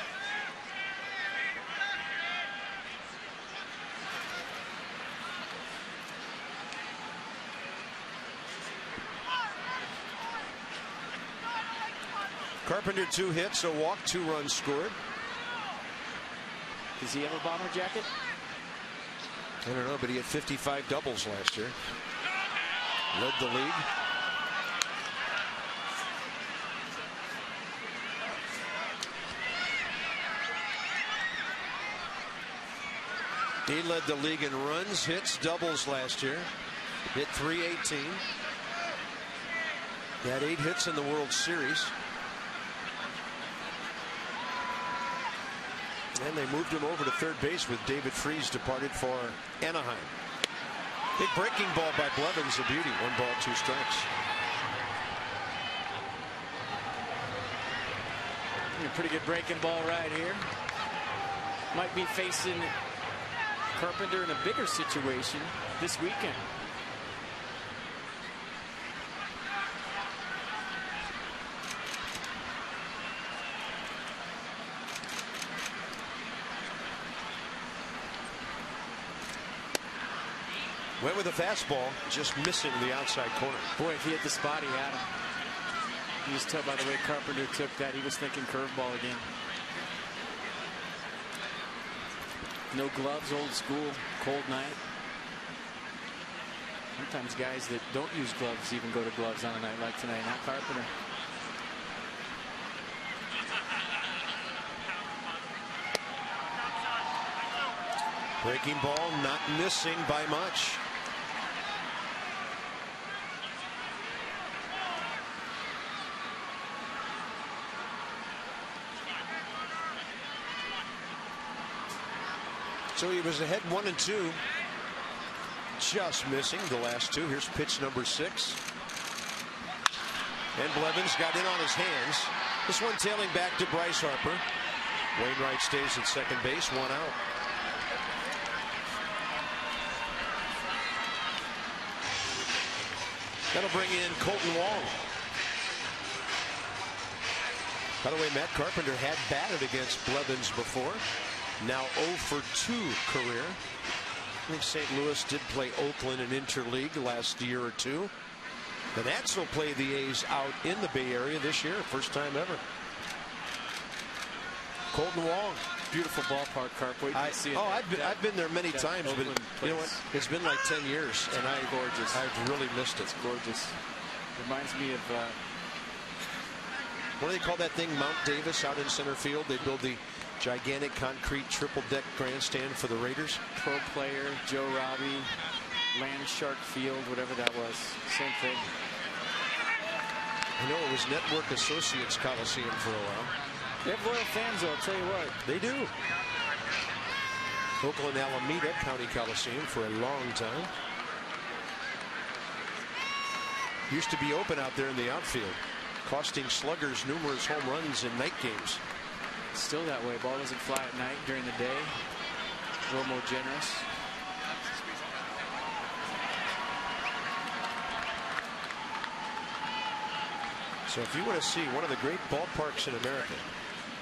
Carpenter 2 hits, a walk, 2 runs scored. Does he have a bomber jacket? I don't know, but he had 55 doubles last year. Led the league. He led the league in runs, hits, doubles last year. Hit 318. He had 8 hits in the World Series. And they moved him over to third base with David Freese departed for Anaheim. Big breaking ball by Blevins, a beauty. 1 ball, 2 strikes. A pretty good breaking ball right here. Might be facing Carpenter in a bigger situation this weekend. Went with a fastball, just missing the outside corner. Boy, if he hit the spot, he had him. You just tell by the way Carpenter took that, he was thinking curveball again. No gloves, old school, cold night. Sometimes guys that don't use gloves even go to gloves on a night like tonight, not Carpenter. Breaking ball, not missing by much. So he was ahead 1-2. Just missing the last 2. Here's pitch number 6. And Blevins got in on his hands. This one tailing back to Bryce Harper. Wainwright stays at second base, 1 out. That'll bring in Colton Wong. By the way, Matt Carpenter had batted against Blevins before. Now 0 for 2 career. I think St. Louis did play Oakland in interleague last year or 2. The Nats will play the A's out in the Bay Area this year, first time ever. Colton Wong. Beautiful ballpark, Carp. Wait to see it. I've been there many times, but you know what? It's been like 10 years, and gorgeous. I've really missed it. It's gorgeous. Reminds me of what do they call that thing? Mount Davis out in center field. They build the gigantic concrete triple-deck grandstand for the Raiders. Pro player Joe Robbie, Land Shark Field, whatever that was. Same thing. I know it was Network Associates Coliseum for a while. They have loyal fans, though, I'll tell you what. They do. Oakland Alameda County Coliseum for a long time. Used to be open out there in the outfield, costing sluggers numerous home runs in night games. Still that way. Ball doesn't fly at night, during the day. A little more generous. So if you want to see one of the great ballparks in America,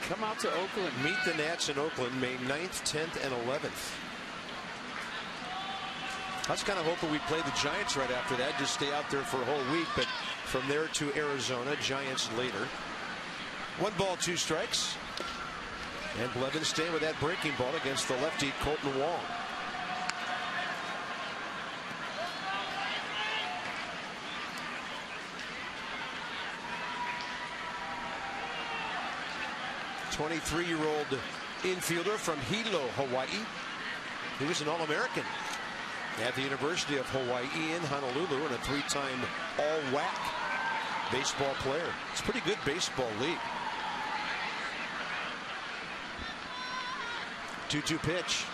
come out to Oakland. Meet the Nats in Oakland, May 9th, 10th, and 11th. I was kind of hoping we'd play the Giants right after that, just stay out there for a whole week, but from there to Arizona, Giants later. 1 ball, 2 strikes. And Blevins staying with that breaking ball against the lefty Colton Wong. A 23-year-old infielder from Hilo, Hawaii. He was an All-American at the University of Hawaii in Honolulu and a 3-time All-WAC baseball player. It's a pretty good baseball league. 2-2 pitch.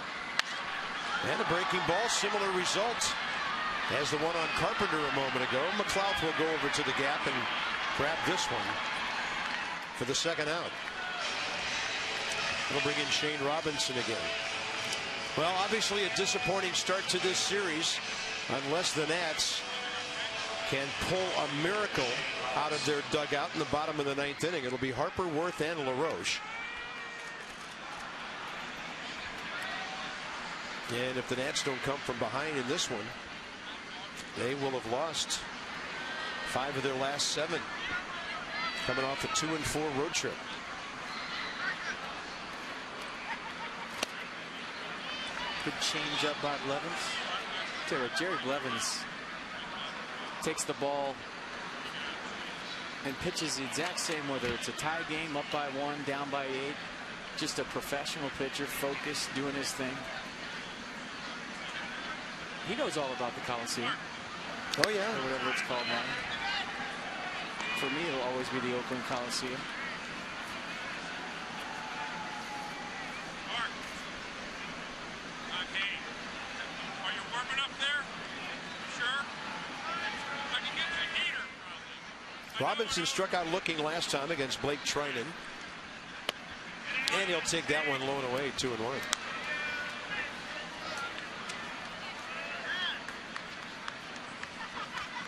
And a breaking ball. Similar result as the one on Carpenter a moment ago. McLeod will go over to the gap and grab this one for the second out. It'll bring in Shane Robinson again. Well, obviously a disappointing start to this series unless the Nats can pull a miracle out of their dugout in the bottom of the 9th inning. It'll be Harper, Worth, and LaRoche. And if the Nats don't come from behind in this one, they will have lost 5 of their last 7, coming off a 2-4 road trip. Good change up by Blevins. Tell you what, Jerry Blevins takes the ball and pitches the exact same, whether it's a tie game, up by 1, down by 8. Just a professional pitcher, focused, doing his thing. He knows all about the Coliseum. Oh, yeah. Or whatever it's called now. For me, it'll always be the Oakland Coliseum. Robinson struck out looking last time against Blake Trinan. And he'll take that one low and away, 2-1.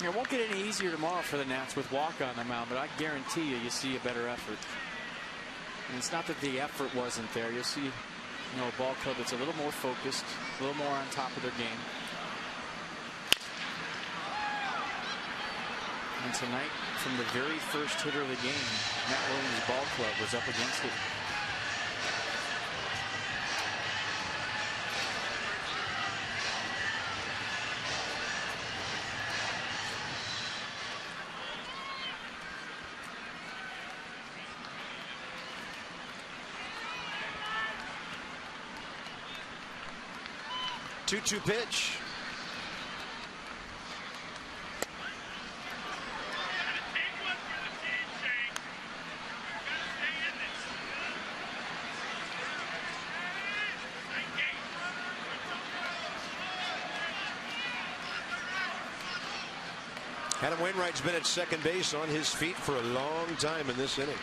It won't get any easier tomorrow for the Nats with Walker on the mound, but I guarantee you see a better effort. And it's not that the effort wasn't there. You'll see, a ball club that's a little more focused, a little more on top of their game. And tonight, from the very first hitter of the game, Matt Williams' ball club was up against it. Two-two pitch. Adam Wainwright's been at second base on his feet for a long time in this inning.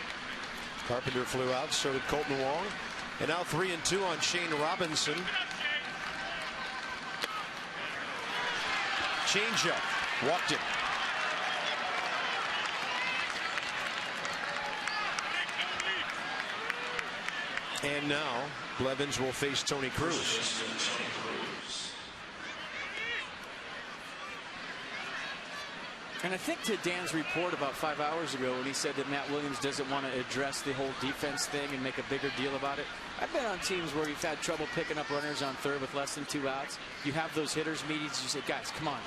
Carpenter flew out, so did Colton Wong. And now 3-2 on Shane Robinson. Changeup, walked it. And now Blevins will face Tony Cruz. And I think to Dan's report about 5 hours ago when he said that Matt Williams doesn't want to address the whole defense thing and make a bigger deal about it. I've been on teams where you've had trouble picking up runners on third with less than 2 outs. You have those hitters meetings. You say, guys, come on.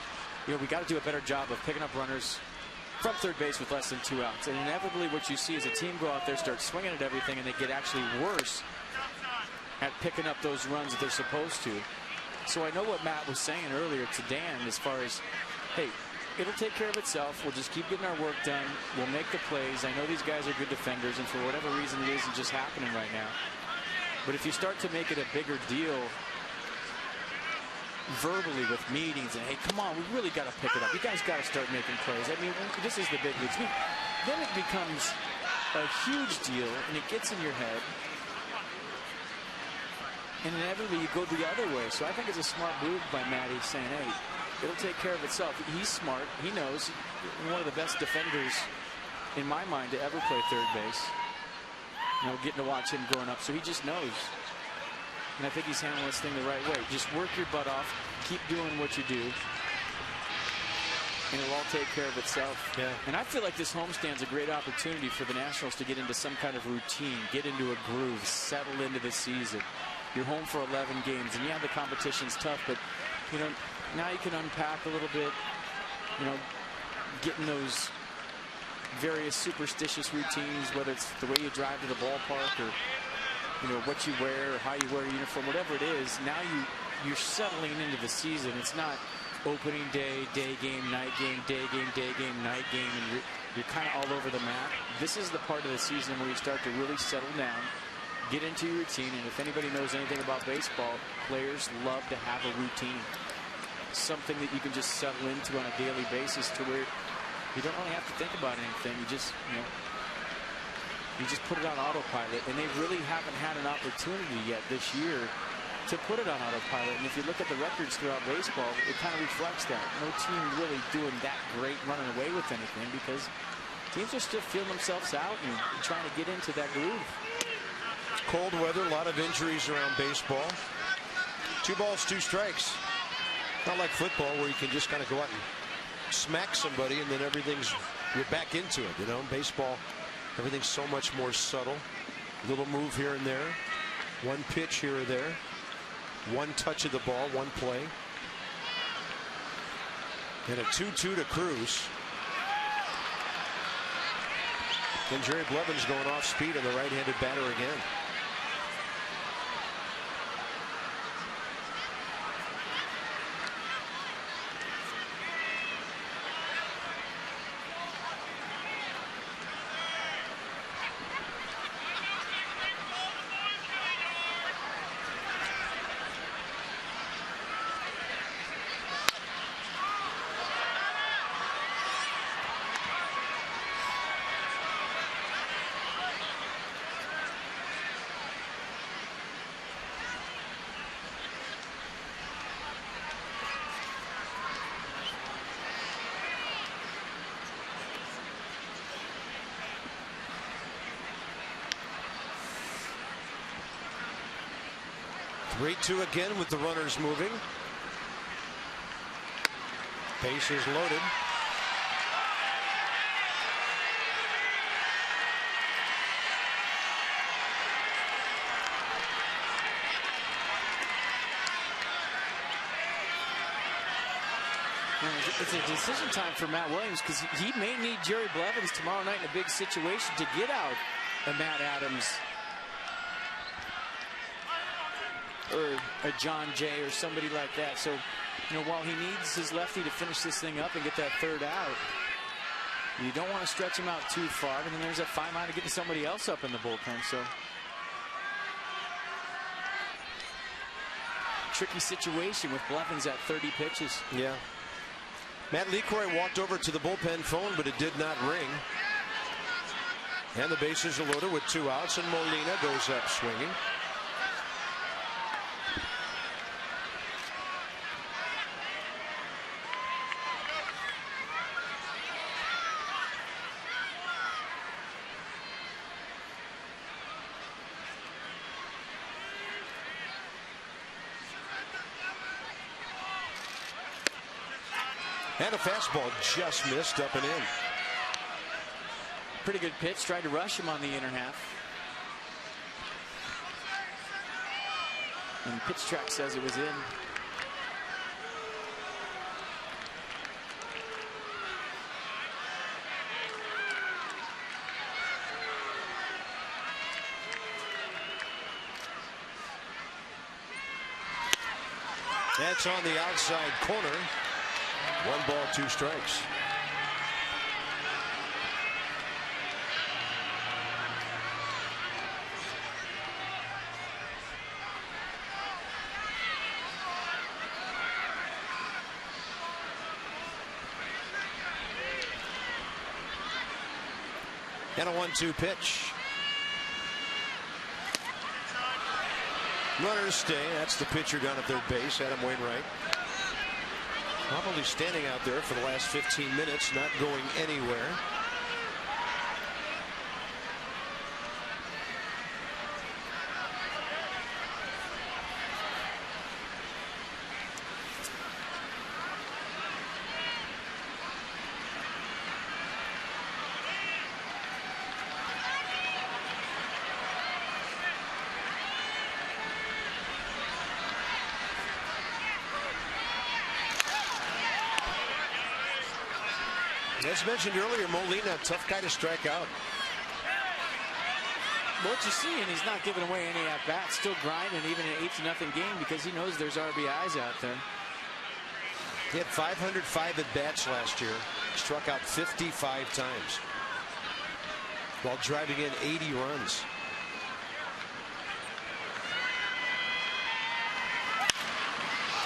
We got to do a better job of picking up runners from third base with less than 2 outs. And inevitably what you see is a team go out there, start swinging at everything, and they get actually worse at picking up those runs that they're supposed to. So I know what Matt was saying earlier to Dan as far as, hey, it'll take care of itself. We'll just keep getting our work done. We'll make the plays. I know these guys are good defenders, and for whatever reason it isn't just happening right now. But if you start to make it a bigger deal verbally with meetings and, hey, come on, we really got to pick it up. You guys got to start making plays. I mean, this is the big leagues. Then it becomes a huge deal, and it gets in your head. And inevitably you go the other way. So I think it's a smart move by Matty saying, hey, it'll take care of itself. He's smart. He knows. One of the best defenders, in my mind, to ever play third base. Getting to watch him growing up. So he just knows. And I think he's handling this thing the right way. Just work your butt off. Keep doing what you do. And it'll all take care of itself. Yeah. And I feel like this homestand's a great opportunity for the Nationals to get into some kind of routine, get into a groove, settle into the season. You're home for 11 games, and yeah, the competition's tough, but now you can unpack a little bit, getting those various superstitious routines, whether it's the way you drive to the ballpark or what you wear or how you wear a uniform, whatever it is. Now you're settling into the season. It's not opening day, day game, night game, night game, and you're kind of all over the map. This is the part of the season where you start to really settle down, get into your routine. And if anybody knows anything about baseball, players love to have a routine, something that you can just settle into on a daily basis to where you don't really have to think about anything. You just put it on autopilot, and they really haven't had an opportunity yet this year to put it on autopilot. And if you look at the records throughout baseball, it kind of reflects that. No team really doing that great, running away with anything, because teams are still feeling themselves out and trying to get into that groove. Cold weather, a lot of injuries around baseball. 2 balls, 2 strikes. Not like football where you can just kind of go out and smack somebody and then you're back into it. Baseball, everything's so much more subtle. Little move here and there. One pitch here or there. One touch of the ball, one play. And a 2-2 to Cruz. And Jerry Blevins going off speed on the right-handed batter again. 3-2 again with the runners moving. Bases loaded. It's a decision time for Matt Williams because he may need Jerry Blevins tomorrow night in a big situation to get out a Matt Adams or a John Jay or somebody like that. So, while he needs his lefty to finish this thing up and get that third out, you don't want to stretch him out too far. And then there's a fine line to getting somebody else up in the bullpen. So, tricky situation with Blevins at 30 pitches. Yeah. Matt LeCroy walked over to the bullpen phone, but it did not ring. And the bases are loaded with 2 outs, and Molina goes up swinging. And a fastball just missed up and in. Pretty good pitch. Tried to rush him on the inner half. And pitch track says it was in. That's on the outside corner. 1 ball, 2 strikes. And a 1-2 pitch. Runners stay. That's the pitcher down at third base, Adam Wainwright. Probably standing out there for the last 15 minutes, not going anywhere. As mentioned earlier, Molina, tough guy to strike out. What you're seeing, he's not giving away any at-bats, still grinding even an 8-0 game because he knows there's RBIs out there. He had 505 at-bats last year, struck out 55 times while driving in 80 runs.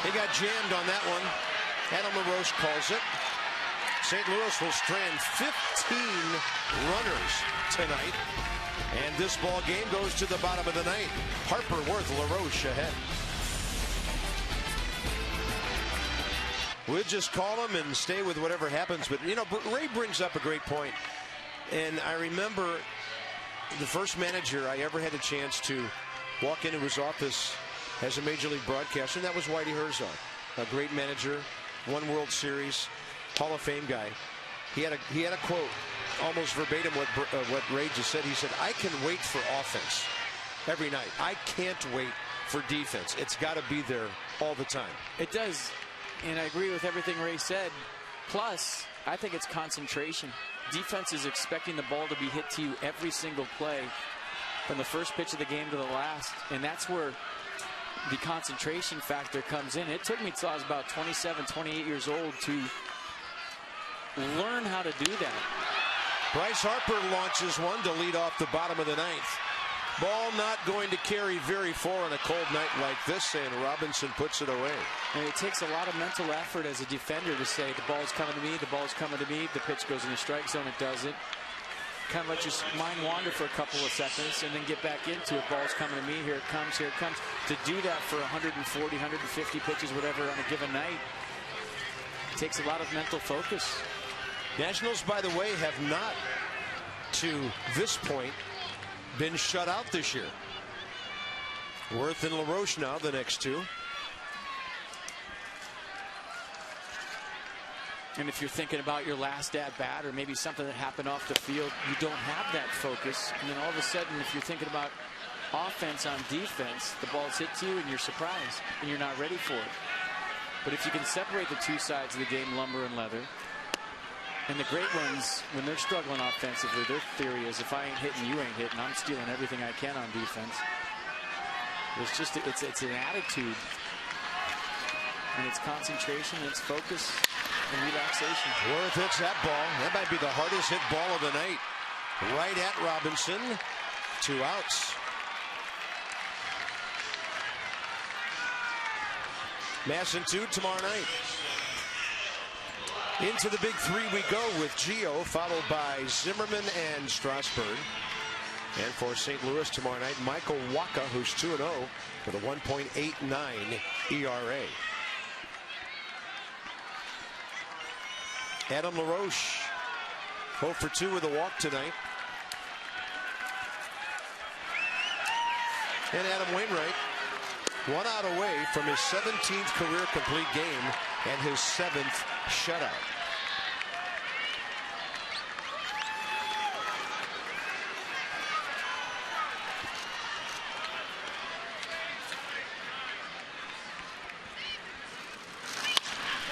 He got jammed on that one. Adam LaRoche calls it. St. Louis will strand 15 runners tonight. And this ball game goes to the bottom of the ninth. Harper, Worth, LaRoche ahead. We'll just call them and stay with whatever happens. But, Ray brings up a great point. And I remember the first manager I ever had a chance to walk into his office as a Major League broadcaster, and that was Whitey Herzog. A great manager, won World Series, Hall of Fame guy. He had a quote, almost verbatim what Ray just said. He said, "I can wait for offense every night. I can't wait for defense. It's got to be there all the time." It does, and I agree with everything Ray said. Plus, I think it's concentration. Defense is expecting the ball to be hit to you every single play from the first pitch of the game to the last, and that's where the concentration factor comes in. It took me till I was about 27, 28 years old to learn how to do that. Bryce Harper launches one to lead off the bottom of the ninth. Ball not going to carry very far on a cold night like this, and Robinson puts it away. And it takes a lot of mental effort as a defender to say, the ball's coming to me, the ball's coming to me, the pitch goes in the strike zone, it doesn't. Kind of let your mind wander for a couple of seconds and then get back into it. Ball's coming to me, here it comes, here it comes. To do that for 140, 150 pitches, whatever, on a given night, it takes a lot of mental focus. Nationals, by the way, have not, to this point, been shut out this year. Worth and LaRoche now, the next two. And if you're thinking about your last at bat or maybe something that happened off the field, you don't have that focus. And then all of a sudden, if you're thinking about offense on defense, the ball's hit to you and you're surprised and you're not ready for it. But if you can separate the two sides of the game, lumber and leather, and the great ones, when they're struggling offensively, their theory is if I ain't hitting, you ain't hitting. I'm stealing everything I can on defense. It's just, it's an attitude, and it's concentration, and it's focus and relaxation. Worth hits that ball. That might be the hardest hit ball of the night. Right at Robinson. 2 outs. Masson 2 tomorrow night. Into the big three we go with Gio, followed by Zimmerman and Strasburg. And for St. Louis tomorrow night, Michael Wacha, who's 2-0 with a 1.89 ERA. Adam LaRoche, 0 for 2 with a walk tonight. And Adam Wainwright, 1 out away from his 17th career complete game and his 7th shutout.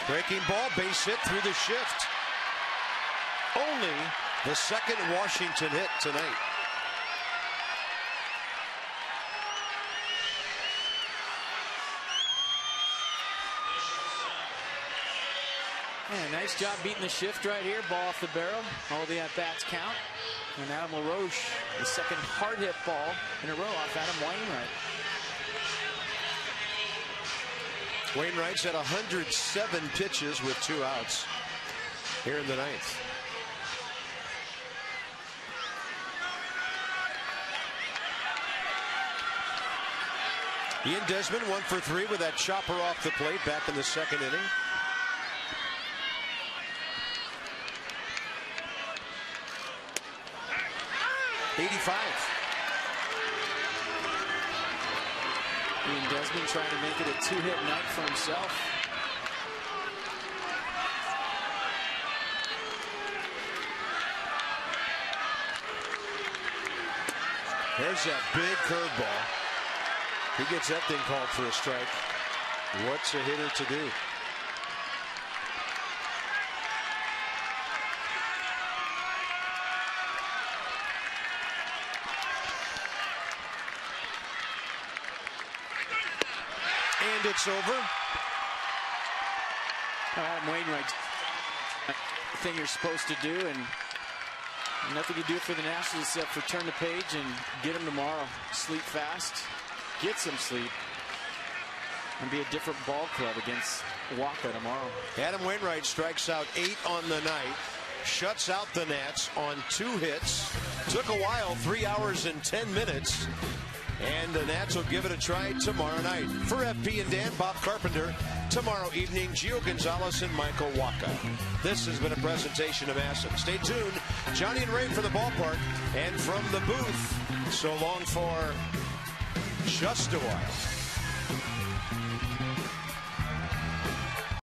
Breaking ball, base hit through the shift. Only the second Washington hit tonight. Yeah, nice job beating the shift right here. Ball off the barrel. All the at-bats count. And Adam LaRoche, the second hard hit ball in a row off Adam Wainwright. Wainwright's at 107 pitches with 2 outs here in the 9th. Ian Desmond 1 for 3 with that chopper off the plate back in the 2nd inning. Ian Desmond trying to make it a 2-hit night for himself. There's that big curveball. He gets that thing called for a strike. What's a hitter to do? And it's over. Adam Wainwright's the thing you're supposed to do, and nothing to do for the Nationals except for turn the page and get them tomorrow. Sleep fast, get some sleep, and be a different ball club against Wacha tomorrow. Adam Wainwright strikes out 8 on the night, shuts out the Nats on 2 hits. Took a while, 3 hours and 10 minutes. And the Nats will give it a try tomorrow night. For FP and Dan, Bob Carpenter. Tomorrow evening, Gio Gonzalez and Michael Wacha. This has been a presentation of Masson. Stay tuned. Johnny and Ray for the ballpark. And from the booth, so long for just a while.